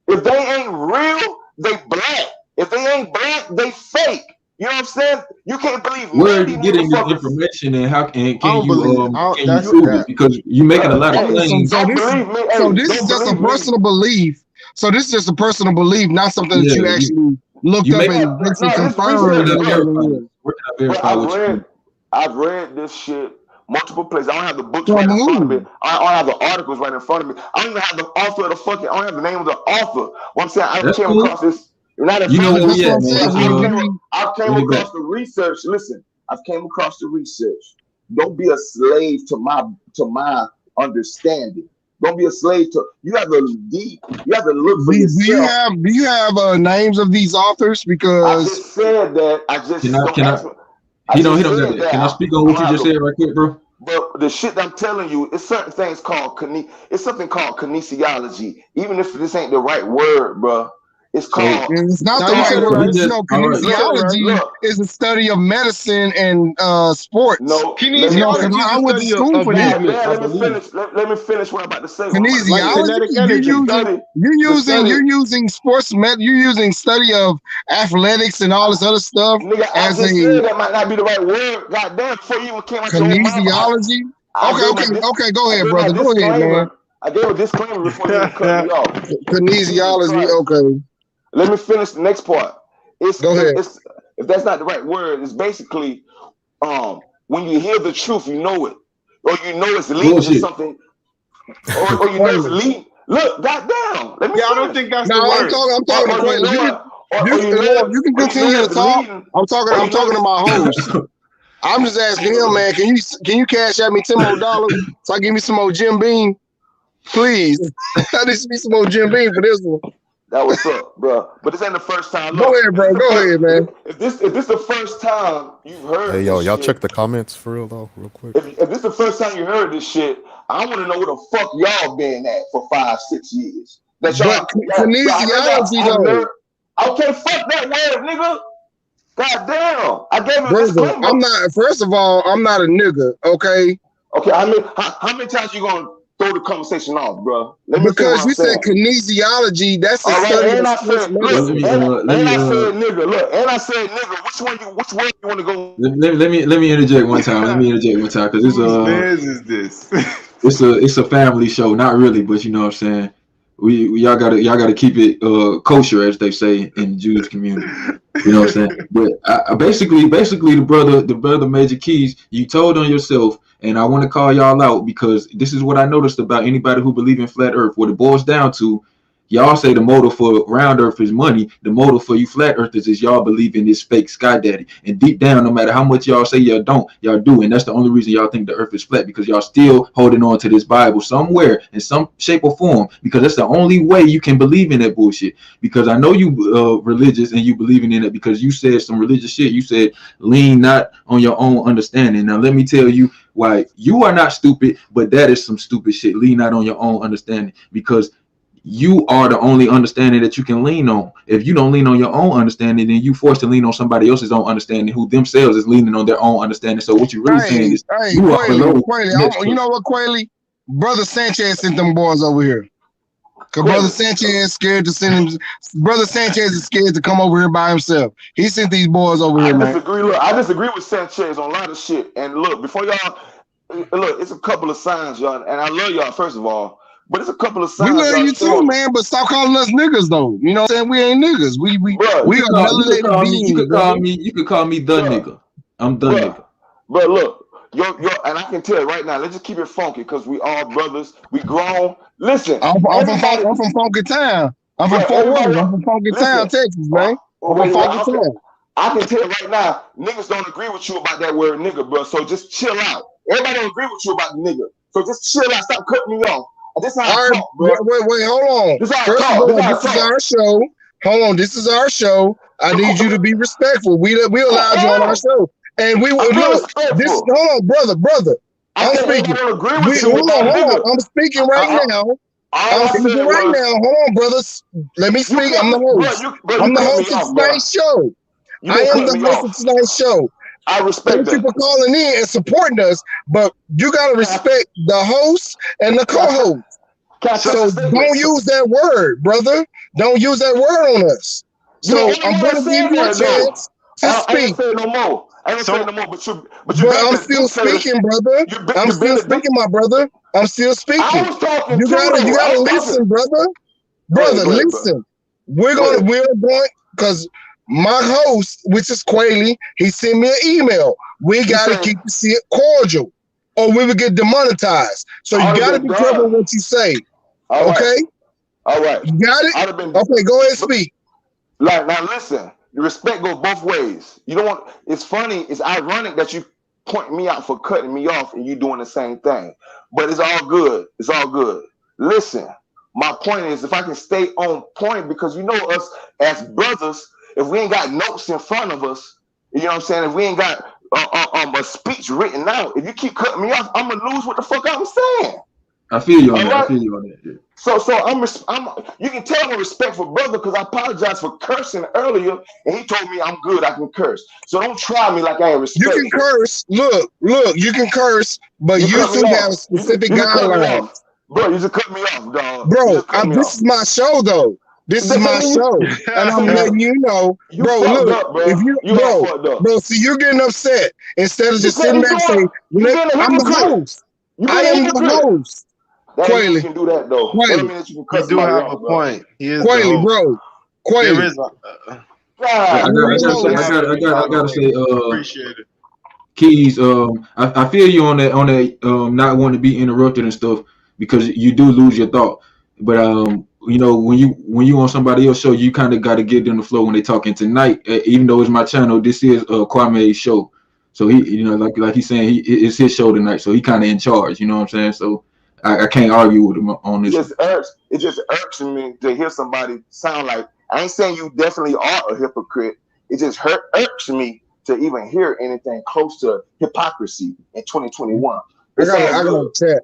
If they ain't real, they black. If they ain't black, they fake. You know what I'm saying? You can't believe. Where are you getting this information, and how can you prove it? Because you're making a lot of claims. So this is just a personal belief. So this is just a personal belief, not something that you actually looked up and confirmed. I've read this shit multiple places. I don't have the books right in front of me. I don't have the articles right in front of me. I don't even have the author of the fucking. I don't have the name of the author. What I'm saying, I came across this. I came across the research. Listen, I've came across the research. Don't be a slave to my understanding. Don't be a slave to. You have to look for yourself. Do you have names of these authors? Because I just said that. He don't got that. Can I speak on what you just said right quick, bro? But the shit I'm telling you, it's certain things called it's something called kinesiology. Even if this ain't the right word, bro, it's called. It's not No, the you right said it word. right. You know, kinesiology is the study of medicine and sports. No, kinesiology is I the went to study school of for that. movement. I let me believe. finish. Let me finish what I'm about to say. Like kinetic energy. You're using sports med. You're using study of athletics and all this other stuff. Nigga, I just said that might not be the right word. Goddamn, before you even came out your own mouth. Kinesiology. Okay. Go ahead, brother. Go ahead, man. I gave a disclaimer before you even cut me off. Kinesiology. Okay. Let me finish the next part. Go ahead. If that's not the right word, it's basically when you hear the truth, you know it, or you know it's leading to something, or you know it's leading. Look, goddamn. Let me. I don't think that's the word. I'm talking to Kweli. You can continue to talk. I'm talking to my host. I'm just asking him, man. Can you cash at me $10 more so I give me some more Jim Beam, please? I need to be some more Jim Beam for this one. That was up, bro. But this ain't the first time. Look, go ahead, bro. Go ahead, man. If this the first time you've heard, hey, yo, y'all shit, check the comments for real though, real quick. If this the first time you heard this shit, I want to know where the fuck y'all been at for 5-6 years. That y'all. Kinesiology though. Okay, fuck that word, nigga. God damn. I gave a disclaimer. I'm not. First of all, I'm not a nigga. Okay. Okay. How many times you gonna throw the conversation off, bro? Because you said kinesiology. That's a study of sports medicine. And I said nigga. Look, and I said nigga. Which way you want to go? Let me interject one time. Because it's Whose is this? it's a family show. Not really, but you know what I'm saying. We y'all gotta keep it kosher, as they say in the Jewish community. You know what I'm saying? But I basically the brother Major Keys, you told on yourself, and I want to call y'all out because this is what I noticed about anybody who believe in flat earth. What it boils down to, y'all say the motive for round earth is money. The motive for you flat earthers is y'all believe in this fake sky daddy. And deep down, no matter how much y'all say y'all don't, y'all do. And that's the only reason y'all think the earth is flat, because y'all still holding on to this Bible somewhere in some shape or form, because that's the only way you can believe in that bullshit. Because I know you religious and you believing in it because you said some religious shit. You said lean not on your own understanding. Now let me tell you why you are not stupid, but that is some stupid shit. Lean not on your own understanding, because you are the only understanding that you can lean on. If you don't lean on your own understanding, then you forced to lean on somebody else's own understanding, who themselves is leaning on their own understanding. So what you really saying is, you are below. You know what, Kweli? Brother Sanchez sent them boys over here. Cause Brother Sanchez is scared to send him. Brother Sanchez is scared to come over here by himself. He sent these boys over here, man. I disagree with Sanchez on a lot of shit. And look, before y'all, it's a couple of signs, y'all, and I love y'all first of all. But it's a couple of signs. We love you too, man. But stop calling us niggas, though. You know what I'm saying? We ain't niggas. We are melanated beings. You could call me the nigga. I'm the nigga. But look, and I can tell you right now. Let's just keep it funky, because we all brothers. We grown. Listen, I'm from Funky Town. I'm from Fort Worth. I'm from Funky Town, Texas, man. I'm from Funky Town. I can tell you right now, niggas don't agree with you about that word nigga, bro. So just chill out. Everybody don't agree with you about the nigga. So just chill out. Stop cutting me off. This is how I talk, bro. Wait, hold on. This is our show. Hold on, this is our show. I need you to be respectful. We allowed you on our show, and we will look. Hold on, brother. I'm speaking. Hold on. I'm speaking right now. I'm speaking right now. Hold on, brothers. Let me speak. I'm the host. I'm the host of tonight's show. I am the host of tonight's show. I respect that. Thank you for calling in and supporting us, but you gotta respect the host and the co-host. So don't use that word, brother. Don't use that word on us. So I'm gonna give you a chance to speak. I ain't saying no more. I ain't saying no more. But I'm still speaking, brother. I'm still speaking, my brother. I'm still speaking. You gotta listen, brother. Brother, listen. We're going because my host, which is Kweli, he sent me an email. We gotta keep the shit cordial, or we will get demonetized. So you gotta be careful what you say. Okay? All right. You got it? Okay, go ahead and speak. Now listen, the respect goes both ways. You don't want, it's funny, it's ironic that you point me out for cutting me off and you doing the same thing. But it's all good. It's all good. Listen, my point is, if I can stay on point, because you know us as brothers, if we ain't got notes in front of us, you know what I'm saying? If we ain't got a speech written out. If you keep cutting me off, I'm gonna lose what the fuck I'm saying. I feel you on All that. I right? feel you on that. Yeah. So you can tell I'm a respectful brother because I apologize for cursing earlier, and he told me I'm good, I can curse. So don't try me like I ain't You respectful. can curse. Look, you can curse, but you cut me still have off. specific You cut me guidelines. off. Bro, you just cut me off, dog. You Bro, just cut me this off. is my show, though. This is my show, and I'm letting you know, You bro. fucked Look, up, bro. if you, You all fucked up. bro, see, you're getting upset instead of just Because sitting you back and saying, being a "I'm the hypocrite. host. You I being a am the hypocrite. host." That ain't mean you Queli, can do that though. That don't mean that you can He cut do somebody have off, a bro. point. He is the Queli, host. bro, There Queli. is God, I gotta say, appreciate it. Keys, I feel you on that not wanting to be interrupted and stuff, because you do lose your thought. But you know, when you on somebody else's show, you kind of got to get them the flow when they talking. Tonight, even though it's my channel, this is Kwame's show. So he, you know, like he's saying, it's his show tonight, so he kind of in charge. You know what I'm saying? So I can't argue with him on this. It just irks me to hear somebody sound like, I ain't saying you definitely are a hypocrite. It just irks me to even hear anything close to hypocrisy in 2021. I gotta chat.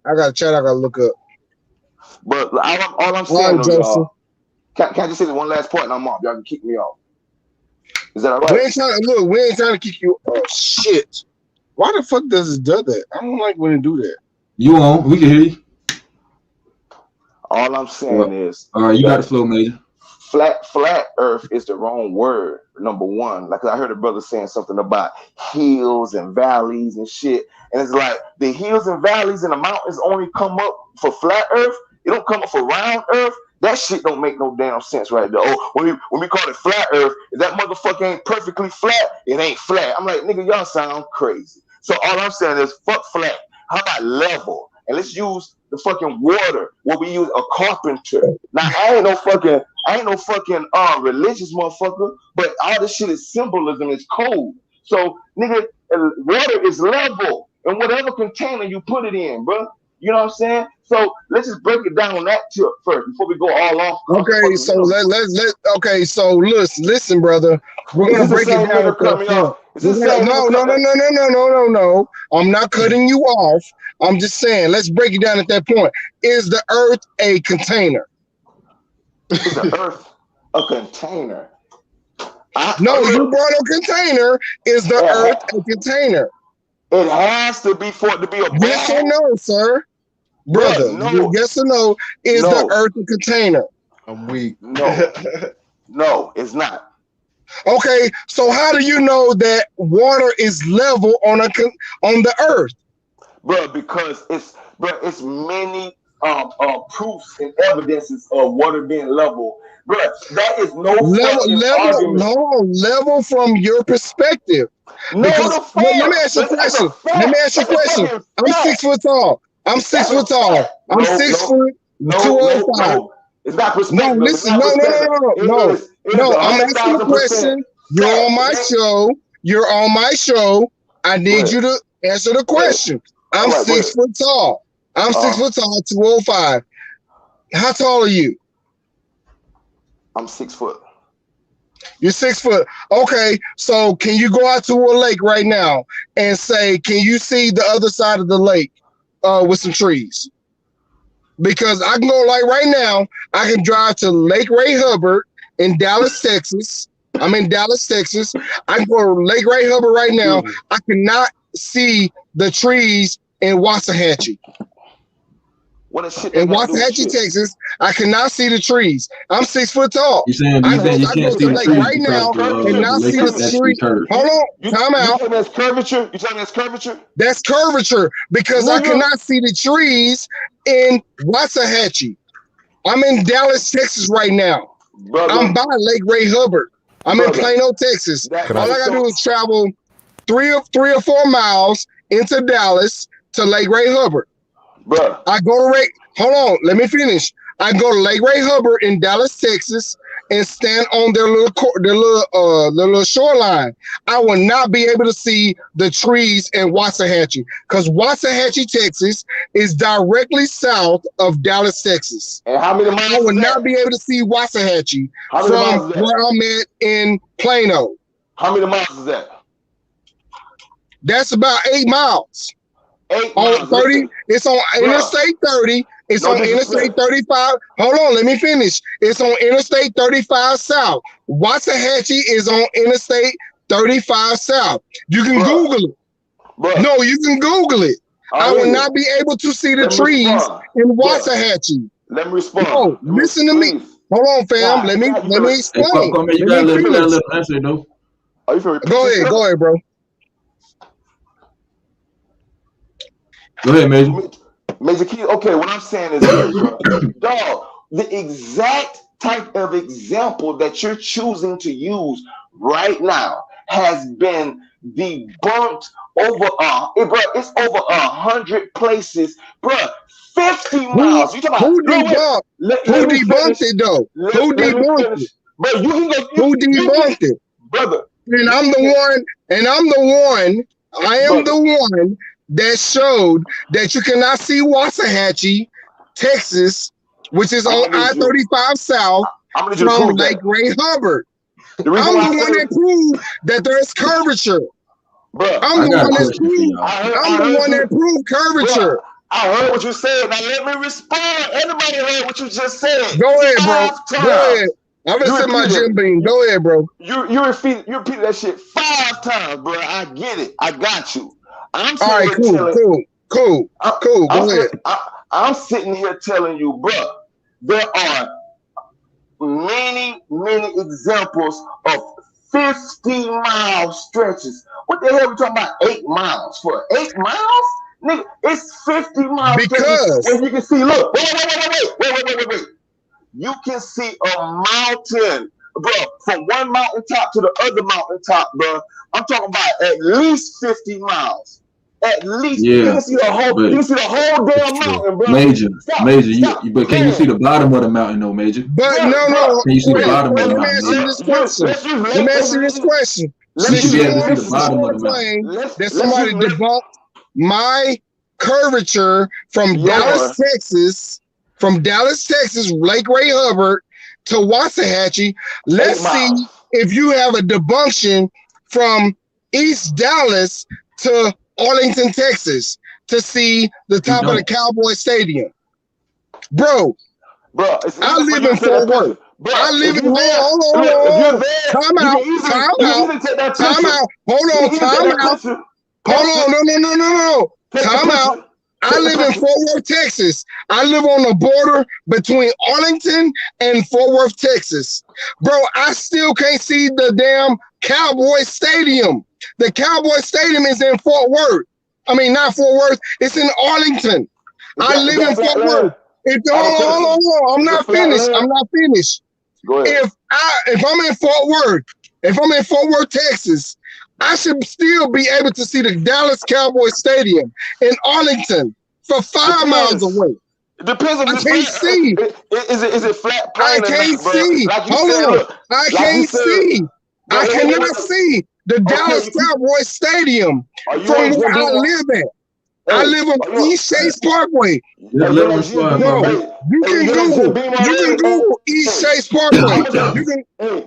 I gotta look up. But all I'm saying, Right, though, y'all, can I just say one last point and I'm off? Y'all can keep me off. Is that all right? We ain't trying to kick you. Oh shit! Why the fuck does it do that? I don't like when it do that. You on? We can hear you. All I'm saying is, all right, you got the flow, Major. Flat Earth is the wrong word. Number one, like I heard a brother saying something about hills and valleys and shit, and it's like the hills and valleys and the mountains only come up for flat Earth. It don't come up for round Earth. That shit don't make no damn sense right there. Oh, when we call it flat Earth, if that motherfucker ain't perfectly flat, it ain't flat. I'm like, nigga, y'all sound crazy. So all I'm saying is, fuck flat. How about level? And let's use the fucking water where we use a carpenter. Now I ain't no fucking religious motherfucker, but all this shit is symbolism, it's code. So nigga, water is level in whatever container you put it in, bro. You know what I'm saying? So let's just break it down on that tip first before we go all off. Okay, so so listen, brother. We're gonna break it down. No. I'm not cutting you off. I'm just saying, let's break it down at that point. Is the earth a container? Is the earth a container? You brought a container. Is the earth a container? It has to be for it to be a ball. Yes or no, sir? Brother, yes or no? Is the earth a container? I'm weak. No, it's not. Okay, so how do you know that water is level on the earth? Bro, because it's many proofs and evidences of water being level. Bro, that is no level from your perspective. Because let me ask you a question. I'm 6 foot tall. I'm 6 foot tall. I'm 6 foot 205. It's not perspective. No, listen, no. I'm asking a question. You're on my show. I need you to answer the question. I'm 6 foot tall. I'm 6 foot tall, 205. How tall are you? I'm 6 foot. You're 6 foot. Okay, so can you go out to a lake right now and say, can you see the other side of the lake with some trees? Because I can go like right now, I can drive to Lake Ray Hubbard in Dallas, Texas. I'm in Dallas, Texas. I can go to Lake Ray Hubbard right now. I cannot see the trees in Waxahachie. In Waxahachie, Texas, I cannot see the trees. I'm 6 foot tall. You saying I you can't see the lake trees right now and not see the tree. Curved. Hold on, time out. You telling me that's curvature? That's curvature because I cannot see the trees in Waxahachie. I'm in Dallas, Texas right now. Brother, I'm by Lake Ray Hubbard. I'm in Plano, Texas. All I gotta do is travel 3 or 4 miles into Dallas to Lake Ray Hubbard. Bro, I go to hold on, let me finish. I go to Lake Ray Hubbard in Dallas, Texas, and stand on their little shoreline. I will not be able to see the trees in Waxahachie because Waxahachie, Texas, is directly south of Dallas, Texas. And how many miles? I will not be able to see Waxahachie from where I'm at in Plano. How many miles is that? That's about 8 miles. 8 On miles. 30, Listen, it's on bruh, Interstate 30. It's no on Interstate disrespect. 35. Hold on, let me finish. It's on Interstate 35 South. Waxahachie is on Interstate 35 South. You can Bruh, Google it. bruh. No, you can Google it. I I will hear not you. be able to see the Let me trees respond. in Bruh, Waxahachie. let me respond. No, Let me, listen to me. please. Hold on, fam. God, Let me God, you finna, Hey, explain. Kwame, you Let gotta me let finish. him answer though. are you finna repeat Go ahead, yourself? bro. Go ahead, Major. Major Key, okay, what I'm saying is this, bro. Dog, the exact type of example that you're choosing to use right now has been debunked over it's over 100 places, bro. 50 Who miles. You talking about debunked? Who let me debunked finish. it though? Who Let me debunked finish. it? But you can go, Who you debunked can, it? brother. And I'm the one, I am the one that showed that you cannot see Waxahachie, Texas, which is on I-35 South I'm gonna need you to from prove Lake that. Ray Hubbard. The reason I'm why the one that proved that there's curvature. Bruh, I'm I the got a one that's question for proved. y'all. I'm the one that proved curvature. Bruh, I heard what you said. Now let me respond. Everybody heard what you just said. Go ahead, bro. 5 times. Go ahead. I'm gonna send my Jim Beam. Go ahead, bro. You repeated that shit 5 times, bro. I get it. I got you. I'm All right, sitting here cool. Go ahead. I'm sitting here telling you, bro, there are many examples of 50-mile stretches. What the hell are we talking about 8 miles for? 8 miles? Nigga, it's 50-mile stretches where you can see, look, wait. You can see a mountain, bro, from one mountaintop to the other mountaintop, bro. I'm talking about at least 50 miles. At least you Yeah, can see the whole but damn mountain, bro. Major, Stop but can you see the bottom of the mountain though, Major? But Bruh, no. Can you see the Wait, bottom of the let me mountain, ask you Major? this question. Let me ask you this question. You Since should be you able to see want the bottom of to the mountain. claim that somebody debunked my curvature from Dallas, Texas, Lake Ray Hubbard to Waxahachie, let's see if you have a debunction from East Dallas to Arlington, Texas, to see the top of the Cowboy Stadium. Bro, I live in Fort Worth. I live in, hold on. Time out. Hold on. No. Time out. I live in Fort Worth, Texas. I live on the border between Arlington and Fort Worth, Texas. Bro, I still can't see the damn Cowboy Stadium. The Cowboy Stadium is in Fort Worth. I mean, not Fort Worth. It's in Arlington. I live in Fort Worth. Hold on. I'm not finished. Go ahead. If I'm in Fort Worth, Texas, I should still be able to see the Dallas Cowboy Stadium in Arlington for 5 miles away. It depends on I can't see. Is it flat I can't see. Hold on. I can't see. I cannot see the Dallas Cowboy Stadium from where I live at. I live on East Chase Parkway. Let him respond, Bro, you can Google East Chase Parkway. You can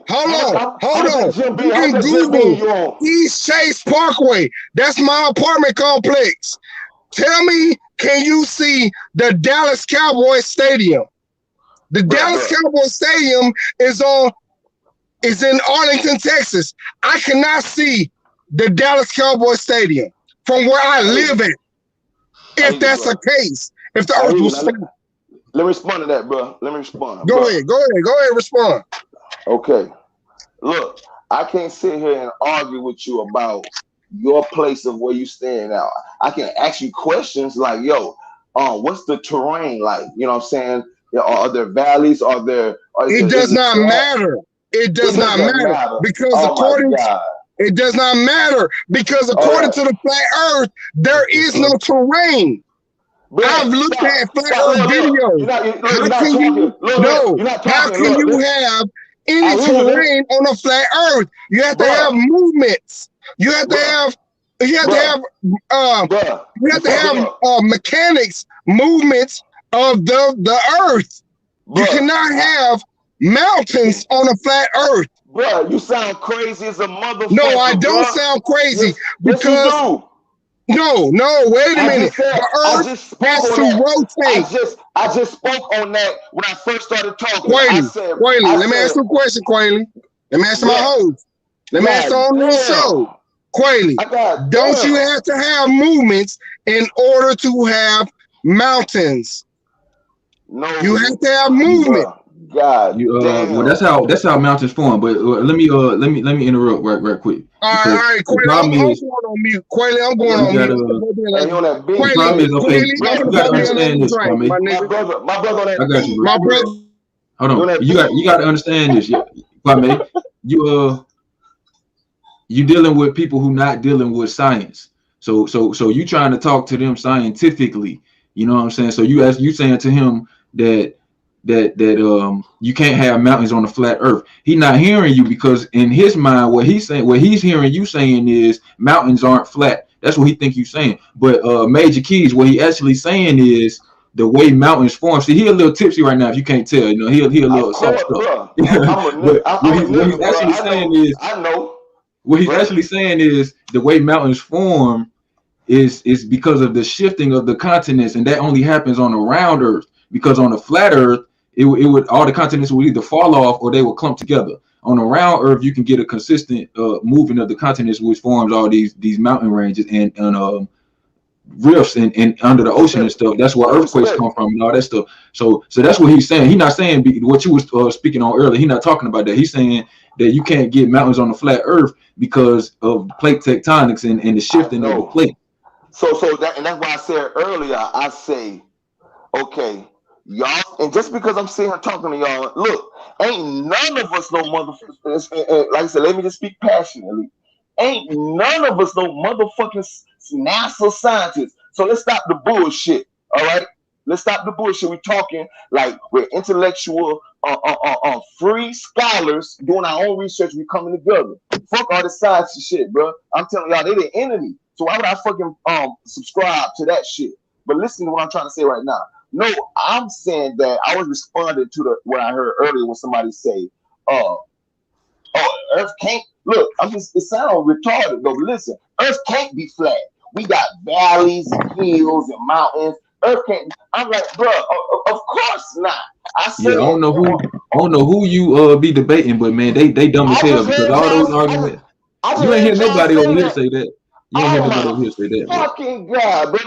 hold on. You can Google East Chase Parkway. That's my apartment complex. Tell me, can you see the Dallas Cowboy Stadium? The Dallas Cowboy Stadium is in Arlington, Texas. I cannot see the Dallas Cowboy Stadium from where I live at. If that's the case, if the earth was flat. Let me respond to that, bro. Let me respond. Go ahead, respond. Okay. Look, I can't sit here and argue with you about your place of where you stand now. I can ask you questions like, yo, what's the terrain like? You know what I'm saying? Are there valleys? It does not matter. It does not matter because according to the flat earth, there is no terrain. I've looked at flat earth videos. How can you have any terrain on a flat earth? You have to have movements. You have to have mechanics, movements of the earth. You cannot have mountains on a flat earth. Bro, you sound crazy as a motherfucker. No, I don't bruh. sound crazy Yes, because you do. no, wait a I minute. just said, The I earth just spoke has on to that. rotate. I just spoke on that when I first started talking. Quayle, let me ask you a question, Quayle. Let me answer my host. Let me answer on the show. Quayle, don't you have to have movements in order to have mountains? No, you have to have movement. God, well, that's how mountains form. But let me interrupt right quick. All right, Quayle, I'm going on mute. Quayle, I'm going on mute. The problem is, okay, you gotta understand this, Kwame. My brother, I got you, bro. My brother. Hold on, you got to understand this, Kwame. You dealing with people who not dealing with science. So you trying to talk to them scientifically. You know what I'm saying? So you saying to him that you can't have mountains on a flat earth. He not hearing you because in his mind, what he's hearing you saying is mountains aren't flat. That's what he think you saying. But Major Keys, what he actually saying is the way mountains form. See, he a little tipsy right now. If you can't tell, you know, he a little soft up. But what he's actually saying is, what he's actually saying is the way mountains form is because of the shifting of the continents, and that only happens on a round Earth. Because on a flat Earth, it would all the continents would either fall off or they would clump together. On a round Earth, you can get a consistent moving of the continents, which forms all these mountain ranges and rifts and under the ocean and stuff. That's where earthquakes come from and all that stuff. So that's what he's saying. He's not saying what you was speaking on earlier. He's not talking about that. He's saying that you can't get mountains on the flat Earth because of plate tectonics and the shifting of the plate. So that's why I said earlier. I say, okay, y'all, and just because I'm sitting here talking to y'all, look, ain't none of us no motherfuckers. Like I said, let me just speak passionately. Ain't none of us no motherfucking NASA scientists. So let's stop the bullshit. All right, let's stop the bullshit. We're talking like we're intellectual, free scholars doing our own research. We coming together. Fuck all the science and shit, bro. I'm telling y'all, they the enemy. So why would I fucking subscribe to that shit? But listen to what I'm trying to say right now. No, I'm saying that I was responding to what I heard earlier when somebody say, Earth can't look. It sounds retarded though. But listen, Earth can't be flat. We got valleys and hills and mountains. Earth can't. I'm like, bro, of course not. I don't know who you be debating, but man, they dumb as hell because all those arguments. You ain't hear nobody over here say that. You ain't hear nobody over here say that. Fucking God, bro!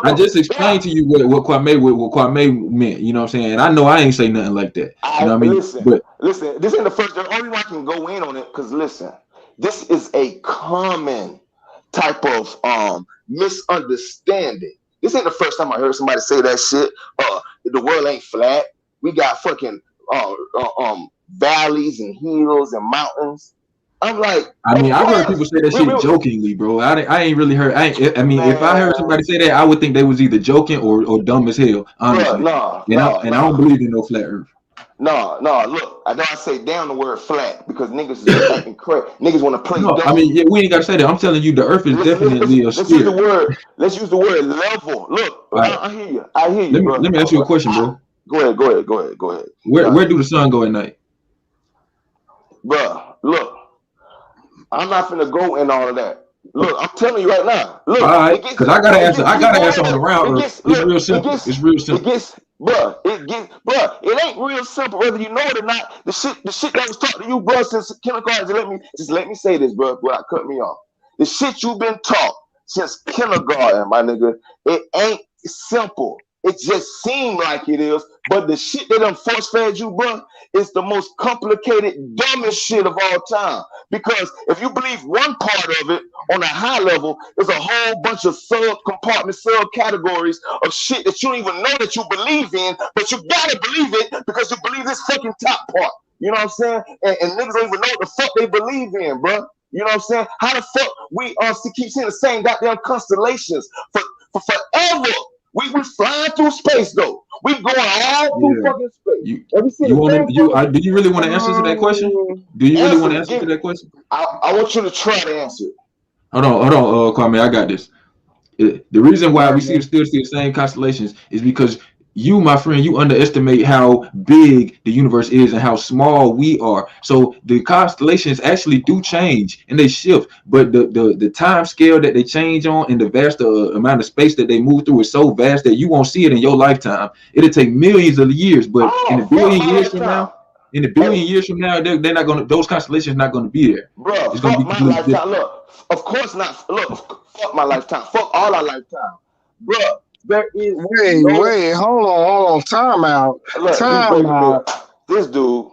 I just explained to you what Kwame meant. You know what I'm saying? And I know I ain't say nothing like that. You know what I mean? Listen. This ain't the first. The only one I can go in on it because listen, this is a common type of misunderstanding. This ain't the first time I heard somebody say that shit. The world ain't flat. We got fucking valleys and hills and mountains. I'm like, I mean, I've heard people say that shit jokingly, bro. I ain't really heard. I mean, if I heard somebody say that, I would think they was either joking or dumb as hell, honestly. I don't believe in no flat Earth. No. Look, I know I say down the word flat because niggas is acting crazy. Niggas want to play. No, I mean, we ain't got to say that. I'm telling you, the Earth is definitely a sphere. Let's use the word level. Look, right. I hear you. Let me ask you a question, bro. Go ahead. Where do the sun go at night? Bro, look. I'm not finna go in all of that. Look, I'm telling you right now. Look, all right, because I gotta answer on the round Earth. It's real simple. It's real simple. It ain't real simple whether you know it or not. The shit that was taught to you, bro, since kindergarten. Let me say this, bro. Cut me off. The shit you've been taught since kindergarten, my nigga, it ain't simple. It just seemed like it is, but the shit that done force fed you, bro, is the most complicated, dumbest shit of all time. Because if you believe one part of it on a high level, there's a whole bunch of sub-compartments, sub-categories of shit that you don't even know that you believe in, but you gotta believe it because you believe this fucking top part. You know what I'm saying? And niggas don't even know what the fuck they believe in, bro. You know what I'm saying? How the fuck we keep seeing the same goddamn constellations for forever? We flying through space though. We going all through fucking space. Do you really want to answer to that question? Do you really want to answer to that question? I want you to try to answer it. Hold on, Kwame, I got this. The reason why we still see the same constellations is because you, my friend, you underestimate how big the universe is and how small we are. So the constellations actually do change and they shift, but the time scale that they change on and the vast amount of space that they move through is so vast that you won't see it in your lifetime. It'll take millions of years, but in a billion years from now, they're not gonna. Those constellations not gonna be there. Bro, It's gonna fuck be my lifetime. Look, of course not. Look, fuck my lifetime. Fuck all our lifetime. Bro, there is Wait, hold on. Time out. Look, Time out. This dude,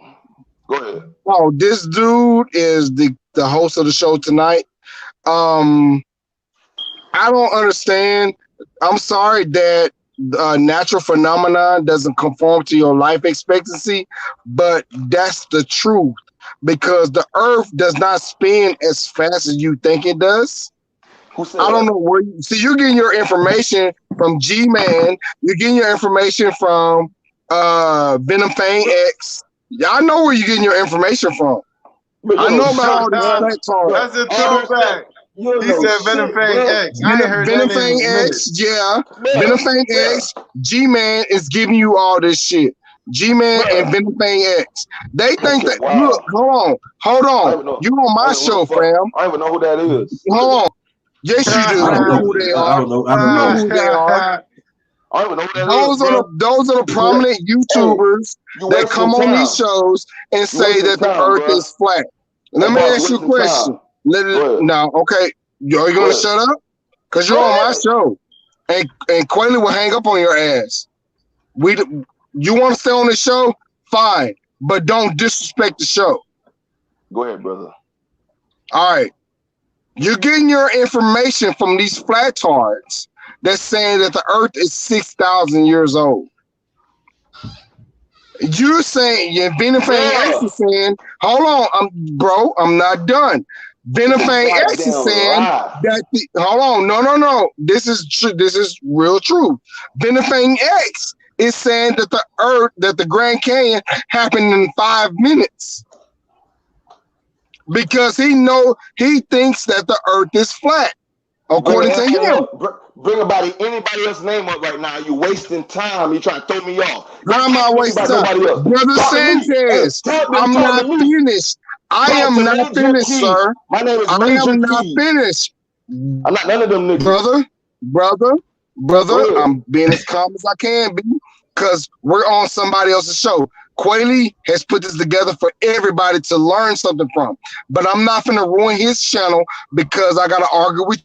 go ahead. Oh, this dude is the host of the show tonight. I don't understand. I'm sorry that natural phenomenon doesn't conform to your life expectancy, but that's the truth, because the earth does not spin as fast as you think it does. Who said I don't know where you see. You're getting your information from G-Man. You're getting your information from Venom Fang X. I know where you're getting your information from. I know about all these platforms. That's a throwback. He said Venom Fang X. I ain't heard Venom that in Fang X, minutes. yeah. Venom Fang X. G-Man is giving you all this shit. G-Man and Venom Fang X. They think that. Wow. Look, hold on. You on my show, fam? I don't even know who that is. Hold on. Yes, you do. You know who they are. I don't know. You know who they are. I don't even know who that is. Those are the prominent YouTubers that come on these shows and say that the earth is flat. Let me ask you a question. No, okay. Are you going to shut up? Because you're on my show. And Kweli will hang up on your ass. You want to stay on the show? Fine. But don't disrespect the show. Go ahead, brother. All right. You're getting your information from these flatards that's saying that the earth is 6,000 years old. You're saying, Venom Fang X is saying, hold on, I'm not done. Venom Fang X is saying that hold on, no. This is real truth. Venom Fang X is saying that the Grand Canyon happened in 5 minutes. Because he thinks that the earth is flat, according to him. Bring anybody else's name up right now. You're wasting time. You're trying to throw me off. How am I wasting time? Brother Sanchez, I'm not finished. I am not finished, sir. My name is I am not finished. I'm not none of them niggas. Brother, I'm being as calm as I can be, because we're on somebody else's show. Kweli has put this together for everybody to learn something from. But I'm not finna ruin his channel because I gotta argue with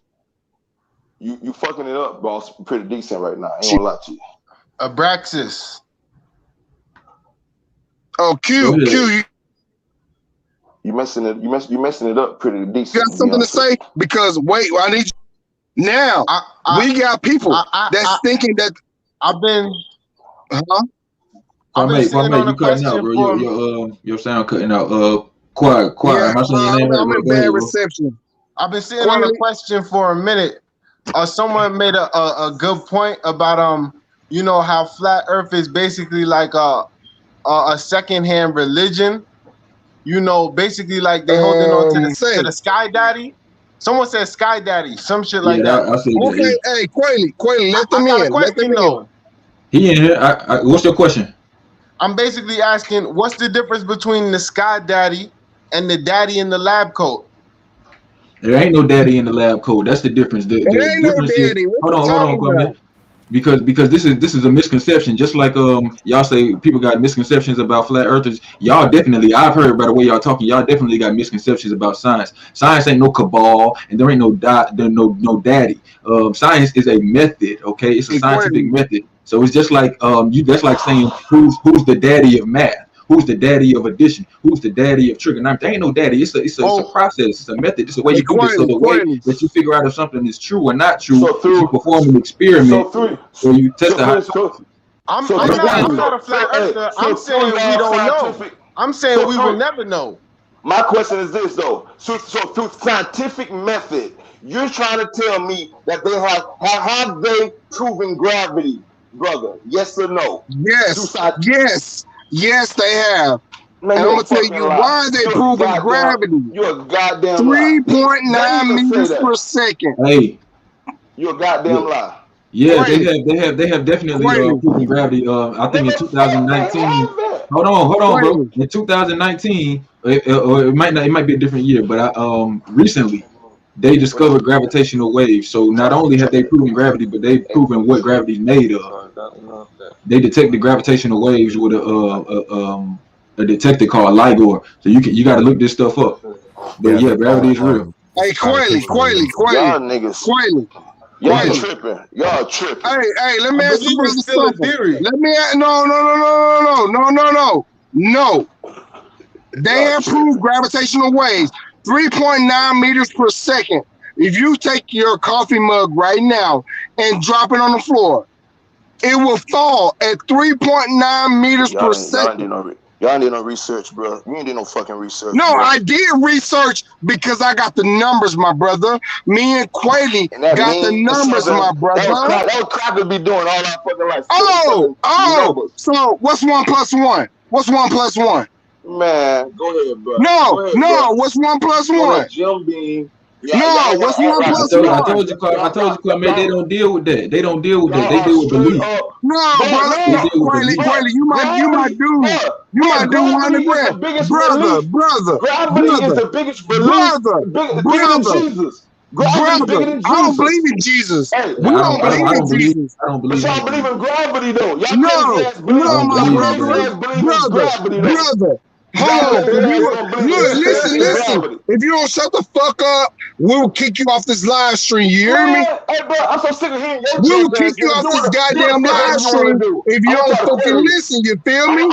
you. You fucking it up, boss. Pretty decent right now. I ain't gonna lie to you. Abraxas. Oh, Q. You messing it up pretty decent. You got something to say? Because wait, I need you. Now we got people that's thinking that I've been Kwame, you cutting out, bro. Your sound cutting out. Quiet. Yeah, Am I saying your name right? I'm in bad reception. I've been sitting on a question for a minute. Someone made a good point about how flat Earth is basically like a secondhand religion. Basically like they holding on to the Sky Daddy. Someone said Sky Daddy, some shit like that. Okay, hey, Kweli, let them in. Let them in. He in here. What's your question? I'm basically asking, what's the difference between the Sky Daddy and the daddy in the lab coat? There ain't no daddy in the lab coat. That's the difference. The ain't difference no daddy. Hold on, Kwame. Because this is a misconception. Just like y'all say people got misconceptions about flat earthers. Y'all definitely, I've heard by the way y'all talking, y'all definitely got misconceptions about science. Science ain't no cabal, and there ain't no daddy. Science is a method. Okay, it's a scientific method. So it's just like that's like saying who's the daddy of math. Who's the daddy of addition? Who's the daddy of trigonometry? There ain't no daddy. It's a process. It's a method. It's a way you do this. So the way that you figure out if something is true or not true, you perform an experiment, or you test the hypothesis. I'm not a flat earther. I'm saying we don't know. I'm saying we will never know. My question is this though. So through scientific method, you're trying to tell me that they have they proven gravity, brother? Yes or no? Yes, they have. Man, and I'm gonna tell you why they proving gravity. You're a goddamn 3.9 meters per second. Hey, you're a goddamn lie. Yeah, Kweli, they have definitely Kweli, proven gravity. I think in Nigga, fuck, they 2019. haven't. Hold on, bro. Kweli. In 2019, or it might not, it might be a different year, but recently they discovered gravitational waves. So not only have they proven gravity, but they've proven what gravity is made of. They detected gravitational waves with a detector called LIGO. So you got to look this stuff up. But Yeah, yeah, they call gravity it is real. Hey, Kweli, gravitational Kweli, waves. Kweli, Y'all niggas, Kweli, y'all What's up? Kweli. tripping. Y'all tripping. Hey, let I me ask you believe it's brother still a something. theory. Let me ask, no. They Y'all have proved tripping. gravitational waves, 3.9 meters per second. If you take your coffee mug right now and drop it on the floor, it will fall at 3.9 meters per second. Y'all did no research, bro. You ain't did no fucking research, No, bro. I did research because I got the numbers, my brother. Me and Kweli And that got the mean numbers, my brother. that was crackers be doing all our fucking life. Oh. So what's 1 plus 1? What's 1 plus 1? Man, go ahead, bro. No, Go ahead, bro. what's 1 plus On 1? that Jim Beam. No, Y'all what's wanna act 1 like plus I 1? told you, Kwame, they don't deal with that. They don't deal with that. They y'all are deal with straight belief. up. No, Bro, brother. They no, deal with Kweli, belief. bro. you might do Gravity 100 is the grand. biggest Brother, belief. brother, Gravity is brother, the biggest belief. brother, Bigger than brother, Jesus. Gravity bigger than I don't believe Jesus. in Jesus. Hey, We I don't believe in don't believe. Jesus. I don't but believe y'all believe anything. in gravity though. Y'all crazy No, ass believe. I don't my Y'all believe in crazy brother, gravity. ass believe in gravity though. brother. Y'all Hold on, crazy because we ass will don't believe in look, space and listen. gravity. If you don't shut the fuck up, we will kick you off this live stream. You hear me? Man, hey bro, I'm so sick of hearing your We will drunk kick ass you nigga. off Do this what goddamn the fuck live you want to stream do. if you I'm gonna don't try to fucking Kweli. listen. You feel me? I'm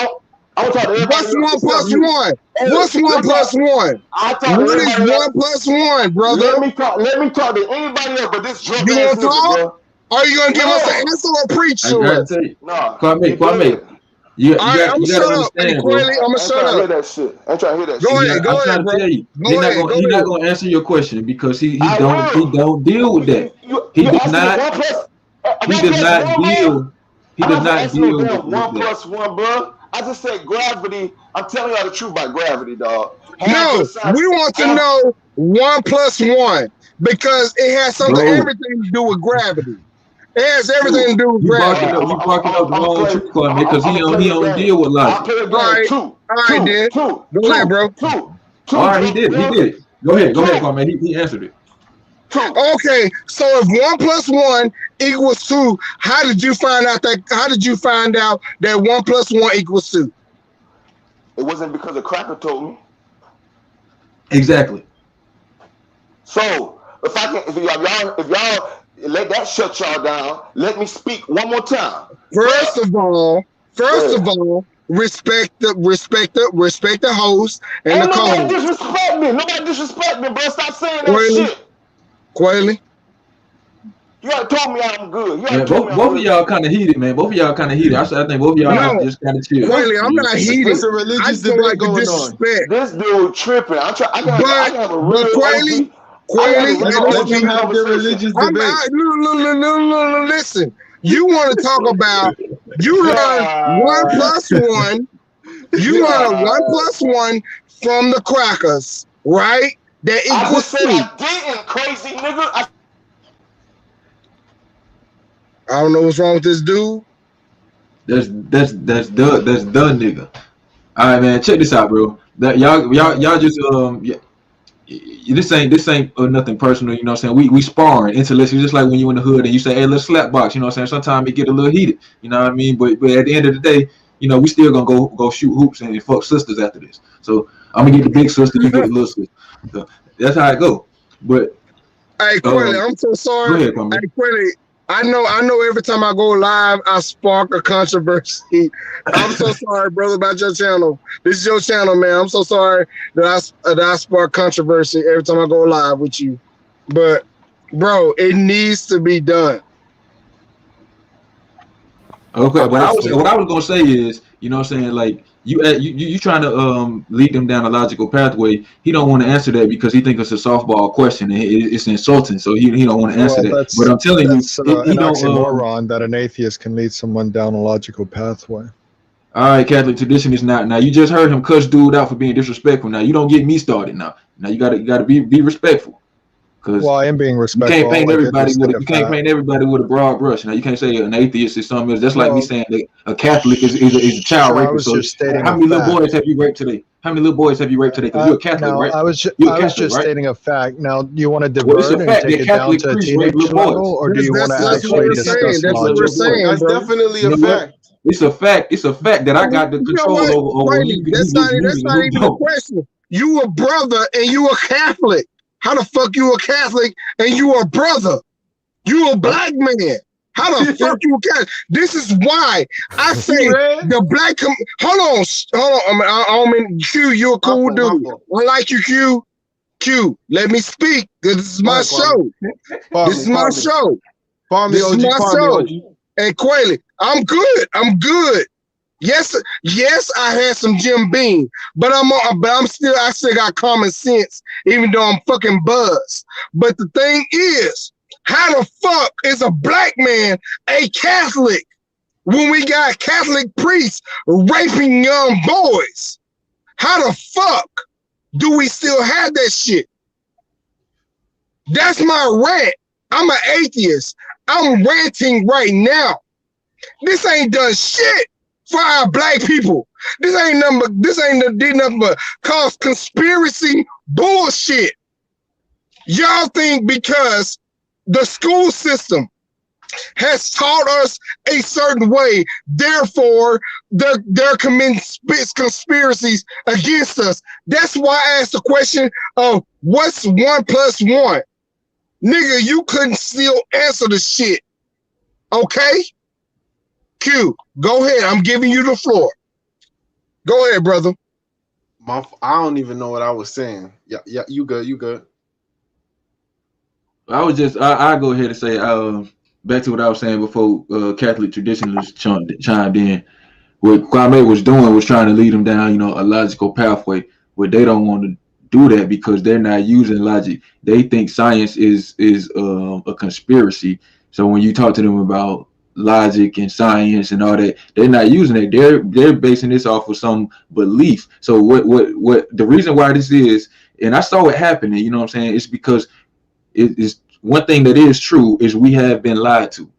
gonna talk to everybody What's else 1 except plus you. 1? Hey, What's 1 plus 1? I talk to What is everybody 1 else. plus 1, brother? Let me talk to anybody else but this drunk You ass gonna nigga, talk? bro. Are you gonna give us an Yeah. answer or preach I to gotta us? tell you, Nah, Kwame, you good. you All right, I'm gonna gotta shut up. Hey, understand, bro. Kweli, I'm gonna I ain't shut trying to hear up. that shit. I ain't trying to hear that Go shit. ahead, I'm go trying ahead, to bro. tell you, Go ahead, he's not gonna answer your question because I he will. don't deal with that. He You does asking me not. one plus He does not one, bro? deal. He I'm does not gonna not ask no deal damn with one that. plus one, bro. I just said gravity. I'm telling y'all the truth about gravity, dog. Half of the No, science, we want to half. know 1 plus 1 because it has Bro, everything to do with gravity. It has everything to Two. do with you All right, gravity. barking up the I'm gonna wrong play. tree, Kwame, because I'm gonna play he the don't game. deal with I'll logic. play the All game. right, then. Go ahead, bro. All right, he Drunk did it. He drunk. did it. Go ahead, Two. Kwame. He answered it. Two. Okay, so if 1 plus 1 equals 2, how did you find out that 1 plus 1 equals 2? It wasn't because a cracker told me. Exactly. So if y'all let that shut y'all down, let me speak one more time. First of all, respect the host and the Ain't nobody co-host. disrespect me. Nobody disrespect me, bro. Stop saying that Kweli, shit. Kweli. You already told me I'm good. You Yeah, already told me I'm both of good. y'all kind of heated, man. Both of y'all kind of heated. I think both of y'all No, need to just kind of chill. Kweli, I'm not heated. It's a I religious just don't debate like the going on. disrespect. This dude tripping. I But can have a real OG. I can have Kweli, a and real Let them OG have their conversation. religious debate. listen. You want to talk about you learn 1 God. plus 1. You learn 1 God. plus 1 from the crackers, right? That I equals just said 2. I didn't, crazy nigga. I don't know what's wrong with this dude. That's done, nigga. All right, man. Check this out, bro. That y'all just this ain't nothing personal. You know what I'm saying? We sparring intellectually, just like when you in the hood and you say, hey, let's slap box. You know what I'm saying? Sometimes it get a little heated. You know what I mean? But at the end of the day, you know, we still gonna go shoot hoops and fuck sisters after this. So I'm gonna get the big sister, you get the little sister. So that's how it go. But Hey, Kweli, I'm so go sorry. ahead, Hey, Kwame. Kweli, I know every time I go live, I spark a controversy. I'm so sorry, brother, about your channel. This is your channel, man. I'm so sorry that I spark controversy every time I go live with you. But, bro, it needs to be done. Okay, what I was Obviously, gonna say is, you know what I'm saying, like you trying to lead them down a logical pathway. He don't want to answer that because he thinks it's a softball question and it's insulting, so he don't want to answer Well, that. But I'm telling you, he an don't. oxymoron that an atheist can lead someone down a logical pathway. All right, Catholic tradition is not. Now you just heard him cuss dude out for being disrespectful. Now you don't get me started. Now you gotta be respectful. Because Well, I am being you respectful. can't paint All I did everybody was with state a you can't fact. paint everybody with a broad brush. Now you can't say an atheist is something else. That's like me Well, saying that a Catholic is a child sure, I rapist. was So just stating how a many little fact. boys have you raped today? How many little boys have you raped today? Because you're a Catholic, No, right? I was You're a I was Catholic, just right? stating a fact. Now, you want to Well, it's a divert and fact take that it down Catholic to a priests rape teenage little boys. level, or do That's you want to that's what actually we're discuss saying. That's what we're logic? Little boys. saying, That's brother. definitely You a know what? fact. It's a fact. It's a fact that I got the You know control what, over Kweli? who's moving and Not who even a don't. question. You a brother and you a Catholic. How the fuck you a Catholic and you a brother? You a black man. How the fuck you a Catholic? This is why I say Man, the black. Hold on, hold on. I don't mean Q. You a my cool fault, my dude. fault. I like you, Q. Q. Let me speak. This is Go my ahead, Kwame. show. This is my show. Kwame This is OG, my Kwame show. OG. And Kweli, I'm good. I'm good. Yes, yes, I had some Jim Beam, but I still got common sense, even though I'm fucking buzzed. But the thing is, how the fuck is a black man a Catholic when we got Catholic priests raping young boys? How the fuck do we still have that shit? That's my rant. I'm an atheist. I'm ranting right now. This ain't done shit for our black people. This ain't nothing but cause conspiracy bullshit. Y'all think because the school system has taught us a certain way, therefore they're committing conspiracies against us. That's why I asked the question of what's 1 + 1? Nigga, you couldn't still answer the shit. Okay? Q, go ahead. I'm giving you the floor. Go ahead, brother. I don't even know what I was saying. Yeah, you good, you good. I go ahead and say back to what I was saying before Catholic traditionalists chimed in. What Kwame was doing was trying to lead them down, a logical pathway where they don't want to do that because they're not using logic. They think science is a conspiracy. So when you talk to them about logic and science and all that, they're not using it. They're basing this off of some belief. So what the reason why this is, and I saw it happening, you know what I'm saying? It's because it is one thing that is true is we have been lied to.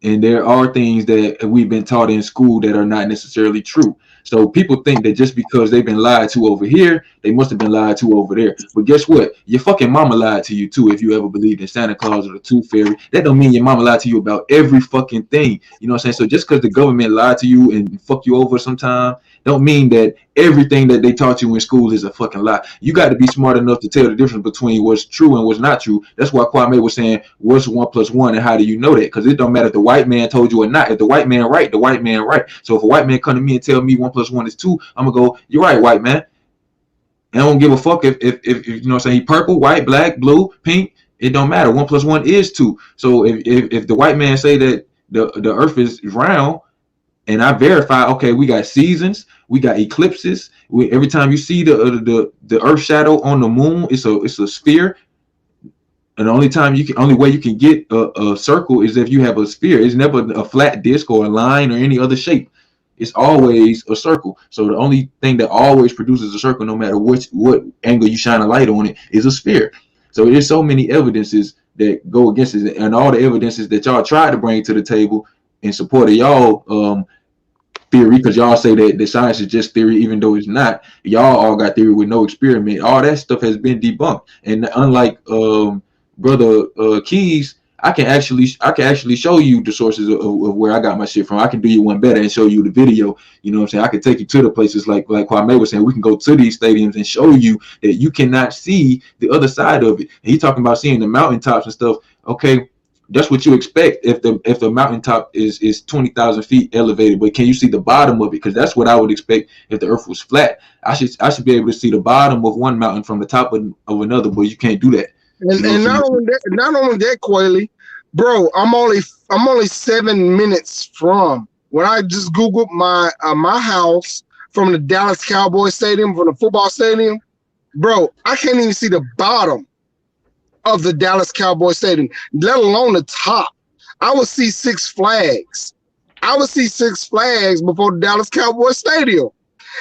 And there are things that we've been taught in school that are not necessarily true. So people think that just because they've been lied to over here, they must have been lied to over there. But guess what? Your fucking mama lied to you too. If you ever believed in Santa Claus or the Tooth Fairy, that don't mean your mama lied to you about every fucking thing. You know what I'm saying? So just because the government lied to you and fuck you over sometime, don't mean that everything that they taught you in school is a fucking lie. You got to be smart enough to tell the difference between what's true and what's not true. That's why Kwame was saying, what's 1 + 1 and how do you know that? Because it don't matter if the white man told you or not. If the white man right, the white man right. So if a white man come to me and tell me 1 + 1 is 2, I'm gonna go, you're right, white man. And I don't give a fuck if you know what I'm saying, he purple, white, black, blue, pink. It don't matter. 1 + 1 is 2. So if the white man say that the earth is round, and I verify, okay, we got seasons, we got eclipses. Every time you see the earth shadow on the moon, it's a sphere. And the only way you can get a circle is if you have a sphere. It's never a flat disc or a line or any other shape. It's always a circle. So the only thing that always produces a circle, no matter what angle you shine a light on it, is a sphere. So there's so many evidences that go against it, and all the evidences that y'all tried to bring to the table in support of y'all theory, because y'all say that the science is just theory, even though it's not. Y'all all got theory with no experiment. All that stuff has been debunked. And unlike brother Keys, I can actually show you the sources of where I got my shit from. I can do you one better and show you the video. You know what I'm saying? I can take you to the places like Kwame was saying. We can go to these stadiums and show you that you cannot see the other side of it. And he talking about seeing the mountaintops and stuff. Okay, that's what you expect if the mountaintop is 20,000 feet elevated, but can you see the bottom of it? Because that's what I would expect if the earth was flat. I should be able to see the bottom of one mountain from the top of another, but you can't do that. And not only that, Kweli, bro, I'm only 7 minutes from when I just Googled my house from the Dallas Cowboys stadium, from the football stadium, bro. I can't even see the bottom of the Dallas Cowboys stadium, let alone the top. I would see Six Flags. I would see Six Flags before the Dallas Cowboys stadium.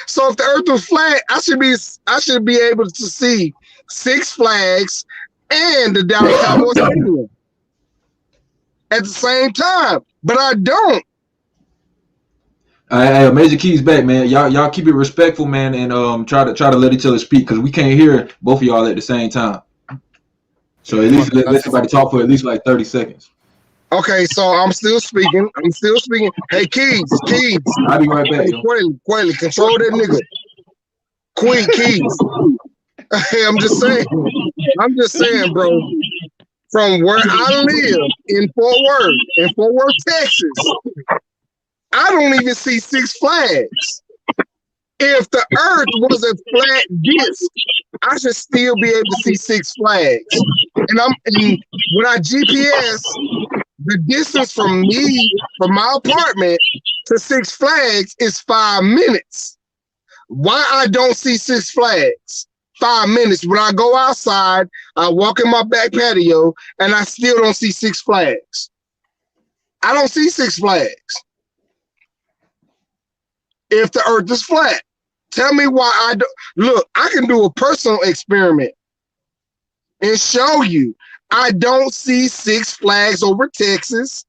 So if the earth was flat, I should be able to see Six Flags, and the Dallas Cowboys Stadium at the same time, but I don't. Hey, Major Keys back, man. Y'all keep it respectful, man, and try to let each other speak because we can't hear both of y'all at the same time. So at least let somebody talk for at least like 30 seconds. Okay, so I'm still speaking. Hey, Keys. I'll be right back. Hey, Kweli, control that nigga. Keys. Hey, I'm just saying, bro. From where I live in Fort Worth, Texas, I don't even see Six Flags. If the earth was a flat disc, I should still be able to see Six Flags. And when I GPS, the distance from my apartment to Six Flags is 5 minutes. Why I don't see Six Flags? 5 minutes. When I go outside, I walk in my back patio, and I still don't see Six Flags. I don't see Six Flags. If the earth is flat, tell me why I don't. Look, I can do a personal experiment and show you. I don't see Six Flags over Texas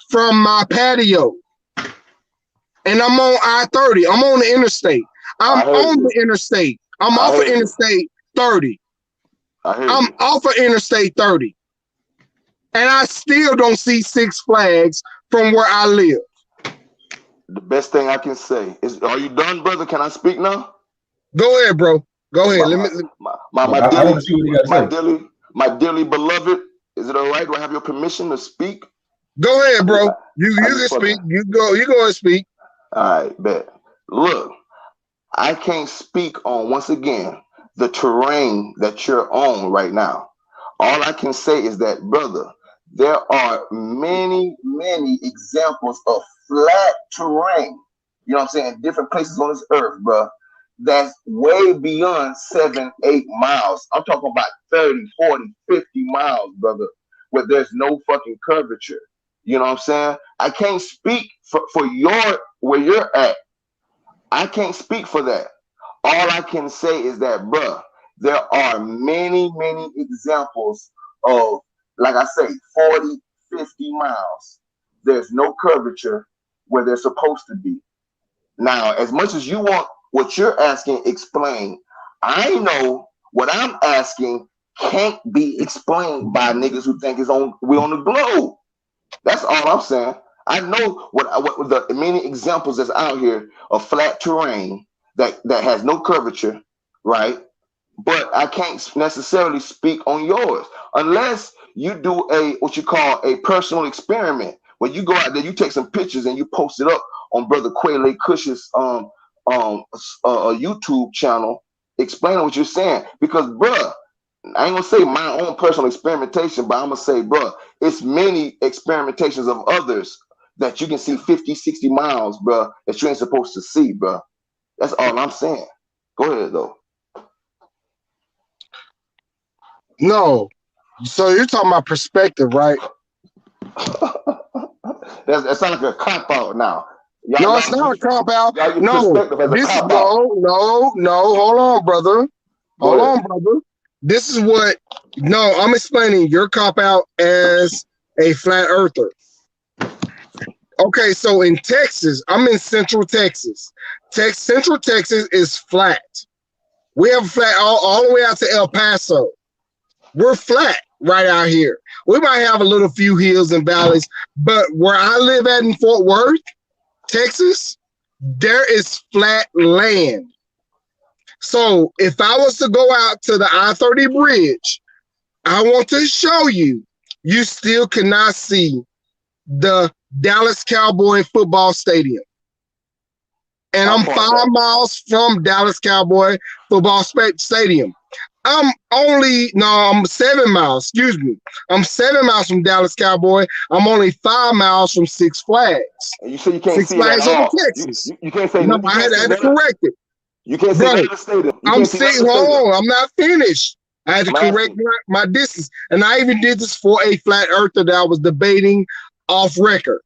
from my patio. And I'm on I-30. I'm on the interstate. I'm on the interstate. I'm off of Interstate 30. I'm off of Interstate 30. And I still don't see Six Flags from where I live. The best thing I can say is, are you done, brother? Can I speak now? Go ahead, bro. Go ahead. My dearly beloved, is it all right? Do I have your permission to speak? Go ahead, bro. You can speak. You go and speak. All right, bet. Look, I can't speak on, once again, the terrain that you're on right now. All I can say is that, brother, there are many, many examples of flat terrain, you know what I'm saying, different places on this earth, bro, that's way beyond 7-8 miles. I'm talking about 30, 40, 50 miles, brother, where there's no fucking curvature. You know what I'm saying? I can't speak for where you're at. I can't speak for that. All I can say is that, bruh, there are many, many examples of, like I say, 40, 50 miles. There's no curvature where they're supposed to be. Now, as much as you want what you're asking explained, I know what I'm asking can't be explained by niggas who think we're on the globe. That's all I'm saying. I know what the many examples that's out here of flat terrain that has no curvature, right? But I can't necessarily speak on yours unless you do what you call a personal experiment. When you go out there, you take some pictures and you post it up on Brother Kweli Kush's YouTube channel, explaining what you're saying. Because, bruh, I ain't gonna say my own personal experimentation, but I'm gonna say, bruh, it's many experimentations of others that you can see 50, 60 miles, bruh, that you ain't supposed to see, bruh. That's all I'm saying. Go ahead, though. No. So you're talking about perspective, right? That sounds like a cop out now. No, it's not a cop out. No, hold on, brother. Hold on, brother. This is what, I'm explaining your cop out as a flat earther. Okay, so in Texas, I'm in Central Texas. Central Texas is flat. We have flat all the way out to El Paso. We're flat right out here. We might have a little few hills and valleys, but where I live at in Fort Worth, Texas, there is flat land. So if I was to go out to the I-30 bridge, I want to show you, you still cannot see the Dallas Cowboy football stadium. And I'm 5 miles from Dallas Cowboy football stadium. I'm 7 miles, excuse me. I'm 7 miles from Dallas Cowboy. I'm only 5 miles from Six Flags. And you say you can't Six see Flags it at all. Texas. You can't say no. I had to correct it. You can't see the stadium. I'm sitting home. I'm not finished. I had to correct my distance. And I even did this for a flat earther that I was debating off record.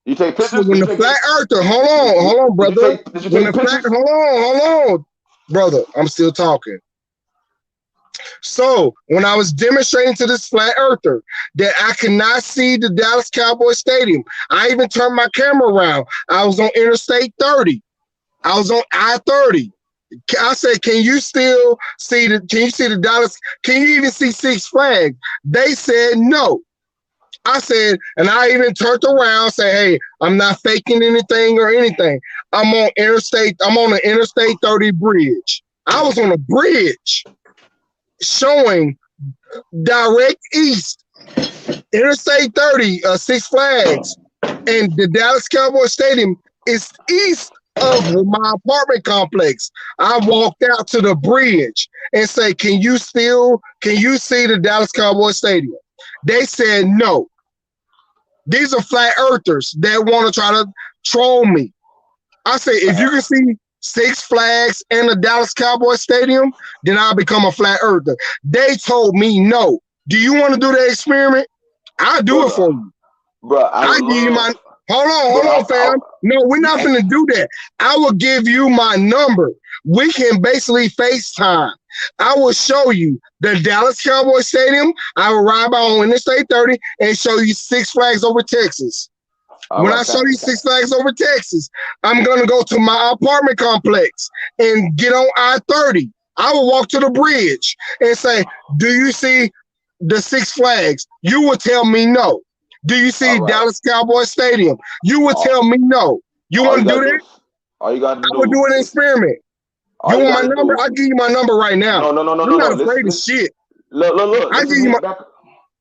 You take pictures? So when the flat earther, hold on, brother. Did you take pictures? Hold on, brother. I'm still talking. So when I was demonstrating to this flat earther that I could not see the Dallas Cowboys Stadium, I even turned my camera around. I was on Interstate 30. I was on I-30. I said, can you still see the? Can you see the Dallas? Can you even see Six Flags? They said no. I said, and I even turned around, say, hey, I'm not faking anything or anything. I'm on the Interstate 30 bridge. I was on a bridge showing direct east, Interstate 30, Six Flags, and the Dallas Cowboys Stadium is east of my apartment complex. I walked out to the bridge and say, can you see the Dallas Cowboys Stadium? They said no. These are flat earthers that want to try to troll me. I say, if you can see Six Flags and the Dallas Cowboys Stadium, then I'll become a flat earther. They told me no. Do you want to do the experiment? I'll do it for you. Bro, I'll give you my hold on, fam. No, we're not gonna do that. I will give you my number. We can basically FaceTime. I will show you the Dallas Cowboys Stadium. I will ride by on Interstate 30 and show you Six Flags over Texas. When I show you Six Flags over Texas, I'm going to go to my apartment complex and get on I-30. I will walk to the bridge and say, do you see the Six Flags? You will tell me no. Do you see Dallas Cowboys Stadium? You will tell me no. You want to do that? All you got to do. I will do an experiment. You want my number? I'll give you my number right now. No. I'm not afraid of shit. Look.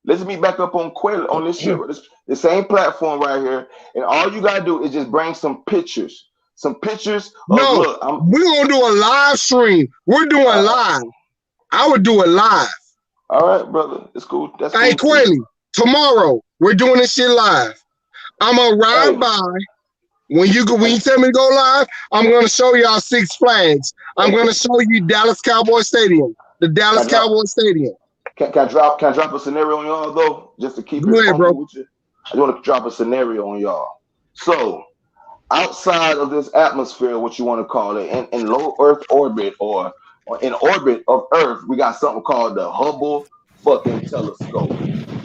Let's meet back up on Kweli on this shit, the same platform right here. And all you gotta do is just bring some pictures. We're gonna do a live stream. We're doing live. I would do it live. All right, brother. It's cool. That's cool. Hey, Kweli, tomorrow we're doing this shit live. I'm gonna ride by. When you tell me to go live, I'm gonna show y'all Six Flags. I'm gonna show you Dallas Cowboys Stadium, the Dallas Cowboys Stadium. Can I drop a scenario on y'all though, just to keep it funky with you? I want to drop a scenario on y'all. So, outside of this atmosphere, what you want to call it, in low Earth orbit or in orbit of Earth, we got something called the Hubble fucking telescope.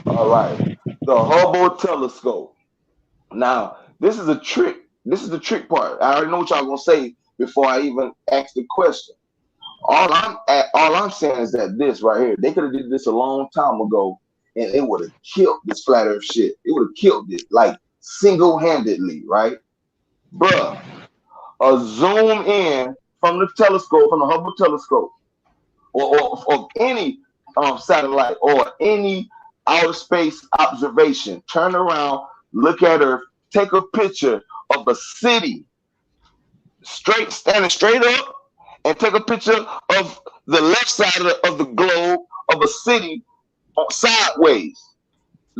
All right, the Hubble telescope. Now, this is a trick. This is the trick part. I already know what y'all gonna say before I even ask the question. All I'm saying is that this right here, they could have did this a long time ago, and it would have killed this flat Earth shit. It would have killed it, like single-handedly, right, bruh? A zoom in from the telescope, from the Hubble telescope, or any satellite or any outer space observation. Turn around, look at Earth, take a picture of a city, standing straight up. And take a picture of the left side of the globe of a city sideways.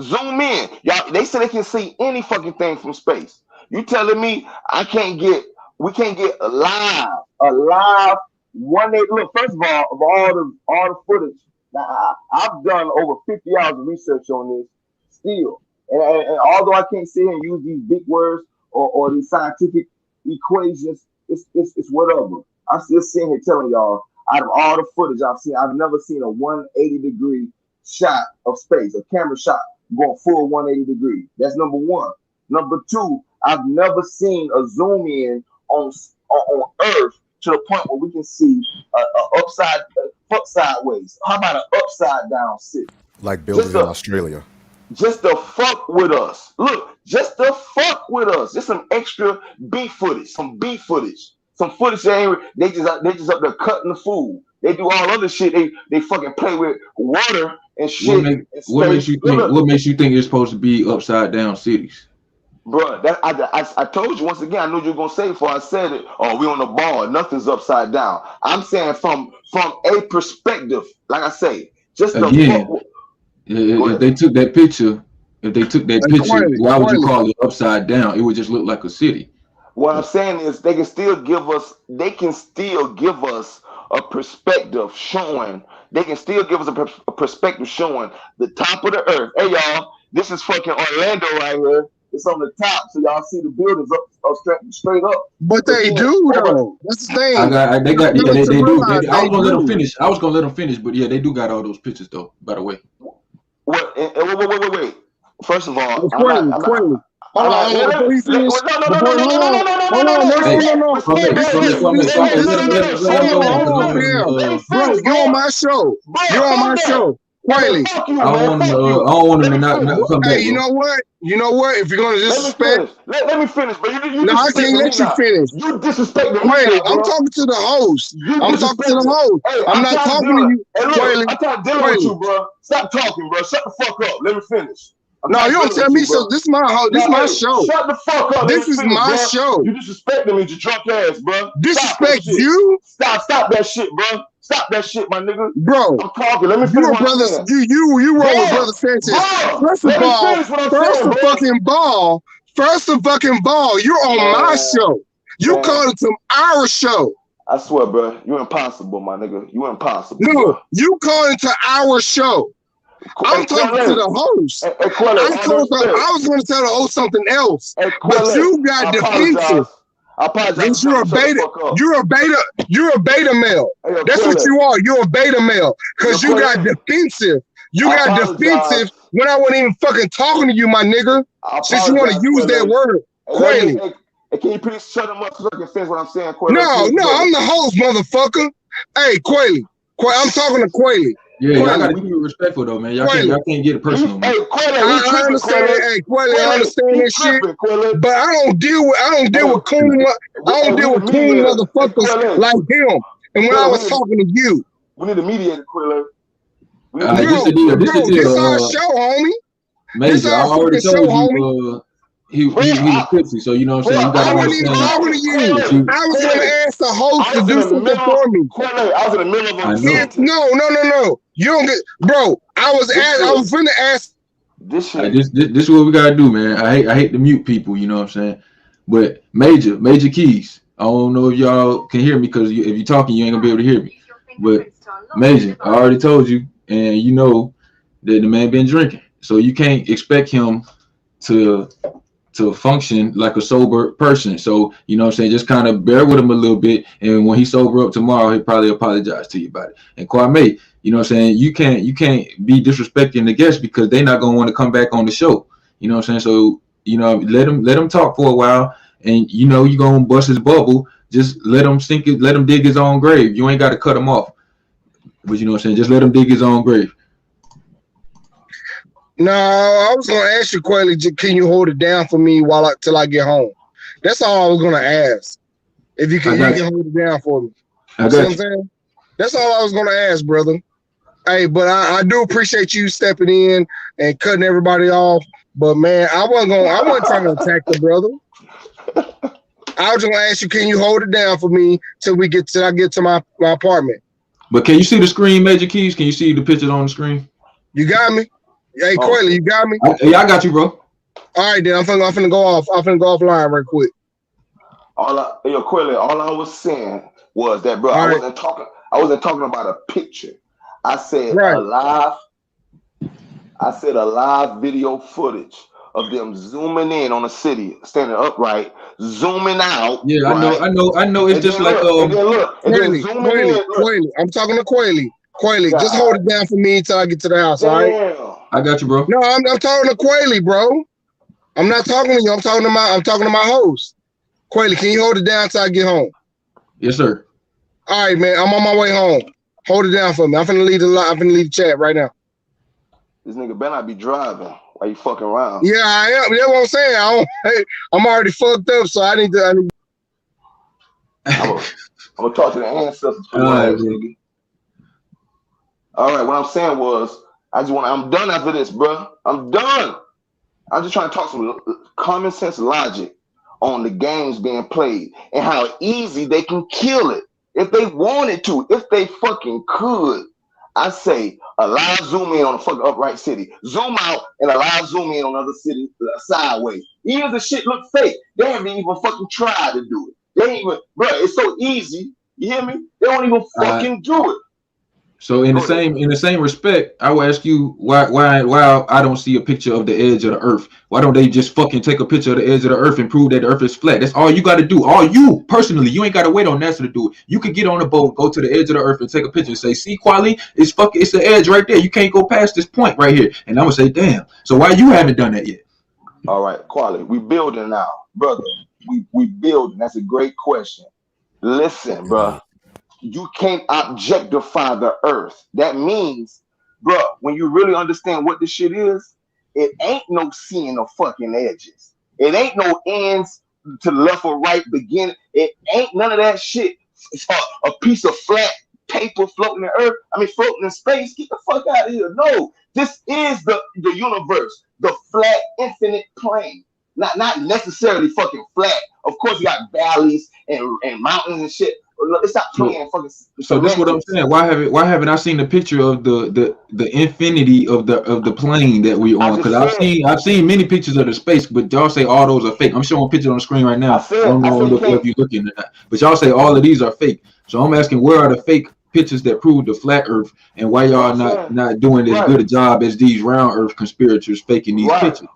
Zoom in. Y'all, they say they can see any fucking thing from space. You telling me we can't get a live 180. Look, first of all the footage. Now, I've done over 50 hours of research on this still. And although I can't sit here and use these big words or these scientific equations, it's whatever. I'm still sitting here telling y'all, out of all the footage I've seen, I've never seen a 180-degree shot of space, a camera shot going full 180 degrees. That's number one. Number two, I've never seen a zoom in on Earth to the point where we can see a sideways. How about an upside down city? Like building in Australia. Just to fuck with us. Look, just to fuck with us. Just some extra B footage, some B footage. Some footage they just up there cutting the food. They do all other shit. They fucking play with water and shit. What makes you think it's supposed to be upside down cities? Bro, I told you once again. I knew you were gonna say before I said it. Oh, we on the ball. Nothing's upside down. I'm saying from a perspective, like I say, just again. If they took that picture, why would you call it upside down? It would just look like a city. What I'm saying is they can still give us a perspective showing. They can still give us a perspective showing the top of the Earth. Hey y'all, this is fucking Orlando right here. It's on the top, so y'all see the buildings up straight up. But they do though. That's the thing. They got. Yeah, they do. I was gonna let them do. finish. I was gonna let them finish, but yeah, they do got all those pictures though. By the way. Wait. First of all, Kweli. Hold on, before you finish. Bro, you're on my show. You're on my show. Kweli. I don't want him to not come back. Hey, you know what? You know what? If you're gonna disrespect, let me finish, but you no, I can't let you finish. You disrespect me. Kweli, I'm talking to the host. I'm talking to the host. Hey, I'm not talking to you. Hey, look, Kweli, I'm trying to deal with you, bro. Stop talking, bro. Shut the fuck up. Let me finish. No, you don't tell me so. This is my house. This is my show. Shut the fuck up. This is my show. You disrespecting me, you drunk ass, bro. Disrespect you? Stop that shit, bro. Stop that shit, my nigga. Bro, I'm talking. Let me finish. You roll with Brother Sanchez. First of all, first of fucking ball, you're on my show. You called it to our show. I swear, bro. You impossible, my nigga. You impossible. No, bro. You called it to our show. I'm talking to the host. I was going to tell the host something else, but you got defensive. I apologize. You're a beta male. Hey, that's what you are. You're a beta male because you got defensive. You got defensive when I wasn't even fucking talking to you, my nigga. Since you want to use that word, Kweli. Hey, can you please shut him up so I can finish what I'm saying, Kweli? No, I'm the host, motherfucker. Hey, Kweli, I'm talking to Kweli. Yeah, y'all gotta be respectful though, man. Y'all can't get it personal. Hey, Kweli, I understand. Hey, Kweli, I understand that shit. But I don't deal with coon. I don't deal with coon motherfuckers like him. And when I was talking to you, we need a mediator, Kweli. This is our show, homie. Major, I already told you. He was tipsy, so you know what I'm saying. I wasn't even talking to you. I was going to ask the host to do something for me. I was in the middle of a No. You don't get, bro. I was finna ask. This is what we gotta do, man. I hate to mute people, you know what I'm saying. But Major Keys. I don't know if y'all can hear me because if you're talking, you ain't gonna be able to hear me. But Major, I already told you, and you know that the man been drinking, so you can't expect him to function like a sober person. So, you know what I'm saying, just kind of bear with him a little bit. And when he sober up tomorrow, he'll probably apologize to you about it. And Kwame, you know what I'm saying, you can't be disrespecting the guests because they're not going to want to come back on the show. You know what I'm saying? So, you know, let him talk for a while, and you know, you're going to bust his bubble. Just let him let him dig his own grave. You ain't got to cut him off. But you know what I'm saying, just let him dig his own grave. No, I was gonna ask you, Kweli, can you hold it down for me till I get home? That's all I was gonna ask. If you can hold it down for me. You know what I'm saying? That's all I was gonna ask, brother. Hey, but I do appreciate you stepping in and cutting everybody off. But man, I wasn't trying to attack the brother. I was gonna ask you, can you hold it down for me till I get to my apartment? But can you see the screen, Major Keys? Can you see the pictures on the screen? You got me? Hey, Kweli, you got me? Yeah, I got you, bro. All right, then I'm finna go off. I'm finna go offline right quick. Kweli, all I was saying was that, bro, I wasn't talking about a picture. I said a live video footage of them zooming in on the city, standing upright, zooming out. Yeah, right? I know. It's just like Kweli. I'm talking to Kweli. Kweli, just hold it down for me until I get to the house, all right? I got you, bro. No, I'm talking to Kweli, bro. I'm not talking to you. I'm talking to my host. Kweli, can you hold it down until I get home? Yes, sir. All right, man. I'm on my way home. Hold it down for me. I'm finna leave the chat right now. This nigga better not be driving while you fucking around. Yeah, I am. That's what I'm saying. I'm already fucked up, so I need to. I'm gonna talk to the ancestors for nigga. All right, what I'm saying was, I'm done after this, bro. I'm done. I'm just trying to talk some common sense logic on the games being played and how easy they can kill it if they wanted to, if they fucking could. I say a live zoom in on a fucking upright city, zoom out and a live zoom in on another city sideways. Even if the shit look fake, they haven't even fucking tried to do it. They ain't even, bro. It's so easy. You hear me? They don't even fucking do it. So in the same respect, I will ask you why I don't see a picture of the edge of the earth. Why don't they just fucking take a picture of the edge of the earth and prove that the earth is flat? That's all you got to do. All you personally, you ain't got to wait on NASA to do it. You could get on a boat, go to the edge of the earth, and take a picture and say, "See, Kweli, it's the edge right there. You can't go past this point right here." And I'm gonna say, "Damn." So why you haven't done that yet? All right, Kweli, we building now, brother. We building. That's a great question. Listen, bro. You can't objectify the earth. That means, bro, when you really understand what this shit is, it ain't no seeing the fucking edges. It ain't no ends to left or right beginning. It ain't none of that shit. It's a piece of flat paper floating in earth. I mean, floating in space. Get the fuck out of here. No, this is the universe, the flat, infinite plane. Not necessarily fucking flat. Of course, you got valleys and mountains and shit. It's not playing fucking. So this is what I'm saying. Why haven't I seen the picture of the infinity of the plane that we on? Because I've seen many pictures of the space, but y'all say all those are fake. I'm showing pictures on the screen right now. I don't know if you're looking at that, but y'all say all of these are fake. So I'm asking, where are the fake pictures that prove the flat Earth, and why y'all not doing as good a job as these round Earth conspirators faking these pictures?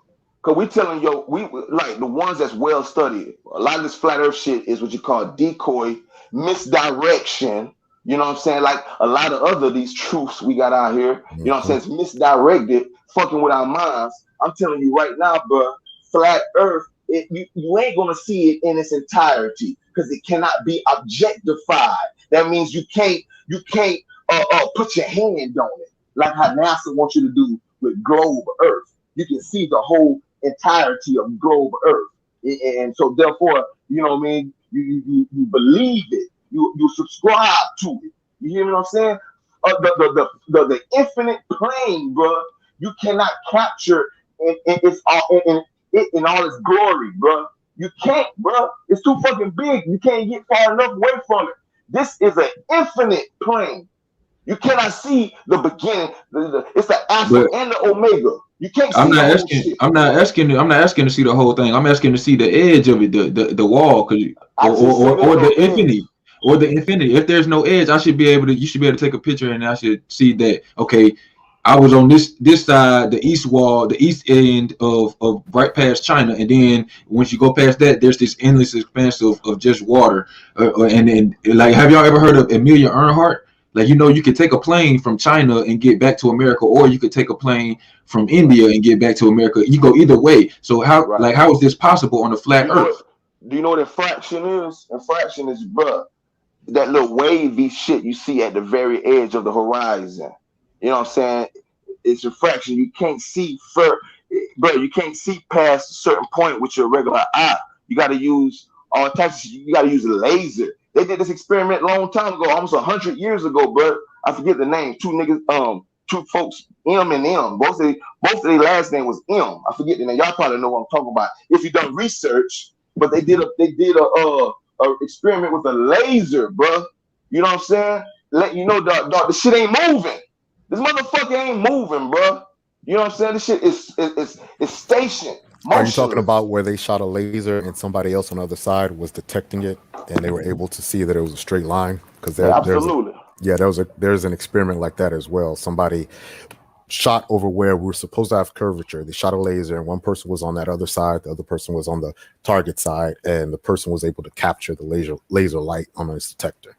Cause we telling we like the ones that's well studied. A lot of this flat Earth shit is what you call decoy, misdirection. You know what I'm saying? Like a lot of other these truths we got out here. You know what I'm saying? It's misdirected, fucking with our minds. I'm telling you right now, bro. Flat Earth, you ain't gonna see it in its entirety because it cannot be objectified. That means you can't put your hand on it like how NASA wants you to do with globe Earth. You can see the whole entirety of globe Earth, and so therefore, you know what I mean. You believe it. You subscribe to it. You hear what I'm saying? The infinite plane, bro. You cannot capture in all its glory, bro. You can't, bro. It's too fucking big. You can't get far enough away from it. This is an infinite plane. You cannot see the beginning. It's the alpha and the omega. You can't see the whole shit. I'm not asking to see the whole thing. I'm asking to see the edge of it, the wall, or the infinity. Or the infinity. If there's no edge, you should be able to take a picture and I should see that, okay, I was on this side, the east wall, the east end of right past China, and then once you go past that, there's this endless expanse of just water. And then, like, have y'all ever heard of Amelia Earhart? Like, you could take a plane from China and get back to America, or you could take a plane from India and get back to America. You go either way. So how is this possible on a flat Earth? Do you know what infraction is? Infraction is, bruh, that little wavy shit you see at the very edge of the horizon. You know what I'm saying? It's refraction. You can't see you can't see past a certain point with your regular eye. You got to use all types. You got to use a laser. They did this experiment a long time ago, almost 100 years ago, bro. I forget the name. Two folks, M and M. Both of their last name was M. I forget the name. Y'all probably know what I'm talking about if you done research. But they did a experiment with a laser, bro. You know what I'm saying? Let you know, dog, the shit ain't moving. This motherfucker ain't moving, bro. You know what I'm saying? This shit is stationed. Are you talking about where they shot a laser and somebody else on the other side was detecting it and they were able to see that it was a straight line? Because absolutely. There's an experiment like that as well. Somebody shot over where we're supposed to have curvature. They shot a laser and one person was on that other side, the other person was on the target side, and the person was able to capture the laser light on his detector.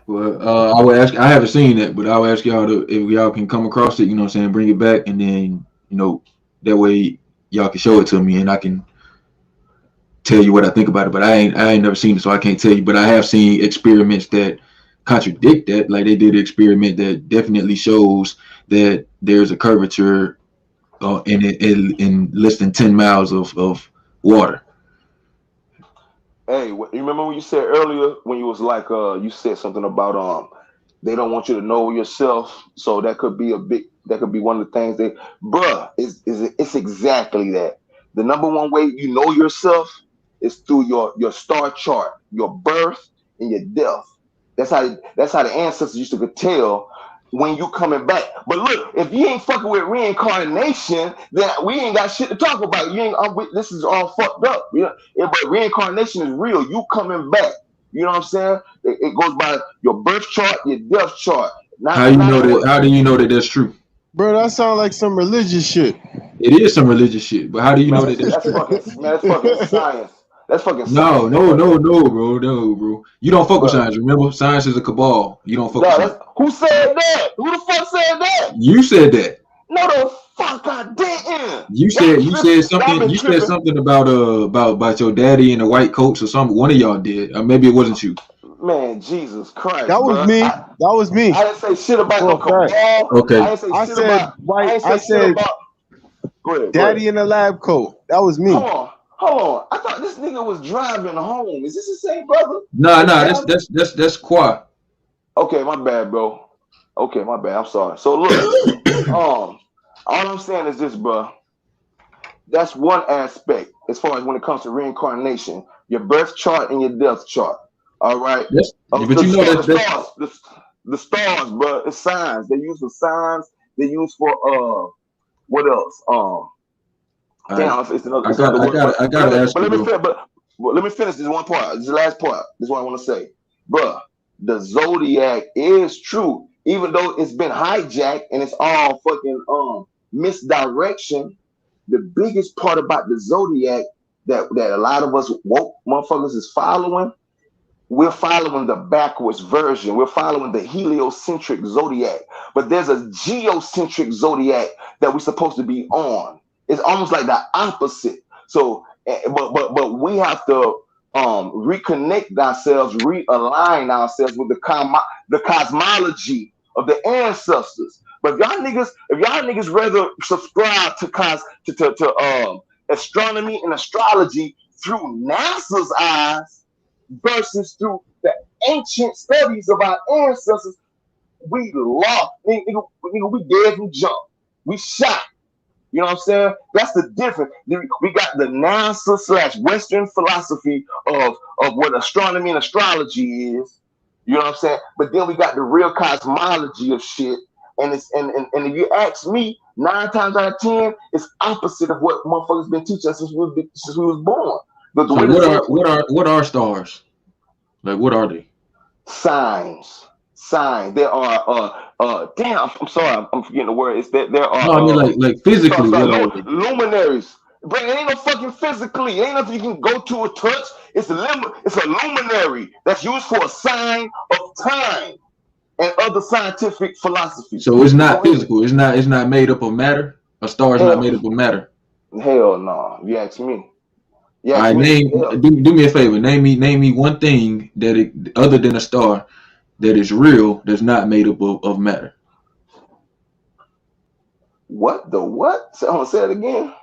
Well, I would ask. I haven't seen it, but I'll ask y'all if y'all can come across it. You know what I'm saying? Bring it back, and then that way y'all can show it to me, and I can tell you what I think about it. But I ain't never seen it, so I can't tell you. But I have seen experiments that contradict that. Like they did an experiment that definitely shows that there's a curvature in less than 10 miles of water. Hey, you remember when you said earlier when you was like you said something about they don't want you to know yourself, so that could be one of the things that, bruh, it's exactly that. The number one way you know yourself is through your star chart, your birth and your death. That's how the ancestors used to tell when you coming back. But look, if you ain't fucking with reincarnation, then we ain't got shit to talk about. This is all fucked up. But reincarnation is real. You coming back. You know what I'm saying? It goes by your birth chart, your death chart. How you know that? How do you know that that's true? Bro, that sounds like some religious shit. It is some religious shit, but how do you know that that's true? That's fucking science. That's fucking No, science. bro. You don't fuck with science. Remember, science is a cabal. You don't fuck with science. Who said that? Who the fuck said that? You said that. No, the fuck I didn't. You said something. You said something about your daddy in the white coats or something. One of y'all did. Or maybe it wasn't you. Man, Jesus Christ. That was me. That was me. I didn't say shit about no cabal. Okay. I said go ahead, daddy in the lab coat. That was me. Hold on. I thought this nigga was driving home. Is this the same brother? Nah. That's Kwa. Okay, my bad, bro. Okay, my bad. I'm sorry. So look, all I'm saying is this, bro. That's one aspect as far as when it comes to reincarnation, your birth chart and your death chart. All right. Yes. But you know the stars, bro. It's signs. They use for signs. They use for what else? It's another. I gotta ask you. But let me finish this one part. This last part. This is what I want to say, bro. The zodiac is true, even though it's been hijacked and it's all fucking misdirection. The biggest part about the zodiac that a lot of us woke motherfuckers is following, we're following the backwards version. We're following the heliocentric zodiac, but there's a geocentric zodiac that we're supposed to be on. It's almost like the opposite. So, but we have to reconnect ourselves, realign ourselves with the cosmology of the ancestors. But if y'all niggas rather subscribe to astronomy and astrology through NASA's eyes versus through the ancient studies of our ancestors, we lost. Nigga, we dead from jump. We shot. You know what I'm saying? That's the difference. We got the NASA / Western philosophy of what astronomy and astrology is. You know what I'm saying? But then we got the real cosmology of shit. And if you ask me, 9 times out of 10, it's opposite of what motherfuckers been teaching us since we was born. But so what are stars? Like, what are they? Signs. There are damn. I'm sorry. I'm forgetting the word. It's that there are. No, I mean like physically. Luminaries. But it ain't no fucking physically. It ain't nothing you can go to or touch. It's a luminary that's used for a sign of time and other scientific philosophy. So it's not physical. It's not made up of matter. A star is not made up of matter. Hell no. You ask me. All right, do me a favor. Name me one thing other than a star that is real, that's not made up of matter. What? The what? Say it again.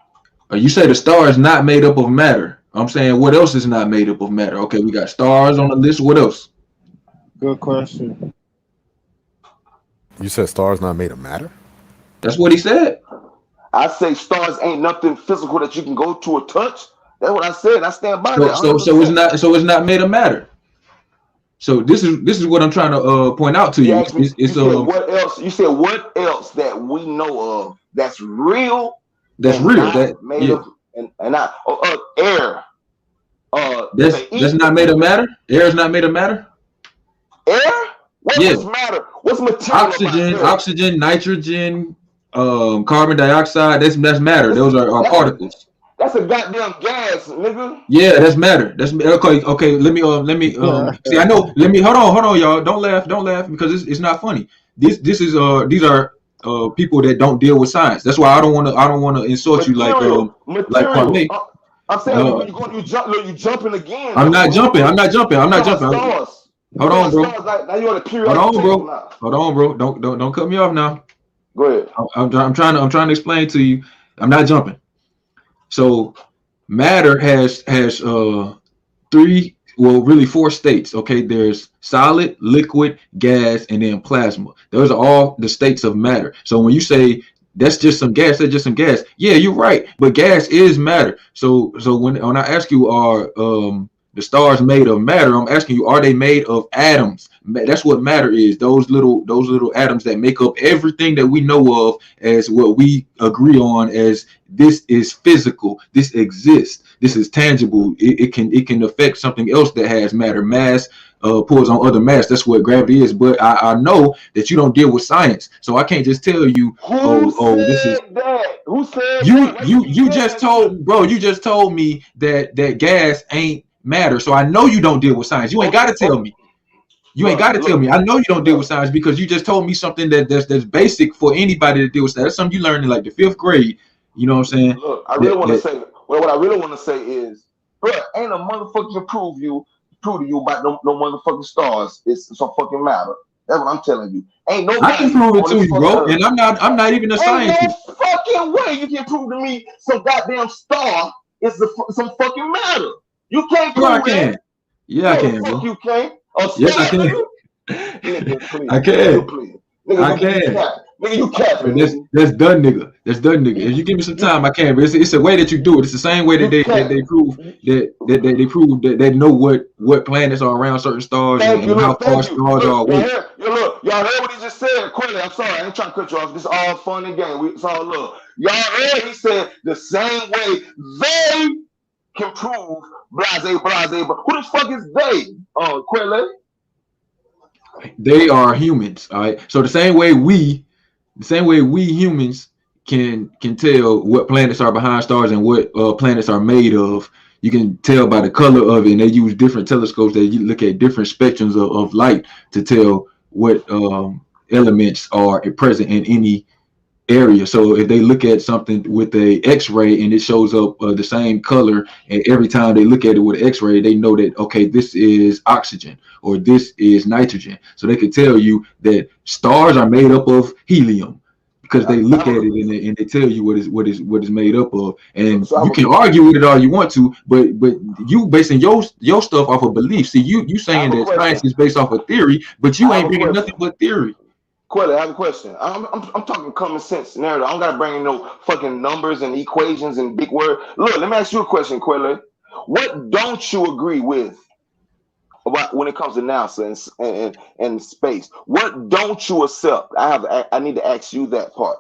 You say the star is not made up of matter. I'm saying, what else is not made up of matter? Okay, we got stars on the list. What else? Good question. You said stars not made of matter? That's what he said. I say stars ain't nothing physical that you can go to or touch. That's what I said. I stand by that. So it's not made of matter. So this is what I'm trying to point out to you. What else? You said what else that we know of that's real? That's real. That made of air. That's not made of matter. Air is not made of matter. Air? What's matter? What's material? Oxygen, nitrogen, carbon dioxide. That's matter. Those are particles. That's a goddamn gas, nigga. Yeah, that's matter. That's okay. Okay, let me see. I know. Hold on, y'all. Don't laugh because it's not funny. These are people that don't deal with science. That's why I don't want to insult you like Kwame. I'm saying you jumping again. I'm not jumping. Hold on, bro. Now you're on a period. Hold on, bro. Don't cut me off now. Go ahead. I'm trying to explain to you. I'm not jumping. So matter has 4 states. Okay, there's solid, liquid, gas, and then plasma. Those are all the states of matter. So when you say that's just some gas, yeah, you're right. But gas is matter. So when I ask you, are the stars made of matter. I'm asking you, are they made of atoms? That's what matter is. Those little atoms that make up everything that we know of as what we agree on as this is physical. This exists. This is tangible. It can affect something else that has matter. Mass pulls on other mass. That's what gravity is. But I know that you don't deal with science, so I can't just tell you. This is that? Who said you. that? You just told, bro. You just told me that gas ain't matter. So I know you don't deal with science. You ain't got to tell me. You ain't got to tell me. I know you don't deal with science because you just told me something that's basic for anybody to deal with. That's something you learned in like the 5th grade. You know what I'm saying? Look, I really want to say. Well, what I really want to say is, bro, ain't a motherfucker to prove to you about no motherfucking stars. It's some fucking matter. That's what I'm telling you. Ain't nobody. I can prove it to you, bro. And I'm not even a scientist. Ain't no fucking way you can prove to me some goddamn star is some fucking matter. You can't prove I can. that. Yeah, I can, bro. You can't. Yes, I can. Nigga, please. I can. Nigga, I can. Nigga, you capping. That's done, nigga. That's done, nigga. If you give me some time, I can. But it's a way that you do it. It's the same way that they prove that they prove that they know what planets are around certain stars and how far stars are away. Look, y'all heard what he just said, Kweli. I'm sorry, I ain't trying to cut you off. This is all fun and game. It's all love. Y'all heard he said the same way they can prove blase. But who the fuck is they? Kweli? They are humans, all right. So the same way we humans can tell what planets are behind stars and what planets are made of. You can tell by the color of it, and they use different telescopes that you look at different spectrums of light to tell what elements are present in any area. So if they look at something with a X-ray and it shows up the same color, and every time they look at it with an X-ray, they know that okay, this is oxygen or this is nitrogen. So they can tell you that stars are made up of helium because they look at it and they tell you what is made up of. And you can argue with it all you want to, but you basing your stuff off of belief. See, you saying that science is based off of theory, but you ain't bringing nothing but theory. Kweli, I have a question. I'm talking common sense narrative. I don't gotta bring in no fucking numbers and equations and big words. Look, let me ask you a question, Kweli. What don't you agree with about when it comes to NASA and space? What don't you accept? I need to ask you that part.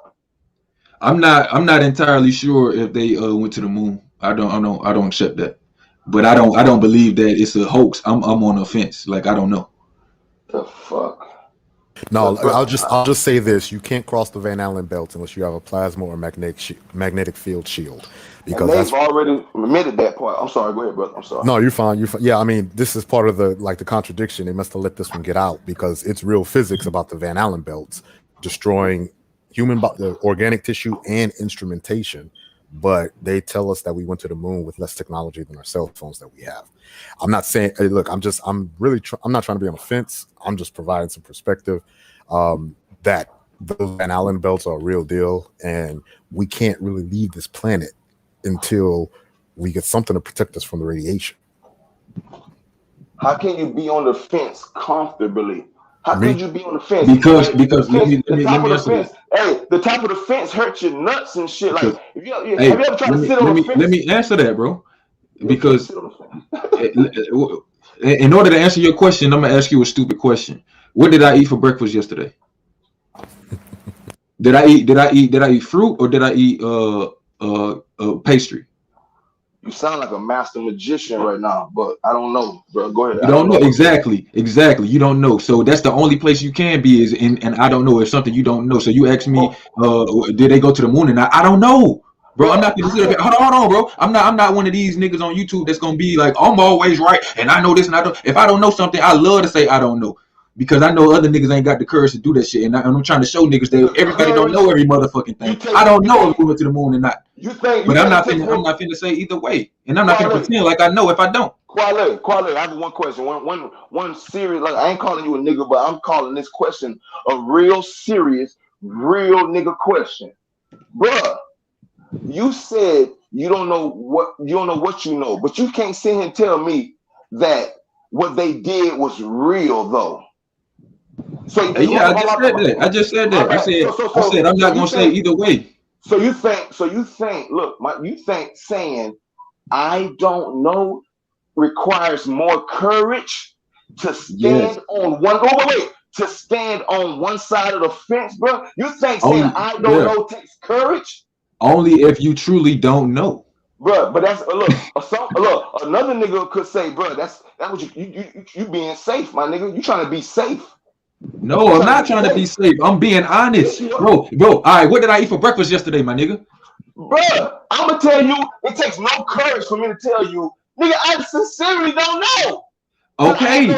I'm not entirely sure if they went to the moon. I don't accept that. But I don't believe that it's a hoax. I'm on the fence. Like I don't know. The fuck. No, I'll just say this: you can't cross the Van Allen belt unless you have a plasma or magnetic field shield. Because they've already admitted that part. I'm sorry, go ahead, brother. I'm sorry. No, you're fine. You're fine. Yeah, I mean, this is part of the contradiction. They must have let this one get out because it's real physics about the Van Allen belts destroying the organic tissue and instrumentation. But they tell us that we went to the moon with less technology than our cell phones that we have. I'm not saying, hey, look, I'm not trying to be on the fence. I'm just providing some perspective that those Van Allen belts are a real deal, and we can't really leave this planet until we get something to protect us from the radiation. How can you be on the fence comfortably? How could you be on the fence? Because let me fence. Hey, the top of the fence hurts your nuts and shit. Like, have you ever tried to sit on the fence? Let me answer that, bro. Because in order to answer your question, I'm gonna ask you a stupid question. What did I eat for breakfast yesterday? Did I eat fruit or did I eat pastry? You sound like a master magician right now, but I don't know, bro. Go ahead. You don't know. Exactly. You don't know. So that's the only place you can be is in, and I don't know. It's something you don't know. So you ask me, did they go to the moon? And I don't know, bro. I'm not gonna sit up here. Hold on, bro. I'm not one of these niggas on YouTube that's gonna be like, I'm always right and I know this and I don't. If I don't know something, I love to say I don't know. Because I know other niggas ain't got the courage to do that shit, and I'm trying to show niggas that everybody don't know every motherfucking thing. I don't know if we went to the moon or not. But I'm not finna say either way, and I'm not gonna pretend like I know if I don't. Kweli, I have one question. One serious. Like, I ain't calling you a nigga, but I'm calling this question a real serious, real nigga question, bruh. You said you don't know what you know, but you can't sit here and tell me that what they did was real though. So yeah, I just said that. I said I'm not gonna say either way. So you think? Look, you think saying I don't know requires more courage to Yes. stand on one. Oh, wait, to stand on one side of the fence, bro. You think saying Only, I don't yeah. know takes courage? Only if you truly don't know. Bro, but that's look. Another nigga could say, bro, that's what you being safe, my nigga. You trying to be safe. No, I'm not trying to be safe. I'm being honest, bro. All right, what did I eat for breakfast yesterday, my nigga? Bro, I'm gonna tell you, it takes no courage for me to tell you, nigga. I sincerely don't know. Okay.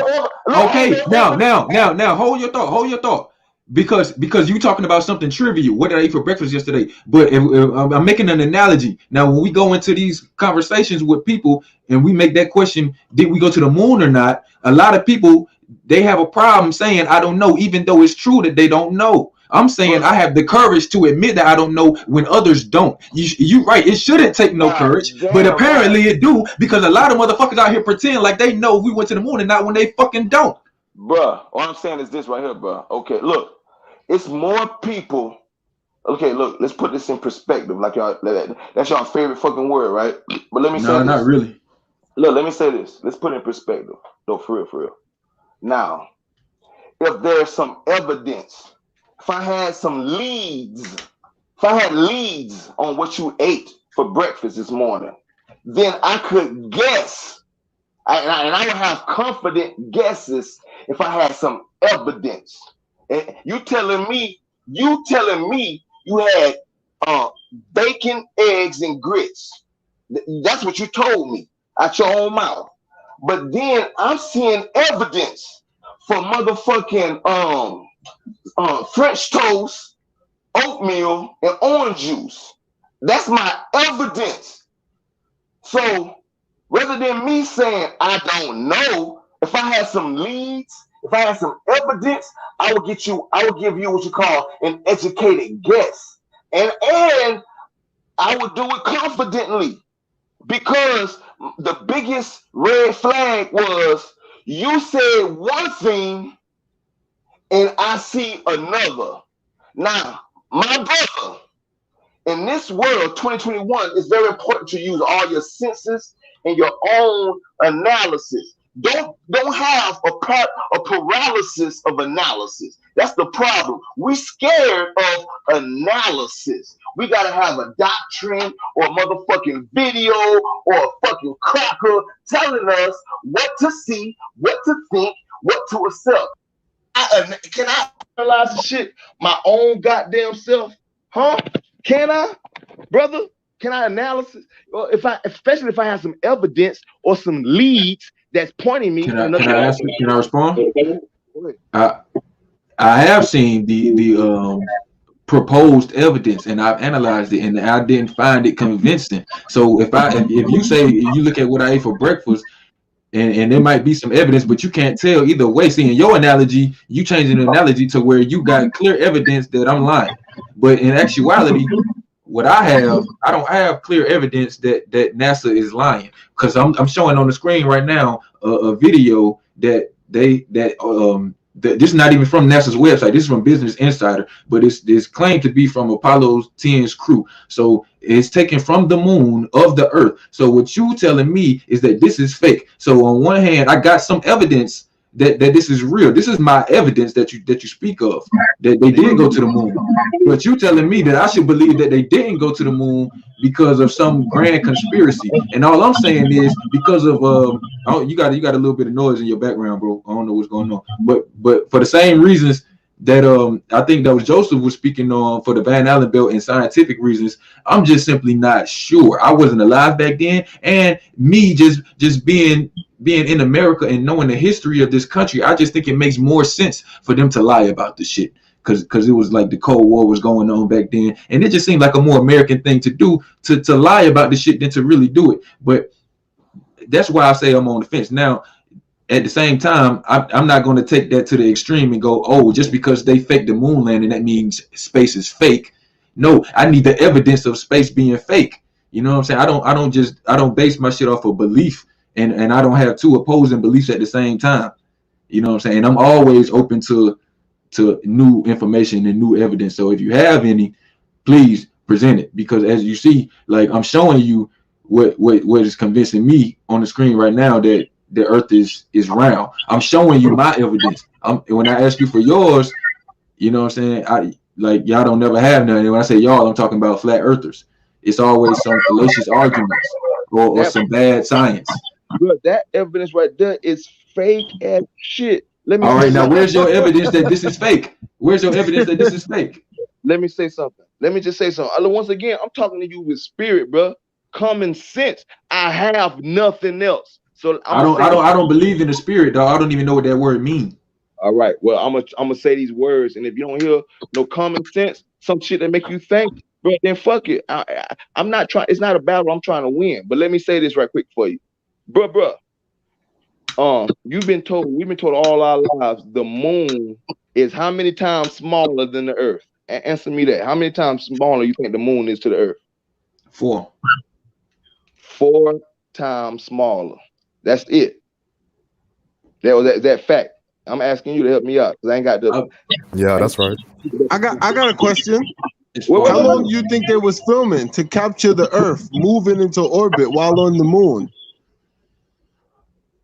Okay. Now, hold your thought. Because you talking about something trivial. What did I eat for breakfast yesterday? But if I'm making an analogy. Now, when we go into these conversations with people and we make that question, did we go to the moon or not? A lot of people, they have a problem saying, I don't know, even though it's true that they don't know. I'm saying I have the courage to admit that I don't know when others don't. You right. It shouldn't take no courage, but apparently it do, because a lot of motherfuckers out here pretend like they know we went to the moon and not when they fucking don't. Bruh, what I'm saying is this right here, bruh. Okay, look, it's more people. Okay, look, let's put this in perspective. Like y'all, that's y'all favorite fucking word, right? But let me say this. Not really. Look, let me say this. Let's put it in perspective. No, for real. Now, if there's some evidence, if I had leads on what you ate for breakfast this morning, then I could guess. And I would have confident guesses if I had some evidence. And you telling me you had bacon, eggs, and grits. That's what you told me out your own mouth. But then I'm seeing evidence for motherfucking French toast, oatmeal, and orange juice. That's my evidence. So rather than me saying I don't know, if I had some leads, if I had some evidence, I would give you what you call an educated guess. And I would do it confidently, because the biggest red flag was you said one thing and I see another. Now, my brother, in this world, 2021, it's very important to use all your senses and your own analysis. Don't have a paralysis of analysis. That's the problem. We scared of analysis. We gotta have a doctrine or a motherfucking video or a fucking cracker telling us what to see, what to think, what to accept. Can I analyze the shit my own goddamn self? Huh? Can I, brother? Can I analysis? Especially if I have some evidence or some leads that's pointing me. Can I respond? I have seen the proposed evidence, and I've analyzed it, and I didn't find it convincing. So if you say you look at what I ate for breakfast, and there might be some evidence, but you can't tell either way. See, in your analogy, you changing the analogy to where you got clear evidence that I'm lying. But in actuality, what I don't have clear evidence that NASA is lying, because I'm showing on the screen right now a video that this is not even from NASA's website. This is from Business Insider, but it's claimed to be from Apollo 10's crew. So it's taken from the moon of the Earth. So what you telling me is that this is fake. So on one hand, I got some evidence that this is real. This is my evidence that you speak of, that they did go to the moon. But you telling me that I should believe that they didn't go to the moon because of some grand conspiracy. And all I'm saying is because of you got a little bit of noise in your background, bro. I don't know what's going on. But for the same reasons that I think that was Joseph was speaking on for the Van Allen belt and scientific reasons, I'm just simply not sure. I wasn't alive back then, and me just being in America and knowing the history of this country, I just think it makes more sense for them to lie about this shit, because it was like the Cold War was going on back then, and it just seemed like a more American thing to do, to lie about this shit than to really do it. But that's why I say I'm on the fence. Now, at the same time, I'm not going to take that to the extreme and go, oh, just because they faked the moon landing, that means space is fake. No, I need the evidence of space being fake. You know what I'm saying? I don't base my shit off of belief, and I don't have two opposing beliefs at the same time. You know what I'm saying? I'm always open to new information and new evidence. So if you have any, please present it, because as you see, like I'm showing you what is convincing me on the screen right now that the earth is round. I'm showing you my evidence. When I ask you for yours, you know what I'm saying? Y'all don't never have none. And when I say y'all, I'm talking about flat earthers. It's always some fallacious arguments or some bad science. Bro, that evidence right there is fake as shit. Let me All say right, now something. where's your evidence that this is fake? Where's your evidence that this is fake? Let me say something. Let me just say something. Once again, I'm talking to you with spirit, bro. Common sense. I have nothing else. So I don't believe in the spirit, dog. I don't even know what that word means. All right. Well, I'm gonna say these words, and if you don't hear no common sense, some shit that make you think, bro, then fuck it. I'm not trying. It's not a battle I'm trying to win. But let me say this right quick for you, bro. We've been told all our lives the moon is how many times smaller than the earth? Answer me that. How many times smaller you think the moon is to the earth? 4. 4 times smaller. That's it. That fact. I'm asking you to help me out because I ain't got the. Yeah, that's right. I got a question. Well, How long do you think they was filming to capture the Earth moving into orbit while on the moon?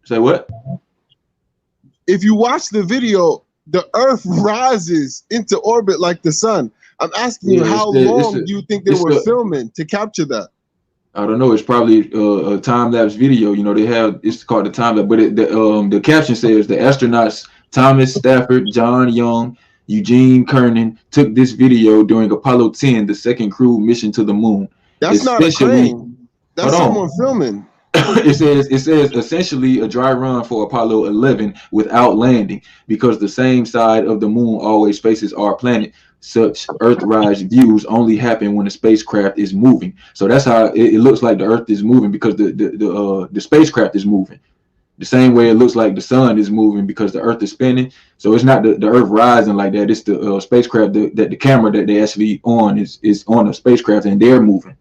Say what? If you watch the video, the Earth rises into orbit like the sun. I'm asking you, how long do you think they were filming to capture that? I don't know. It's probably a time-lapse video. You know, it's called the time-lapse, but the caption says the astronauts Thomas Stafford, John Young, Eugene Cernan took this video during Apollo 10, the second crewed mission to the moon. That's not a crane. That's someone filming. It says essentially a dry run for Apollo 11 without landing because the same side of the moon always faces our planet. Such Earthrise views only happen when the spacecraft is moving. So that's how it looks like the Earth is moving because the spacecraft is moving. The same way it looks like the sun is moving because the Earth is spinning. So it's not the Earth rising like that. It's the spacecraft that the camera that they actually on is on a spacecraft and they're moving.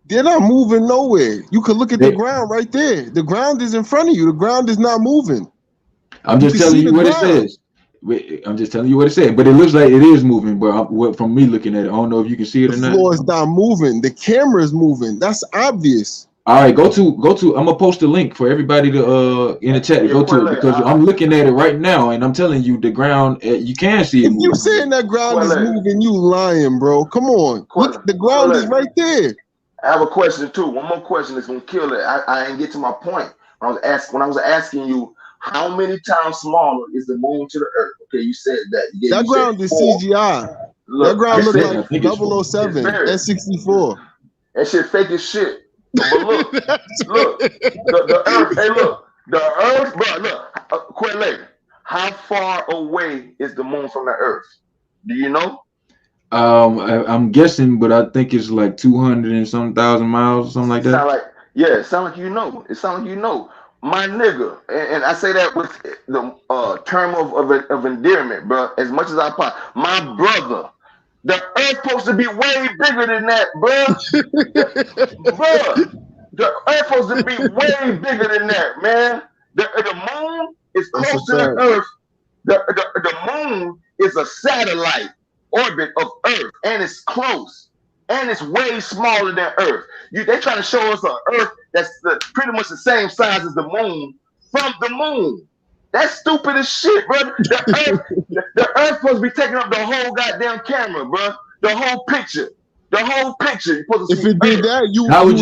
They're not moving nowhere. You could look at the ground right there. The ground is in front of you. The ground is not moving. I'm just telling you what it says. I'm just telling you what it says. But it looks like it is moving. But from me looking at it, I don't know if you can see it or not. The floor is not moving. The camera is moving. That's obvious. All right, go to. I'm gonna post a link for everybody to in the chat to go to it because I'm looking at it right now and I'm telling you the ground. You can see it. If you saying that ground is moving, you lying, bro. Come on, look, the ground is right there. I have a question too. One more question is gonna kill it. I didn't get to my point. When I was asking you how many times smaller is the moon to the earth. Okay, you said that. That ground is CGI. That ground looks like 007 S64. That shit fake as shit. But look, the earth. Hey, look, the earth, bro. Look, Kweli, how far away is the moon from the earth? Do you know? I'm guessing, but I think it's like 200 and some thousand miles or something like that. It sound like you know. It sound like you know. My nigga, and I say that with the term of endearment, bro. As much as I possibly, my brother, the earth supposed to be way bigger than that, bro. Bro, the earth supposed to be way bigger than that, man. The moon is close to the earth. The moon is a satellite orbit of Earth, and it's close, and it's way smaller than Earth. They're trying to show us an Earth that's pretty much the same size as the moon from the moon. That's stupid as shit, bro. The Earth supposed to be taking up the whole goddamn camera, bro. The whole picture. The whole picture. You're supposed to see if it did that, how would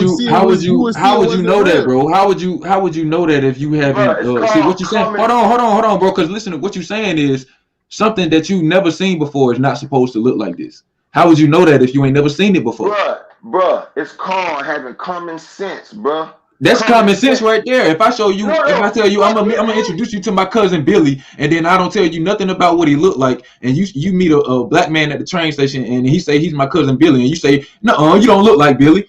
you know that, bro? How would you know that if you haven't see what you're saying? Hold on, bro. Because listen, what you're saying is something that you've never seen before is not supposed to look like this. How would you know that if you ain't never seen it before? Bruh, it's called having common sense, bruh. That's common sense right there. If I show you, if I tell you, I'm gonna introduce you to my cousin Billy, and then I don't tell you nothing about what he looked like, and you meet a black man at the train station, and he say he's my cousin Billy, and you say, no, you don't look like Billy.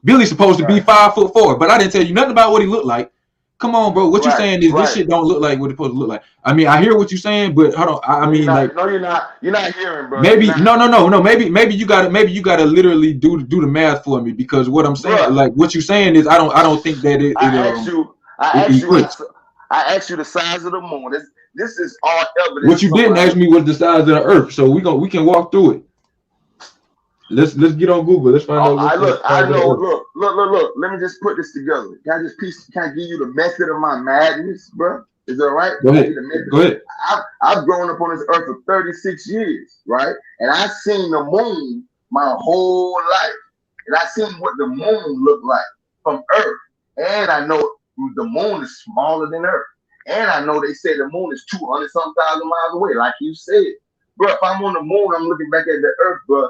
Billy's supposed to be 5'4", but I didn't tell you nothing about what he looked like. Come on, bro. What you're saying is this shit don't look like what it's supposed to look like. I mean, I hear what you're saying, but hold on. I mean, no, you're not. You're not hearing, bro. Maybe no. Maybe you gotta literally do the math for me because what I'm saying, like what you're saying is, I don't think that it. I asked you the size of the moon. This is all evidence. What you didn't ask me was the size of the Earth, so we can walk through it. let's get on Google. Let's find out I look, I find know. out. Look. Let me just put this together. Can I give you the method of my madness, bro? Is that right? Go Can I ahead. give you the method? Go ahead. I've grown up on this earth for 36 years, right? And I've seen the moon my whole life. And I've seen what the moon looked like from Earth. And I know the moon is smaller than Earth. And I know they say the moon is 200 some thousand miles away, like you said. Bro, if I'm on the moon, I'm looking back at the Earth, bro.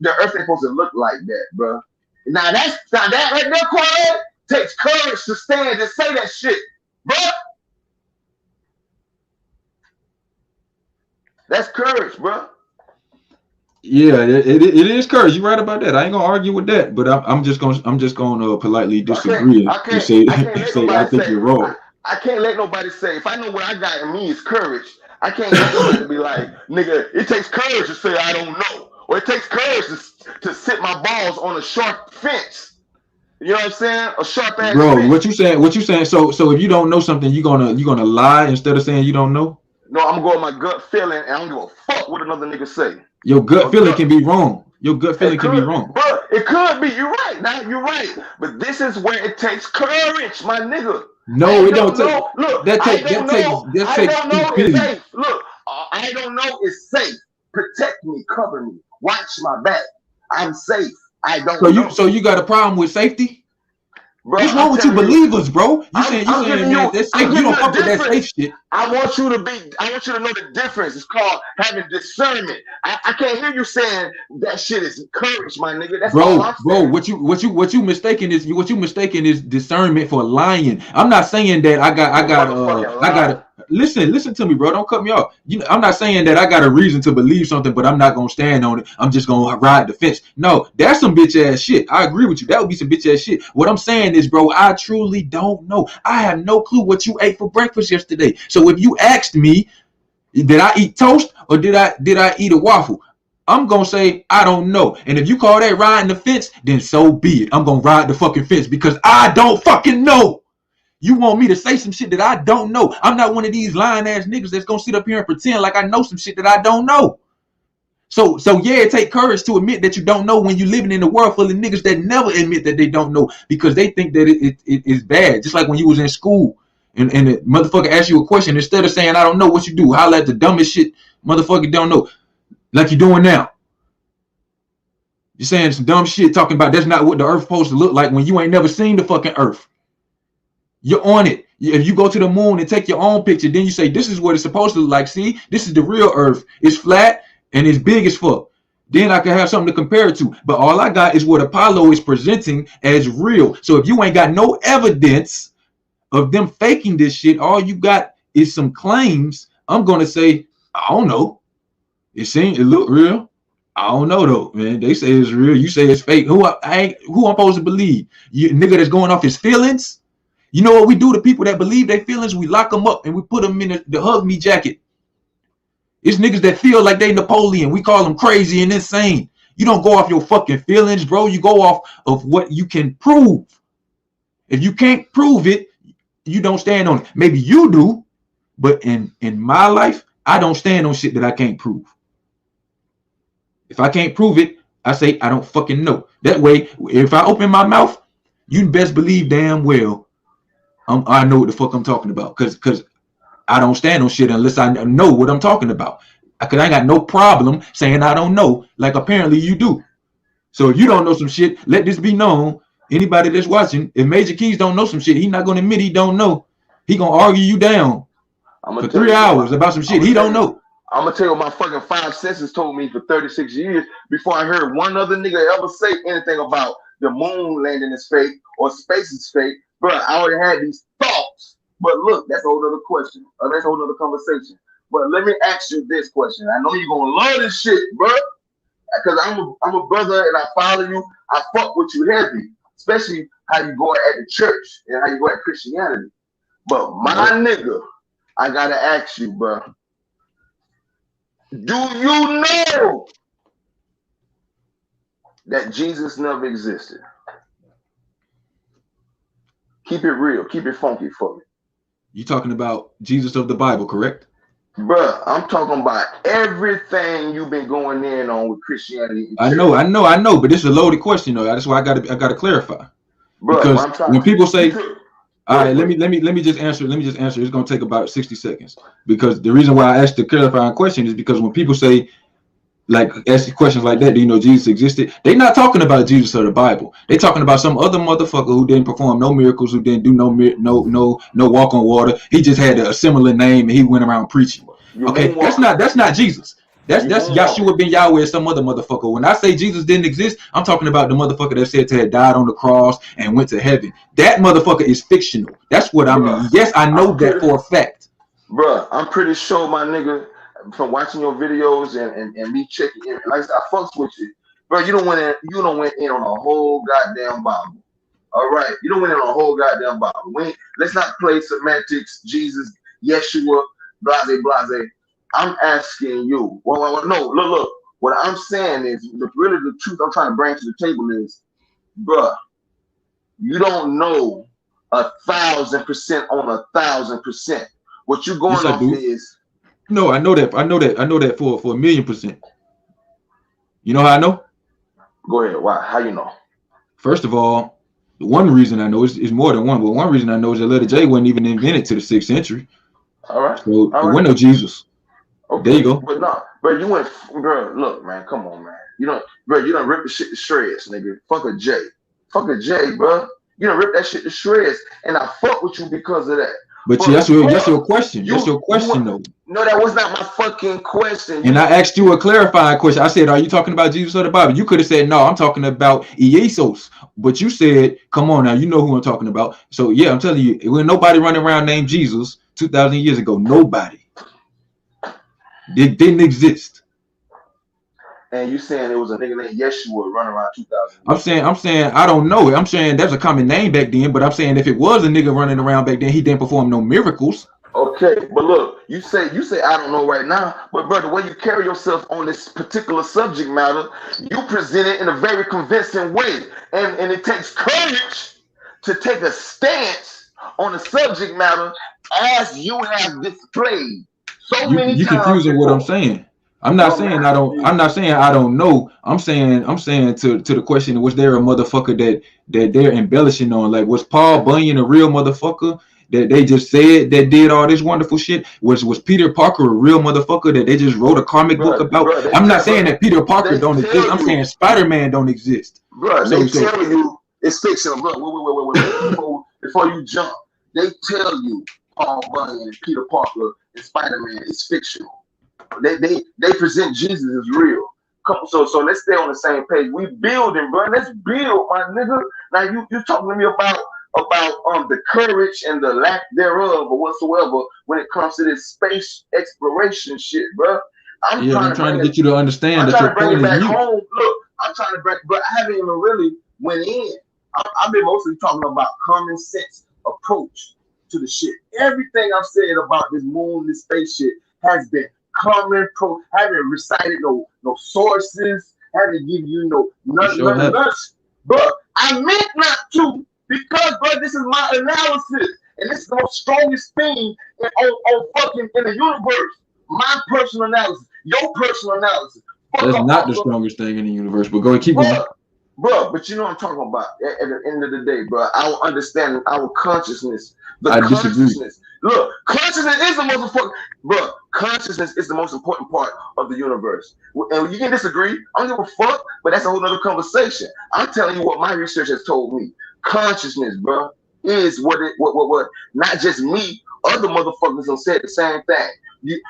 The Earth ain't supposed to look like that, bro. Now that right there, Kwame, takes courage to stand and say that shit, bro. That's courage, bro. Yeah, it is courage. You're right about that. I ain't gonna argue with that, but I'm just gonna politely disagree and say I think you're wrong. I can't let nobody say if I know what I got in me is courage. I can't let nobody be like, nigga, it takes courage to say I don't know, or it takes courage to sit my balls on a sharp fence. You know what I'm saying? A sharp ass Bro, fence. what you saying? So if you don't know something, you gonna lie instead of saying you don't know? No, I'm going with my gut feeling, and I don't give a fuck what another nigga say. Your gut feeling can be wrong. Your gut feeling can be wrong. But it could be. You're right. Now you're right. But this is where it takes courage, my nigga. No, it don't take. Look, I don't know it's safe. Look, I don't know it's safe. Protect me, cover me, watch my back. I'm safe. I don't know. So you got a problem with safety? Bro, what's wrong with you believers, bro? You saying man, that's safe. You don't fuck with that safe shit. I want you to know the difference. It's called having discernment. I can't hear you saying that shit is courage, my nigga. That's all I'm saying. What you mistaken is discernment for lying. I'm not saying that I got listen to me, bro. Don't cut me off. I'm not saying that I got a reason to believe something, but I'm not gonna stand on it. I'm just gonna ride the fence. No, that's some bitch ass shit. I agree with you. That would be some bitch ass shit. What I'm saying is, bro, I truly don't know. I have no clue what you ate for breakfast yesterday. So if you asked me, did I eat toast or did I eat a waffle? I'm gonna say I don't know. And if you call that riding the fence, then so be it. I'm gonna ride the fucking fence because I don't fucking know. You want me to say some shit that I don't know. I'm not one of these lying ass niggas that's gonna sit up here and pretend like I know some shit that I don't know. So yeah, it take courage to admit that you don't know when you're living in a world full of niggas that never admit that they don't know because they think that it is bad. Just like when you was in school and the motherfucker asked you a question, instead of saying I don't know, what you do? Holler at the dumbest shit motherfucker don't know, like you're doing now. You're saying some dumb shit talking about that's not what the earth supposed to look like when you ain't never seen the fucking earth. You're on it. If you go to the moon and take your own picture, then you say, this is what it's supposed to look like. See, this is the real earth. It's flat and it's big as fuck. Then I can have something to compare it to. But all I got is what Apollo is presenting as real. So if you ain't got no evidence of them faking this shit, all you got is some claims. I'm going to say, I don't know. It look real. I don't know though, man. They say it's real. You say it's fake. Who I'm supposed to believe? You nigga that's going off his feelings? You know what we do to people that believe their feelings? We lock them up and we put them in the hug me jacket. It's niggas that feel like they Napoleon. We call them crazy and insane. You don't go off your fucking feelings, bro. You go off of what you can prove. If you can't prove it, you don't stand on it. Maybe you do, but in my life, I don't stand on shit that I can't prove. If I can't prove it, I say I don't fucking know. That way, if I open my mouth, you best believe damn well I know what the fuck I'm talking about, because I don't stand on shit unless I know what I'm talking about. Because I ain't got no problem saying I don't know, like apparently you do. So if you don't know some shit, let this be known. Anybody that's watching, if Major Keys don't know some shit, he's not going to admit he don't know. He going to argue you down for 3 hours about some shit he don't know. I'm going to tell you what my fucking 5 senses told me for 36 years before I heard one other nigga ever say anything about the moon landing is fake or space is fake. Bro, I already had these thoughts. But look, that's a whole other question. That's a whole other conversation. But let me ask you this question. I know you're going to love this shit, bro. Because I'm a brother and I follow you. I fuck with you heavy. Especially how you go at the church and how you go at Christianity. But my nigga, I got to ask you, bro. Do you know that Jesus never existed? Keep it real. Keep it funky for me. You talking about Jesus of the Bible, correct? Bruh, I'm talking about everything you've been going in on with Christianity. I know, but this is a loaded question though. That's why I gotta clarify. Bruh, Because I'm trying. when people say, Go all right, ahead. let me just answer. Let me just answer. It's gonna take about 60 seconds. Because the reason why I asked the clarifying question is because when people say, like, ask questions like that, do you know Jesus existed? They're not talking about Jesus or the Bible. They're talking about some other motherfucker who didn't perform no miracles, who didn't do no walk on water. He just had a similar name and he went around preaching. You Okay, that's not Jesus. That's Yahshua ben Yahweh or some other motherfucker. When I say Jesus didn't exist, I'm talking about the motherfucker that said to have died on the cross and went to heaven. That motherfucker is fictional. That's what I mean. Yes, I know that for a fact. Bruh, I'm pretty sure, my nigga, from watching your videos and me checking in, like I said, I fucks with you. Bro, you don't went in on a whole goddamn Bible. All right, you don't went in on a whole goddamn Bible. Let's not play semantics, Jesus, Yeshua, blase, blase. I'm asking you. Well, no, look. What I'm saying is, really the truth I'm trying to bring to the table is, bruh, you don't know 1,000% on 1,000%. What you going off is. No, I know that for 1,000,000%. You know how I know? Go ahead. Why? How you know? First of all, the one reason I know is more than one, but one reason I know is that letter J wasn't even invented to the 6th century. All right. So it wasn't no Jesus. Okay. There you go. But no, bro, you went, bro. Look, man, come on, man. You done rip the shit to shreds, nigga. Fuck a J, bro. You done rip that shit to shreds, and I fuck with you because of that. But that's your question. That's your question, though. No, that was not my fucking question. And I asked you a clarifying question. I said, are you talking about Jesus or the Bible? You could have said, no, I'm talking about Iesos. But you said, come on now, you know who I'm talking about. So, yeah, I'm telling you, when nobody running around named Jesus 2,000 years ago, nobody. It didn't exist. And you saying it was a nigga named Yeshua running around 2,000? I'm saying I don't know. I'm saying that's a common name back then, but I'm saying if it was a nigga running around back then, he didn't perform no miracles. Okay, but look, you say I don't know right now, but brother, the way you carry yourself on this particular subject matter, you present it in a very convincing way, and it takes courage to take a stance on a subject matter as you have displayed so many times. You confusing what I'm saying. I'm not saying I don't know. I'm saying to the question, was there a motherfucker that they're embellishing on? Like, was Paul Bunyan a real motherfucker that they just said that did all this wonderful shit? Was Peter Parker a real motherfucker that they just wrote a comic book about? I'm not saying that Peter Parker don't exist. I'm saying Spider-Man don't exist. Bro, they tell you it's fictional. Bro, wait. Before you jump, they tell you Paul Bunyan and Peter Parker and Spider-Man is fictional. They present Jesus as real. So let's stay on the same page. We building, bro. Let's build, my nigga. Now you talking to me about the courage and the lack thereof or whatsoever when it comes to this space exploration shit, bro. I'm trying to get you to understand that your point is back home. Look, I'm trying to bring, but I haven't even really went in. I've been mostly talking about common sense approach to the shit. Everything I've said about this moon, this space shit has been haven't recited no sources, haven't given you nothing. But I meant not to, because bro, this is my analysis, and this is the strongest thing on fucking in the universe. My personal analysis, your personal analysis. That's not the strongest thing in the universe, but go ahead, keep going. Bro, but you know what I'm talking about. At the end of the day, bro, I will understand our consciousness. I disagree. Look, consciousness is the most important, bro. Consciousness is the most important part of the universe. And you can disagree. I don't give a fuck, but that's a whole other conversation. I'm telling you what my research has told me. Consciousness, bro, is what not just me, other motherfuckers have said the same thing.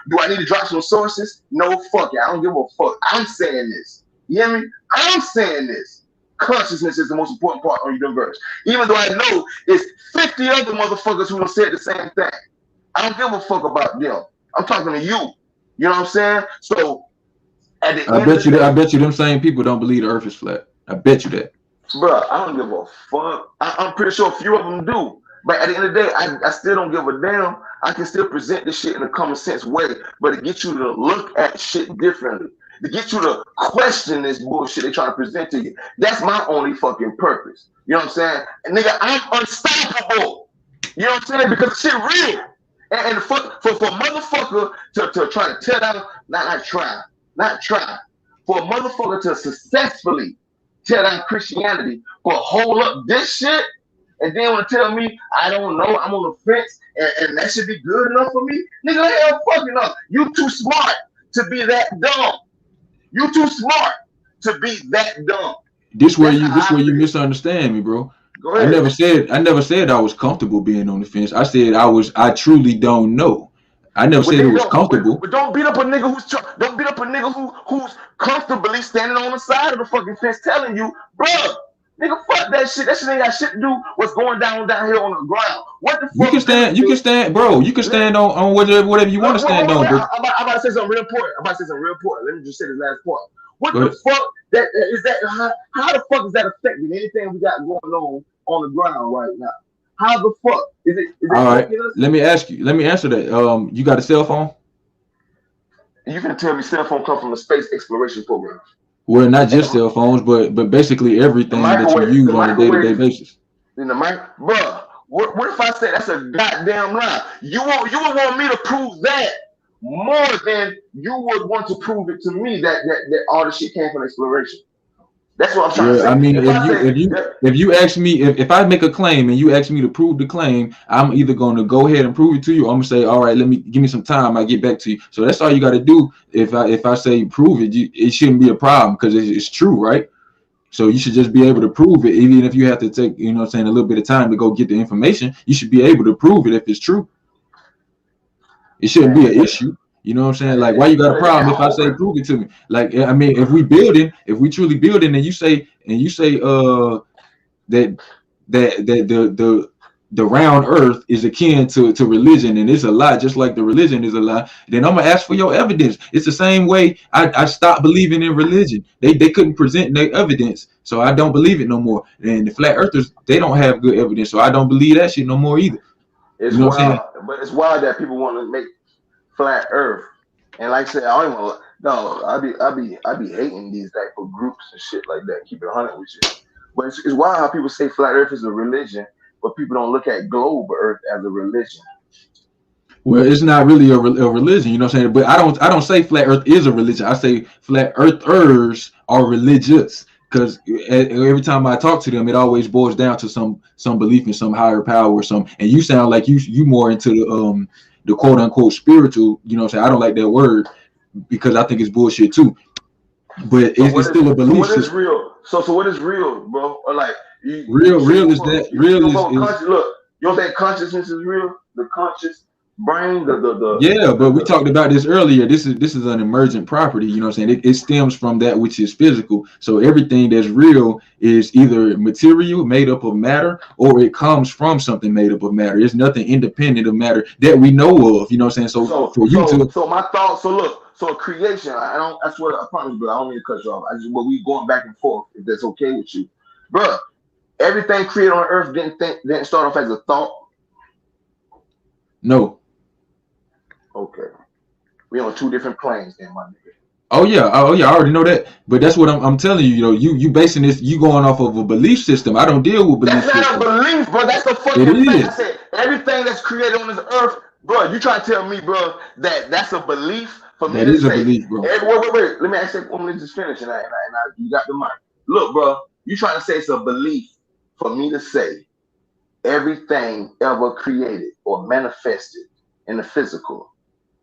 Do I need to drop some sources? No, fuck it. I don't give a fuck. I'm saying this. You hear me? I'm saying this. Consciousness is the most important part of the universe. Even though I know it's 50 other motherfuckers who have said the same thing. I don't give a fuck about them. I'm talking to you. You know what I'm saying? So at the I bet you them same people don't believe the earth is flat. I bet you that. Bro, I don't give a fuck. I'm pretty sure a few of them do. But at the end of the day, I still don't give a damn. I can still present this shit in a common sense way, but to get you to look at shit differently, to get you to question this bullshit they trying to present to you. That's my only fucking purpose. You know what I'm saying? And nigga, I'm unstoppable. You know what I'm saying? Because shit real. And for motherfucker to try to tear down, not try, for a motherfucker to successfully tear down Christianity, but hold up this shit, and then want to tell me I don't know, I'm on the fence, and that should be good enough for me, nigga. Hell, fucking up. You too smart to be that dumb. You too smart to be that dumb. This where you misunderstand me, bro. Go ahead. I never said I was comfortable being on the fence. I said I truly don't know. I never said it was comfortable. But don't beat up a nigga who's comfortably standing on the side of the fucking fence telling you, bruh, nigga, fuck that shit. That shit ain't got shit to do what's going down here on the ground. What the fuck? You can stand, bro. You can stand on whatever you want to stand on. But I'm about to say something real important. Let me just say this last part. What the fuck is that? How the fuck is that affecting anything we got going on the ground right now? How the fuck is it? All right. Let me ask you. Let me answer that. You got a cell phone? You can tell me cell phone come from the space exploration program. Well, not just cell phones, but basically everything that you use on a day-to-day basis. In the mic, bruh. What if I say that's a goddamn lie? You would want me to prove that more than you would want to prove it to me that all the shit came from exploration. That's what I'm trying to say. I mean, if you ask me, if I make a claim and you ask me to prove the claim, I'm either going to go ahead and prove it to you, or I'm gonna say, all right, give me some time, I get back to you. So that's all you got to do. If I say prove it, it shouldn't be a problem because it's true, right? So you should just be able to prove it, even if you have to take, a little bit of time to go get the information. You should be able to prove it if it's true. It shouldn't be an issue. You know what I'm saying? Like, why you got a problem if I say prove it to me? Like, I mean, if we truly building, and you say that the round earth is akin to religion, and it's a lie, just like the religion is a lie, then I'm gonna ask for your evidence. It's the same way I stopped believing in religion. They couldn't present their evidence, so I don't believe it no more. And the flat earthers, they don't have good evidence, so I don't believe that shit no more either. It's wild, but it's wild that people want to make flat earth. And like I said, I don't even no, I be hating these type of groups and shit like that. Keep it 100 with you. But it's wild how people say flat earth is a religion, but people don't look at globe earth as a religion. Well, it's not really a religion, you know what I'm saying? But I don't say flat earth is a religion. I say flat earthers are religious, because every time I talk to them, it always boils down to some belief in some higher power or something. And you sound like you more into the quote unquote spiritual, you know what I'm saying? I don't like that word because I think it's bullshit too. But it's still a belief system. What is real? So what is real, bro? Or like real is that real is look, you don't think consciousness is real? The conscious brain, but we talked about this earlier. This is an emergent property, you know what I'm saying? It stems from that which is physical. So everything that's real is either material made up of matter, or it comes from something made up of matter. There's nothing independent of matter that we know of, you know what I'm saying? So my thoughts, so creation, that's what I promise, but I don't mean to cut you off. We going back and forth, if that's okay with you. Bro, everything created on earth didn't start off as a thought. No. Okay, we on two different planes then, my nigga. Oh yeah, I already know that. But that's what I'm telling you. You know, you basing this, you going off of a belief system. I don't deal with belief. That's not a belief, bro. That's a fucking thing. I said everything that's created on this earth, bro. You trying to tell me, bro, that's a belief for me? That is a belief, bro. Wait. Let me ask you. Let me just finish, and you got the mic. Look, bro, you trying to say it's a belief for me to say everything ever created or manifested in the physical,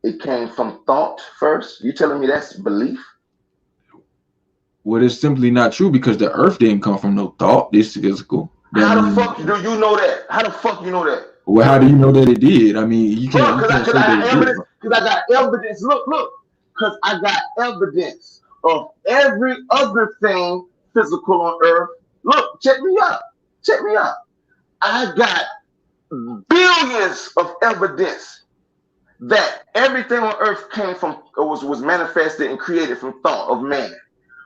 it came from thought first? You telling me that's belief? Well, it's simply not true, because the earth didn't come from no thought. It's physical. How the fuck do you know that? How the fuck you know that? Well, how do you know that it did? I mean, you can't. Because I got evidence. Look. Because I got evidence of every other thing physical on earth. Look, check me out. I got billions of evidence that everything on earth came from, was manifested and created from thought of man.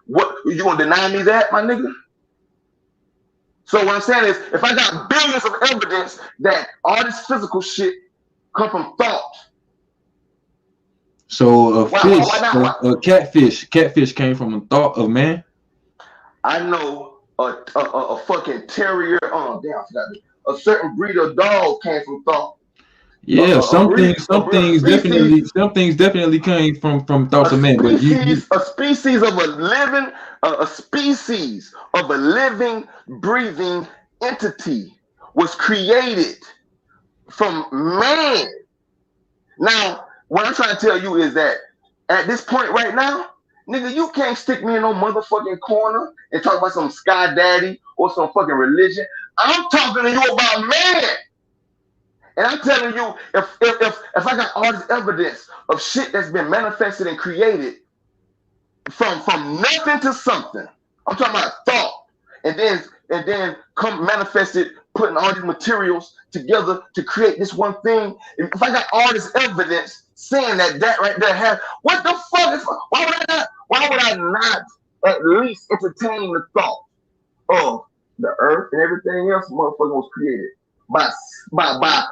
What, you gonna deny me that, my nigga? So what I'm saying is, if I got billions of evidence that all this physical shit come from thought. So a catfish came from a thought of man? I know a fucking terrier, damn, I forgot it. A certain breed of dog came from thought. Yeah, A species, some things definitely came from thoughts a of man. But you species, a species of a living, a species of a living, breathing entity was created from man. Now, what I'm trying to tell you is that at this point right now, nigga, you can't stick me in no motherfucking corner and talk about some sky daddy or some fucking religion. I'm talking to you about man. And I'm telling you, if I got all this evidence of shit that's been manifested and created from nothing to something, I'm talking about thought, and then come manifested, putting all these materials together to create this one thing. If I got all this evidence saying that right there has, what the fuck is, why would I not at least entertain the thought of the earth and everything else motherfucker was created by by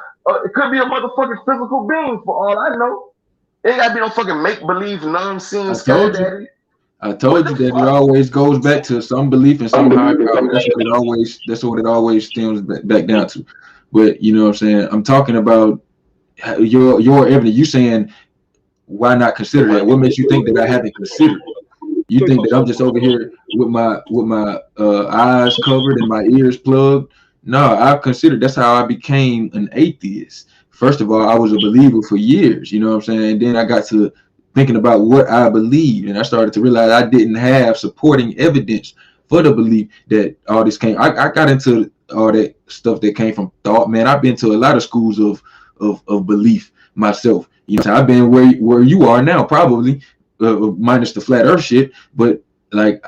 it could be a motherfucking physical being for all I know. It ain't gotta be no fucking make believe non-seen I sky told you. daddy. I What told the you that it fuck? always goes back to some belief in some higher power. That's what it always stems back down to. But you know what I'm saying? I'm talking about your evidence. You saying why not consider that? What makes you think that I haven't considered it? You think that I'm just over here with my eyes covered and my ears plugged? No, I've considered. That's how I became an atheist. First of all, I was a believer for years. You know what I'm saying? And then I got to thinking about what I believed, and I started to realize I didn't have supporting evidence for the belief that all this came. I got into all that stuff that came from thought. Man, I've been to a lot of schools of belief myself. You know, I've been where you are now, probably minus the flat Earth shit. But like,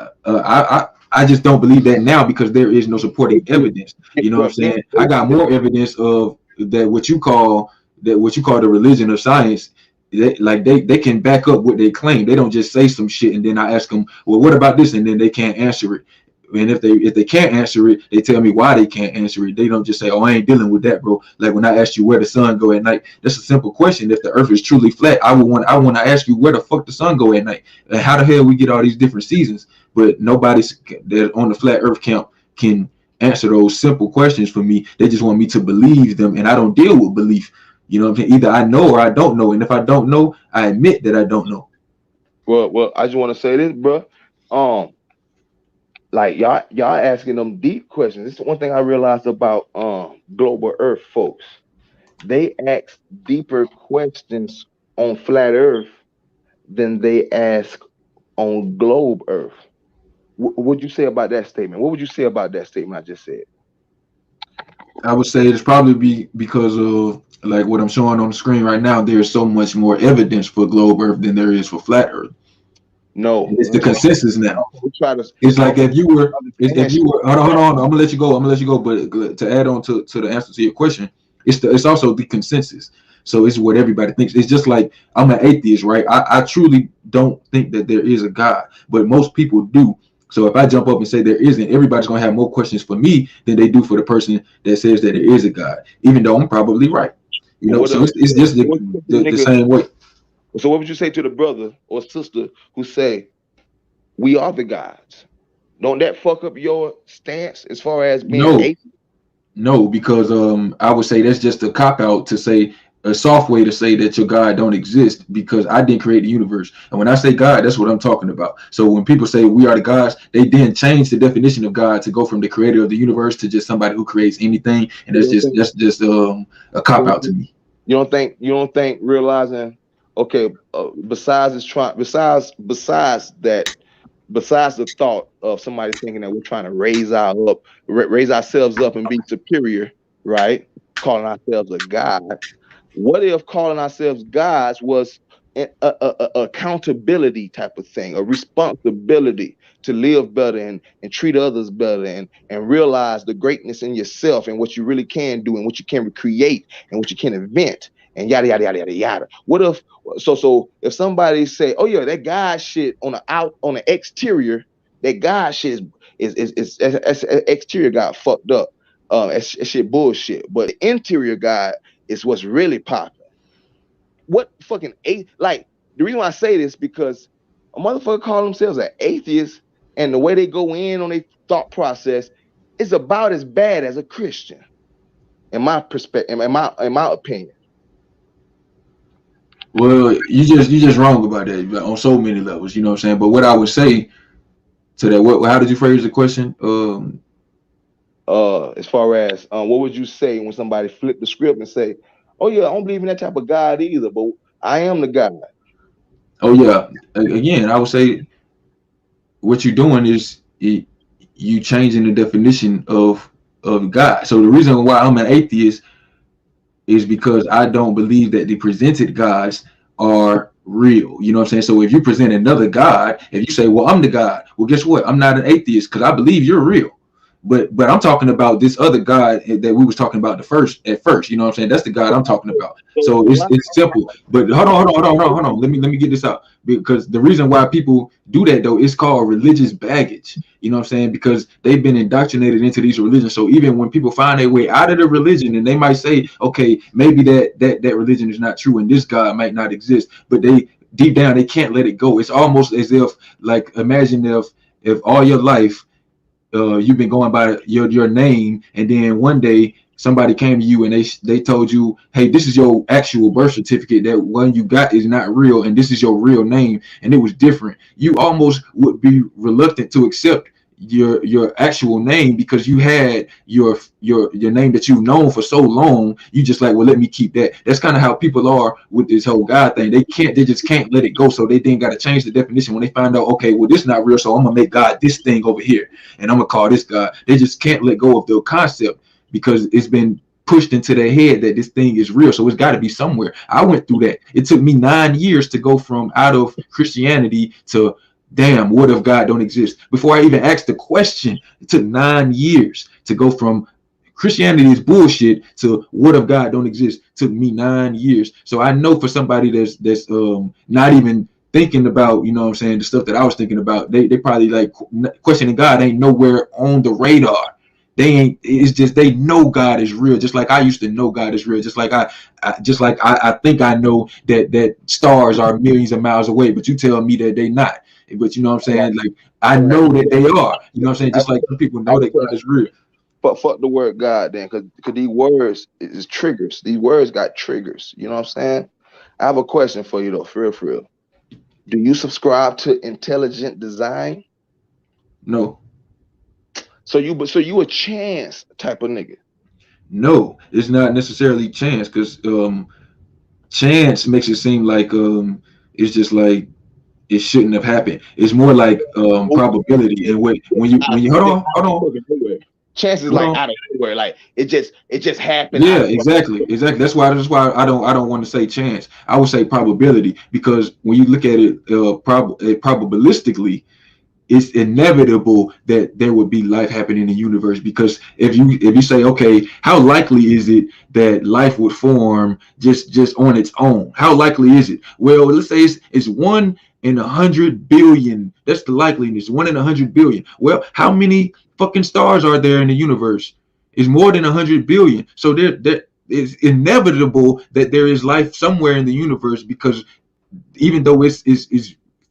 I just don't believe that now because there is no supporting evidence. You know what I'm saying? I got more evidence of that what you call the religion of science. They can back up what they claim. They don't just say some shit and then I ask them, well, what about this? And then they can't answer it. And if they can't answer it, they tell me why they can't answer it. They don't just say, "Oh, I ain't dealing with that, bro." Like when I asked you where the sun go at night, that's a simple question. If the Earth is truly flat, I want to ask you where the fuck the sun go at night, and how the hell we get all these different seasons. But nobody's that on the flat Earth camp can answer those simple questions for me. They just want me to believe them, and I don't deal with belief. You know what I'm saying? Either I know or I don't know, and if I don't know, I admit that I don't know. Well, I just want to say this, bro. Like y'all asking them deep questions. This is one thing I realized about global Earth folks. They ask deeper questions on flat Earth than they ask on globe Earth. What would you say about that statement? What would you say about that statement I just said? I would say it's probably because of like what I'm showing on the screen right now. There's so much more evidence for globe Earth than there is for flat Earth. No, It's the consensus now. we try to. It's like if you were hold on, I'm gonna let you go. But to add on to the answer to your question, it's also the consensus. So it's what everybody thinks. It's just like I'm an atheist, right? I truly don't think that there is a God, but most people do. So if I jump up and say there isn't, everybody's gonna have more questions for me than they do for the person that says that there is a God, even though I'm probably right. You know, so it's just the same way. So what would you say to the brother or sister who say we are the gods? Don't that fuck up your stance as far as being No, atheist? no, because I would say that's just a cop out to say a soft way to say that your God don't exist because I didn't create the universe. And when I say God, that's what I'm talking about. So when people say we are the gods, they then change the definition of God to go from the creator of the universe to just somebody who creates anything, and that's just a cop out to me. You don't think realizing okay, besides the thought of somebody thinking that we're trying to raise ourselves up and be superior, right? Calling ourselves a god. What if calling ourselves gods was a accountability type of thing, a responsibility to live better and treat others better and realize the greatness in yourself and what you really can do and what you can create and what you can invent and yada yada yada yada yada. What if if somebody say, oh yeah, that God shit on the exterior, that God shit is exterior got fucked up. That shit bullshit. But the interior God is what's really popping. What fucking like the reason why I say this because a motherfucker call themselves an atheist and the way they go in on their thought process is about as bad as a Christian, in my perspective, in my opinion. Well, you just wrong about that on so many levels. You know what I'm saying? But what I would say to that, what how did you phrase the question? As far as what would you say when somebody flip the script and say, "Oh yeah, I don't believe in that type of God either, but I am the God." Oh yeah, again, I would say what you're doing is you changing the definition of God. So the reason why I'm an atheist is because I don't believe that the presented gods are real. You know what I'm saying? So if you present another God, if you say, well, I'm the God, well, guess what? I'm not an atheist because I believe you're real. But I'm talking about this other God that we was talking about at first. You know what I'm saying? That's the God I'm talking about. So it's simple. But hold on. Let me get this out. Because the reason why people do that though is called religious baggage. You know what I'm saying? Because they've been indoctrinated into these religions. So even when people find their way out of the religion and they might say, okay, maybe that religion is not true and this God might not exist, but they deep down they can't let it go. It's almost as if, like, imagine if all your life you've been going by your name, and then one day somebody came to you and they told you, hey, this is your actual birth certificate, that one you got is not real, and this is your real name, and it was different. You almost would be reluctant to accept your actual name because you had your name that you've known for so long. You just like, well, let me keep that. That's kind of how people are with this whole God thing. They just can't let it go, so they then got to change the definition when they find out, okay, well, this is not real, so I'm gonna make God this thing over here, and I'm gonna call this God. They just can't let go of the concept because it's been pushed into their head that this thing is real. So it's got to be somewhere. I went through that. It took me 9 years to go from out of Christianity to, damn, what if God don't exist? Before I even asked the question, it took 9 years to go from Christianity is bullshit to what if God don't exist. It took me 9 years. So I know for somebody that's not even thinking about, you know what I'm saying, the stuff that I was thinking about, they probably like questioning God ain't nowhere on the radar. They ain't, it's just they know God is real, just like I used to know God is real, just like I think I know that stars are millions of miles away, but you tell me that they not. But you know what I'm saying? Like, I know that they are. You know what I'm saying? Just like some people know that God is real. But fuck the word God then, because these words is triggers. These words got triggers. You know what I'm saying? I have a question for you though, for real. Do you subscribe to intelligent design? No. So you a chance type of nigga. No, it's not necessarily chance, because chance makes it seem like it's just like it shouldn't have happened. It's more like probability. And when you hold on, Chances hold like on. out of nowhere, like it just happened out Yeah, of exactly. That's why I don't want to say chance. I would say probability, because when you look at it probabilistically, it's inevitable that there would be life happening in the universe. Because if you say, okay, how likely is it that life would form just on its own? How likely is it? Well, let's say it's 1 in 100 billion. That's the likeliness, 1 in 100 billion. Well, how many fucking stars are there in the universe? It's more than 100 billion. So there is inevitable that there is life somewhere in the universe, because even though it's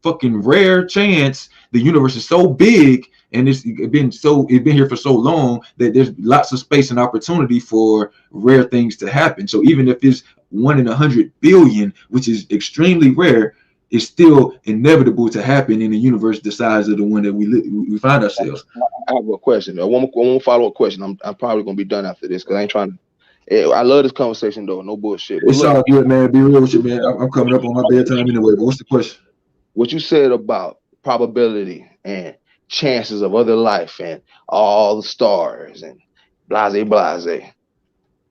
fucking rare chance, the universe is so big and it's been here for so long that there's lots of space and opportunity for rare things to happen. So even if it's 1 in 100 billion, which is extremely rare, it's still inevitable to happen in a universe the size of the one that we find ourselves. I have a question. One more follow-up question. I'm probably gonna be done after this because I ain't trying to. I love this conversation though. No bullshit. But It's look, all good, man. Be real with you, man. I'm coming up on my bedtime anyway. But what's the question? what you said about probability and chances of other life and all the stars and blase blase.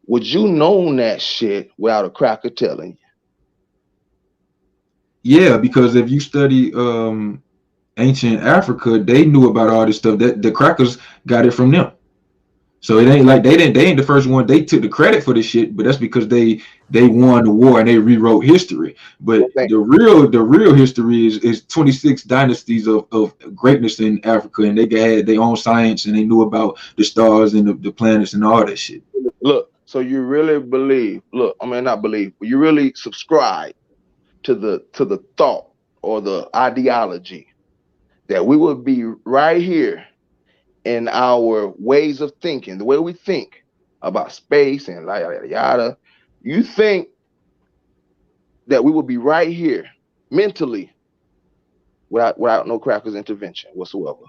Would you known that shit without a cracker telling you? Yeah, because if you study ancient Africa, they knew about all this stuff. That the crackers got it from them. So it ain't like they ain't the first one. They took the credit for this shit, but that's because they won the war and they rewrote history. But the real history is 26 dynasties of greatness in Africa, and they had their own science and they knew about the stars and the planets and all that shit. Look, so you really believe? Look, I mean not believe, but you really subscribe to the thought or the ideology that we would be right here in our ways of thinking, the way we think about space and yada yada yada. You think that we would be right here mentally without no crackers intervention whatsoever?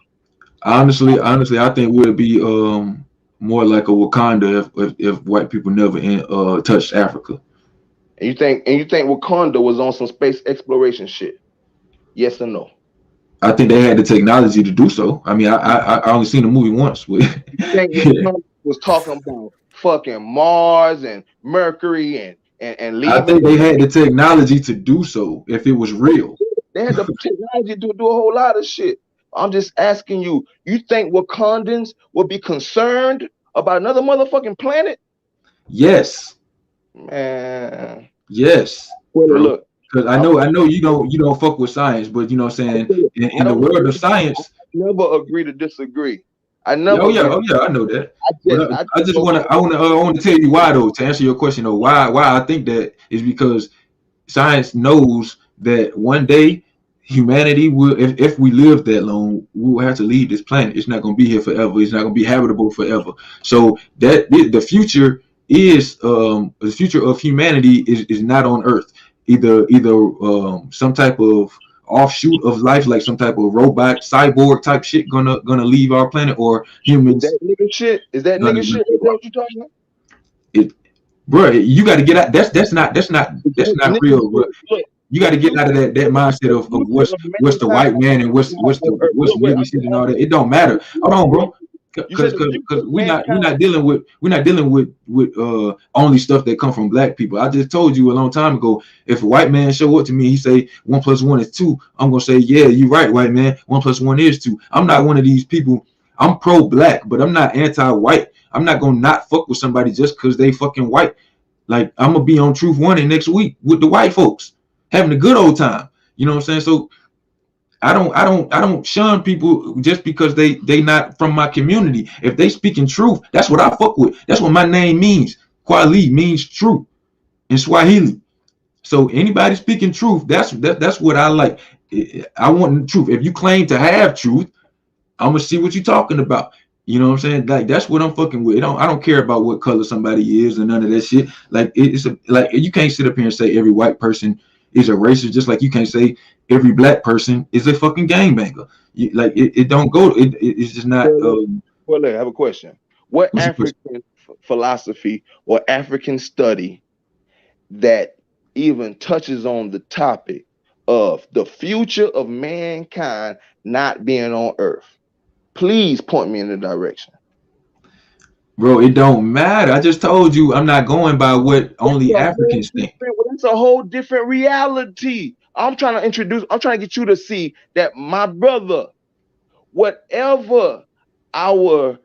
Honestly, I think we'd be more like a Wakanda if white people never touched Africa. And you think Wakanda was on some space exploration shit? Yes or no? I think they had the technology to do so. I mean, I only seen the movie once. You think Wakanda was talking about fucking Mars and Mercury and leaving? I think they had the technology to do so if it was real. They had the technology to do a whole lot of shit. I'm just asking you, you think Wakandans would be concerned about another motherfucking planet? Yes. Man. Yes. Well, look. Because I know you don't fuck with science, but you know what I'm saying, in the world of science. I never agree to disagree. I never. Oh yeah, I know that. I want to tell you why though. To answer your question though, why I think that is because science knows that one day humanity will, if we live that long, we will have to leave this planet. It's not going to be here forever. It's not going to be habitable forever. So that the future is the future of humanity is not on Earth. Either some type of offshoot of life, like some type of robot cyborg type shit gonna leave our planet, or humans. Is that nigga shit? Is that nigga shit? Is that what you talking about? Bro, you got to get out. That's not real. Bro. You got to get out of that mindset of what's the white man and what's nigga shit and all that. It don't matter. Hold on, bro. Because we're not dealing with only stuff that come from black people. I just told you a long time ago, if a white man show up to me, he say 1 + 1 is 2. I'm gonna say, yeah, you're right, white man. 1 + 1 is 2. I'm not one of these people. I'm pro-black, but I'm not anti-white. I'm not gonna not fuck with somebody just because they fucking white. Like, I'm gonna be on Truth Warning next week with the white folks, having a good old time. You know what I'm saying? So I don't shun people just because they not from my community. If they speaking truth, that's what I fuck with. That's what my name means. Kweli means truth in Swahili. So anybody speaking truth, that's what I like. I want the truth. If you claim to have truth, I'm gonna see what you're talking about. You know what I'm saying? Like, that's what I'm fucking with. I don't care about what color somebody is and none of that shit. Like, like you can't sit up here and say every white person is a racist, just like you can't say every black person is a fucking gangbanger. It don't go. It's just not. Well, I have a question. What African philosophy or African study that even touches on the topic of the future of mankind not being on Earth? Please point me in the direction. Bro, it don't matter. I just told you I'm not going by what only Africans think. It's a whole different reality. I'm trying to get you to see that, my brother, whatever our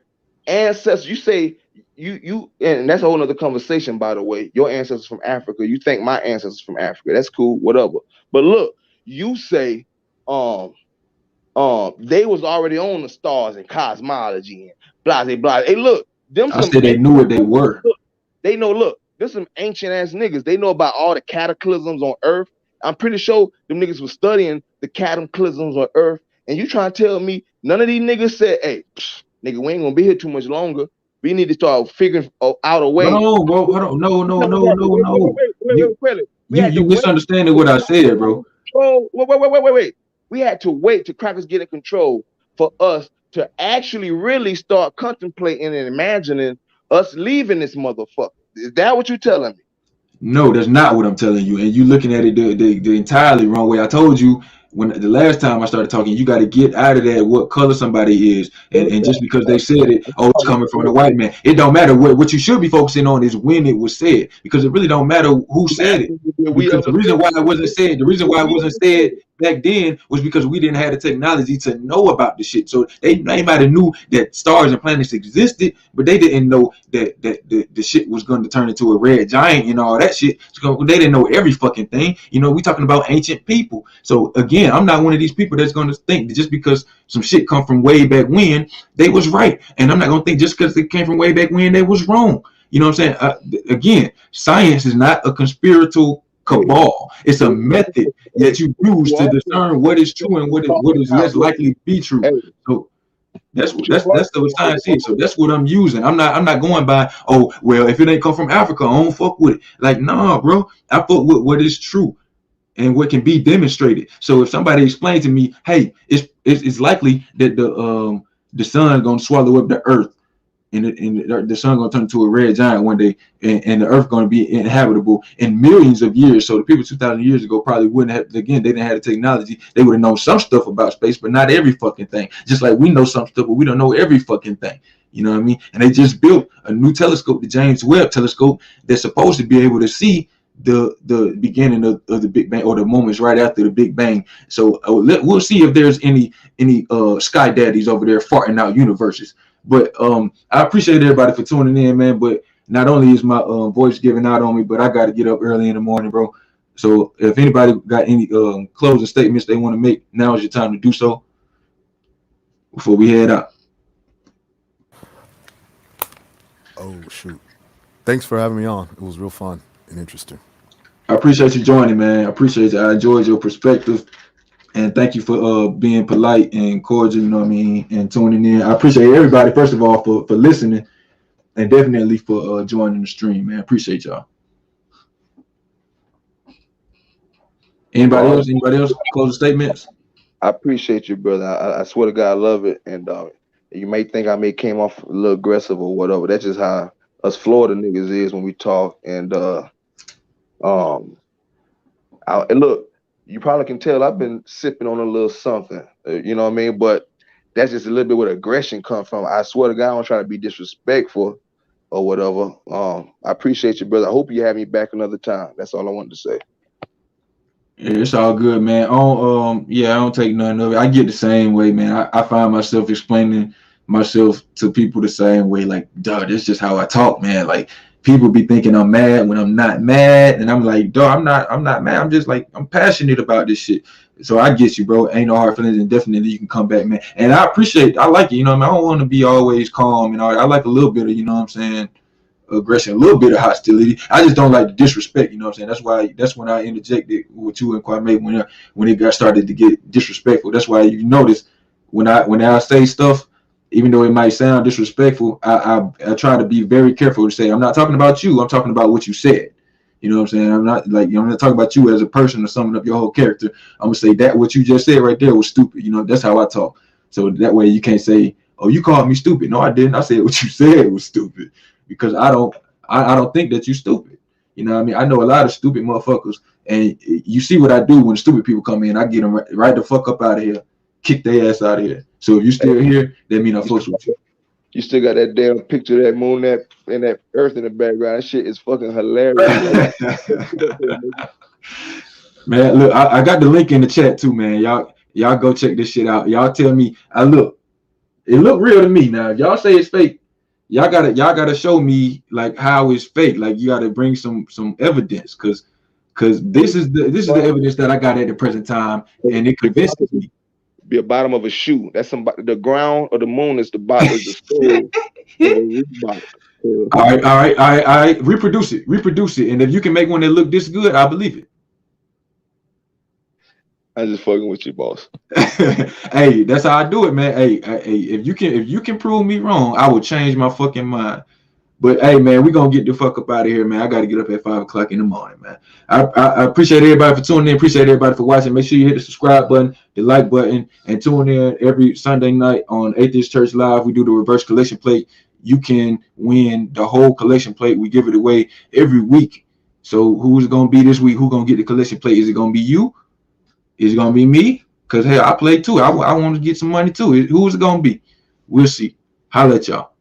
ancestors, you say you and that's a whole nother conversation, by the way. Your ancestors from Africa, you think my ancestors from Africa. That's cool, whatever. But look, you say they was already on the stars and cosmology and blah blah blah. Hey, look, I said they knew what they were. They know, look, there's some ancient ass niggas. They know about all the cataclysms on Earth. I'm pretty sure them niggas was studying the cataclysms on Earth. And you trying to tell me none of these niggas said, hey, nigga, we ain't gonna be here too much longer. We need to start figuring out a way. No, bro, hold on. No. You misunderstanding what I said, bro. Oh, wait. We had to wait till crackers get in control for us to actually really start contemplating and imagining us leaving this motherfucker. Is that what you're telling me? No, that's not what I'm telling you. And you looking at it the entirely wrong way. I told you when the last time I started talking, you got to get out of that what color somebody is, and just because they said it, oh, it's coming from the white man. It don't matter. What you should be focusing on is when it was said, because it really don't matter who said it. Because the reason why it wasn't said back then was because we didn't have the technology to know about the shit. So they might have knew that stars and planets existed, but they didn't know that the shit was going to turn into a red giant and all that shit. So they didn't know every fucking thing. You know, we talking about ancient people. So again, I'm not one of these people that's going to think that just because some shit come from way back when, they was right. And I'm not going to think just because it came from way back when, they was wrong. You know what I'm saying? Again, science is not a conspiratorial cabal. It's a method that you use to discern what is true and what is less likely to be true. So that's what science is. So that's what I'm using. I'm not going by, oh, well, if it ain't come from Africa, I don't fuck with it. Like, nah, bro. I fuck with what is true. and what can be demonstrated. So if somebody explains to me, hey, it's likely that the sun gonna swallow up the earth, and the sun gonna turn into a red giant one day, and the earth gonna be inhabitable in millions of years. So the people 2,000 years ago probably wouldn't have, again, they didn't have the technology. They would have known some stuff about space, but not every fucking thing. Just like we know some stuff, but we don't know every fucking thing. You know what I mean? And they just built a new telescope, the James Webb telescope, that's supposed to be able to see the beginning of the Big Bang, or the moments right after the Big Bang. So we'll see if there's any sky daddies over there farting out universes. But I appreciate everybody for tuning in, man. But not only is my voice giving out on me, but I got to get up early in the morning, bro. So if anybody got any closing statements they want to make, now is your time to do so before we head out. Oh shoot! Thanks for having me on. It was real fun and interesting. I appreciate you joining, man. I appreciate you. I enjoyed your perspective. And thank you for being polite and cordial, you know what I mean, and tuning in. I appreciate everybody, first of all, for listening, and definitely for joining the stream, man. Appreciate y'all. Anybody else? Closing statements? I appreciate you, brother. I swear to God, I love it. And you may think I may came off a little aggressive or whatever. That's just how us Florida niggas is when we talk. And and look, you probably can tell I've been sipping on a little something, you know what I mean? But that's just a little bit where aggression comes from. I swear to God, I don't try to be disrespectful or whatever. I appreciate you, brother. I hope you have me back another time. That's all I wanted to say. Yeah, it's all good, man. I don't take none of it. I get the same way, man. I find myself explaining myself to people the same way, like, duh, this is just how I talk, man. Like, people be thinking I'm mad when I'm not mad, and I'm like, duh, I'm not mad. I'm just like, I'm passionate about this shit. So I get you, bro. Ain't no hard feelings, and definitely you can come back, man. And I like it, you know what I mean? I don't want to be always calm, and I like a little bit of, you know what I'm saying, aggression, a little bit of hostility. I just don't like the disrespect, you know what I'm saying? That's when I interjected with you and Kwame when it got started to get disrespectful. That's why you notice when I say stuff, even though it might sound disrespectful, I try to be very careful to say, I'm not talking about you, I'm talking about what you said. You know what I'm saying? I'm not talking about you as a person or summing up your whole character. I'm gonna say that what you just said right there was stupid. You know, that's how I talk. So that way you can't say, oh, you called me stupid. No, I didn't. I said what you said was stupid, because I don't think that you're stupid. You know what I mean? I know a lot of stupid motherfuckers, and you see what I do when stupid people come in. I get them right the fuck up out of here, kick their ass out of here. So if you're still here, that means I fucks with you. You still got that damn picture of that moon and that earth in the background. That shit is fucking hilarious. Man, look, I got the link in the chat too, man. Y'all go check this shit out. Y'all tell me. It look real to me. Now, if y'all say it's fake, y'all gotta show me like how it's fake. Like, you gotta bring some evidence, because this is the evidence that I got at the present time, and it convinces me. Be a bottom of a shoe. That's the ground or the moon is the bottom of the soul. All right. Reproduce it. And if you can make one that look this good, I believe it. I'm just fucking with you, boss. Hey, that's how I do it, man. Hey, if you can prove me wrong, I will change my fucking mind. But hey, man, we're gonna get the fuck up out of here, man. I gotta get up at 5 o'clock in the morning, man. I appreciate everybody for tuning in. Appreciate everybody for watching. Make sure you hit the subscribe button, the like button, and tune in every Sunday night on Atheist Church Live. We do the reverse collection plate. You can win the whole collection plate. We give it away every week. So who's it gonna be this week? Who's gonna get the collection plate? Is it gonna be you? Is it gonna be me? Because hey, I play too. I want to get some money too. Who's it gonna be? We'll see. Holla at y'all.